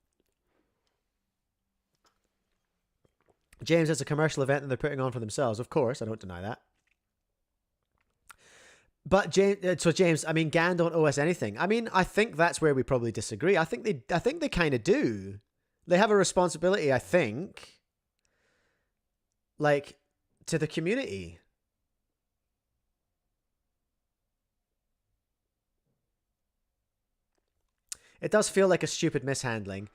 James, it's a commercial event that they're putting on for themselves. Of course, I don't deny that. But James, I mean, Gan don't owe us anything. I mean, I think that's where we probably disagree. I think they kind of do. They have a responsibility, I think, like, to the community. It does feel like a stupid mishandling,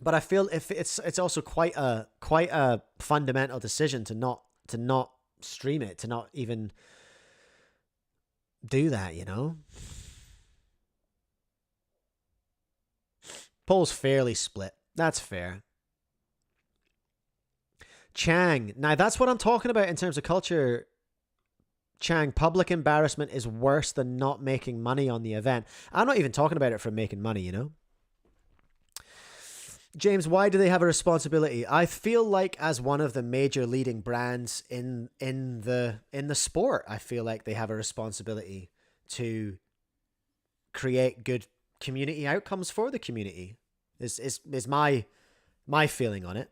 but I feel if it's also quite a fundamental decision to not stream it, to not even do that, you know. Poll's fairly split. That's fair. Chang, now that's what I'm talking about in terms of culture. Chang, public embarrassment is worse than not making money on the event. I'm not even talking about it for making money, you know. James, why do they have a responsibility? I feel like as one of the major leading brands in the sport, I feel like they have a responsibility to create good community outcomes for the community. Is my feeling on it.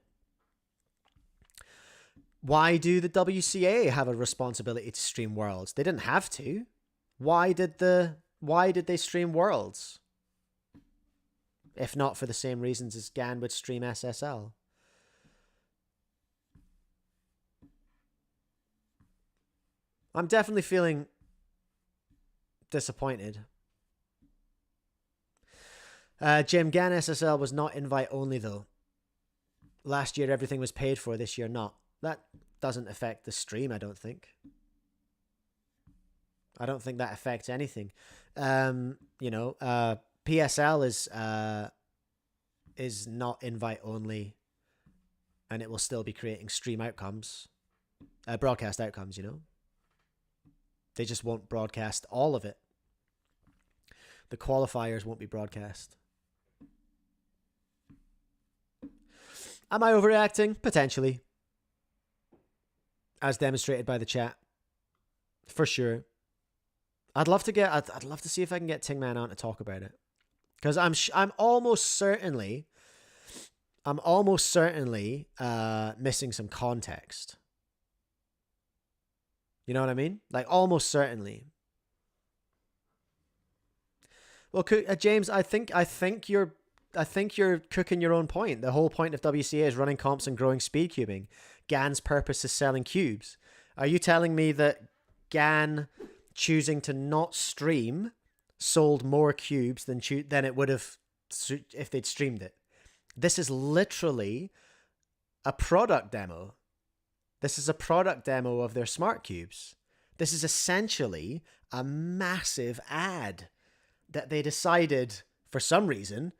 Why do the WCA have a responsibility to stream Worlds? They didn't have to. Why did they stream Worlds? If not for the same reasons as Gan would stream SSL. I'm definitely feeling disappointed. Jim, Gan SSL was not invite only though. Last year everything was paid for, this year not. That doesn't affect the stream, I don't think. I don't think that affects anything. You know, PSL is not invite only, and it will still be creating stream outcomes, broadcast outcomes, you know. They just won't broadcast all of it. The qualifiers won't be broadcast. Am I overreacting? Potentially. As demonstrated by the chat. For sure. I'd love to see if I can get Tingman on to talk about it. Because I'm almost certainly missing some context. You know what I mean? Like, almost certainly. Well, James, I think you're cooking your own point. The whole point of WCA is running comps and growing speedcubing. Gan's purpose is selling cubes. Are you telling me that Gan choosing to not stream sold more cubes than it would have if they'd streamed it? This is literally a product demo. This is a product demo of their smart cubes. This is essentially a massive ad that they decided, for some reason,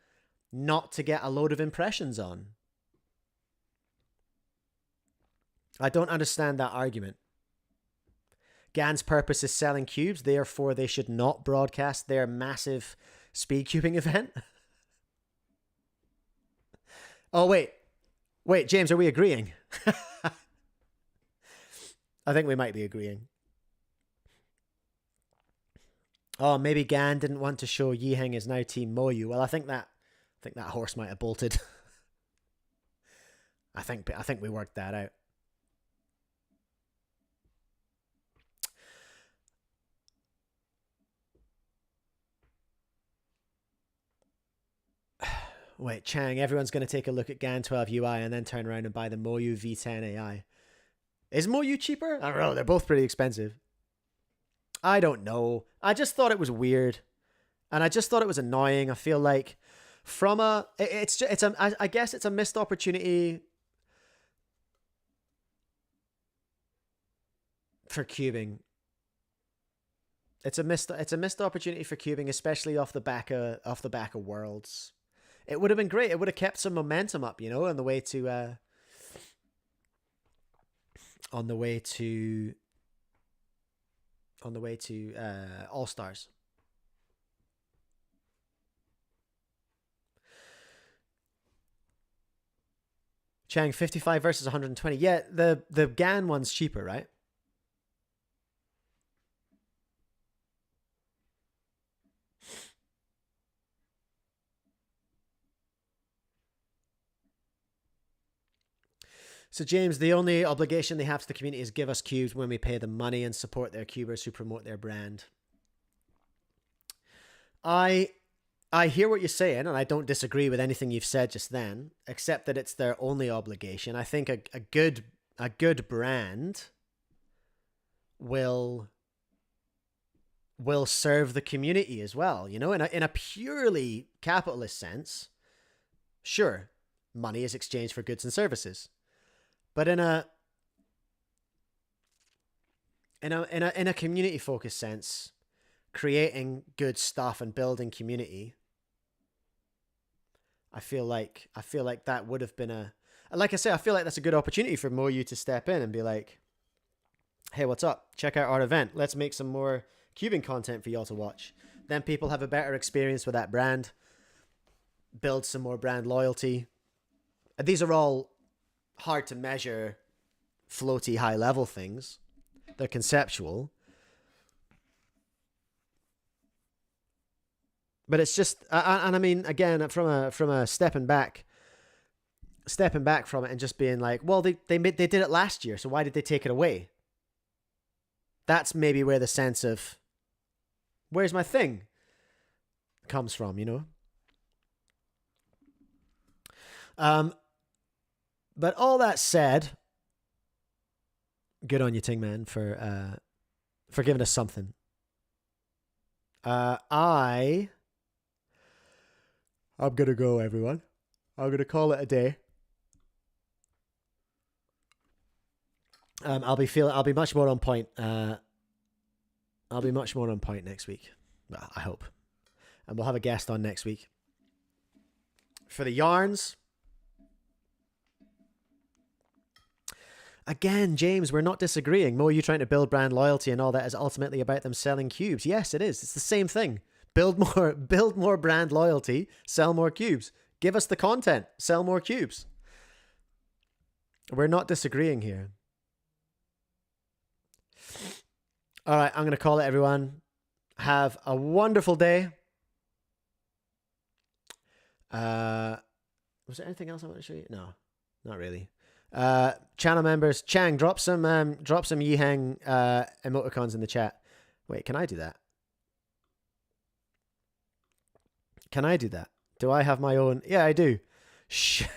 not to get a load of impressions on. I don't understand that argument. Gan's purpose is selling cubes, therefore they should not broadcast their massive speedcubing event. Oh, wait, James, are we agreeing? I think we might be agreeing. Oh, maybe Gan didn't want to show Yiheng is now Team Moyu. Well, I think that horse might have bolted. I think we worked that out. Wait, Chang, everyone's going to take a look at Gan 12 UI and then turn around and buy the Moyu V10 AI. Is Moyu cheaper? I don't know. They're both pretty expensive. I don't know. I just thought it was weird. And I just thought it was annoying. I feel like I guess it's a missed opportunity for cubing. It's a missed opportunity for cubing, especially off the back of Worlds. It would have been great. It would have kept some momentum up, you know, on the way to All Stars. Chang, 55 versus 120. Yeah, the Gan one's cheaper, right? So, James, the only obligation they have to the community is give us cubes when we pay them money and support their cubers who promote their brand. I hear what you're saying, and I don't disagree with anything you've said just then, except that it's their only obligation. I think a good brand will serve the community as well. You know, in a purely capitalist sense, sure, money is exchanged for goods and services. But in a community focused sense, creating good stuff and building community, I feel like that would have been like I say, I feel like that's a good opportunity for more you to step in and be like, hey, what's up? Check out our event. Let's make some more cubing content for y'all to watch. Then people have a better experience with that brand, build some more brand loyalty. And these are all hard to measure, floaty, high level things. They're conceptual. But it's just, and I mean, again, from a stepping back from it and just being like, well, they did it last year, so why did they take it away? That's maybe where the sense of, where's my thing, comes from, you know? But all that said, good on you, Ting Man, for giving us something. I'm gonna go, everyone. I'm gonna call it a day. I'll be much more on point. I'll be much more on point next week. Well, I hope. And we'll have a guest on next week. For the yarns, again, James, we're not disagreeing. Mo, you trying to build brand loyalty and all that is ultimately about them selling cubes. Yes, it is. It's the same thing. Build more brand loyalty, sell more cubes. Give us the content, sell more cubes. We're not disagreeing here. All right, I'm going to call it, everyone. Have a wonderful day. Was there anything else I want to show you? No, not really. Channel members, Chang, drop some Yihang emoticons in the chat. Wait, can I do that? Can I do that? Do I have my own? Yeah, I do. Shh.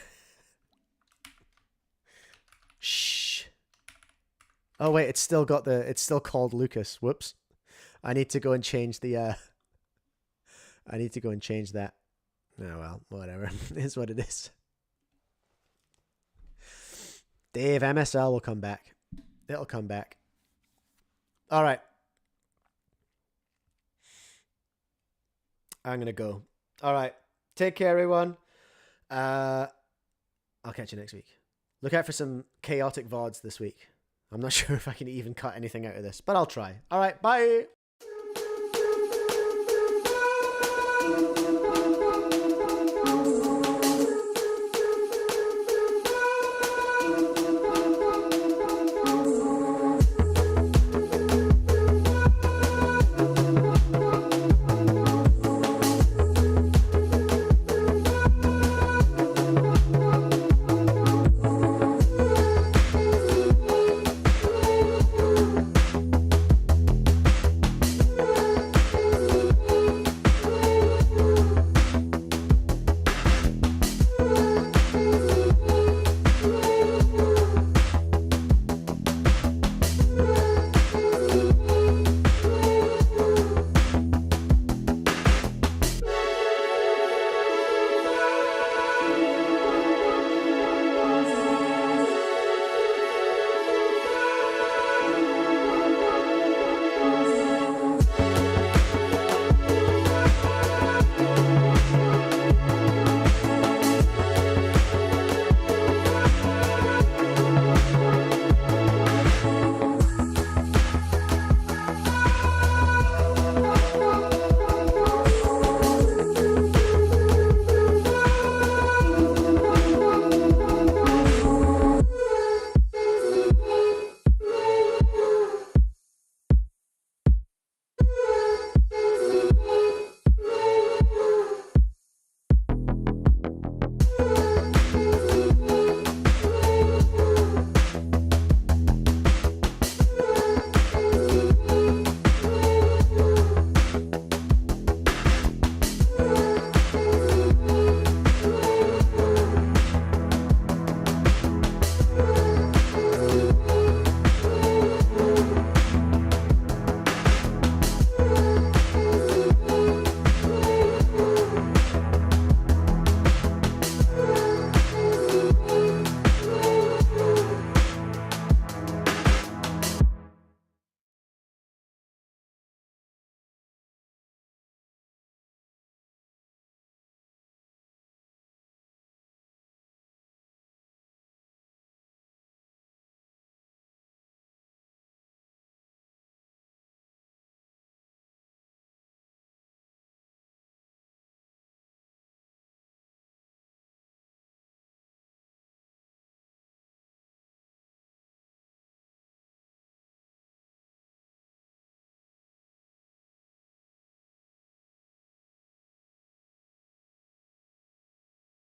Shh. Oh wait, it's still called Lucas. Whoops. I need to go and change the I need to go and change that. Oh well, whatever. It is what it is. Dave, MSL will come back. It'll come back. All right. I'm going to go. All right. Take care, everyone. I'll catch you next week. Look out for some chaotic VODs this week. I'm not sure if I can even cut anything out of this, but I'll try. All right. Bye.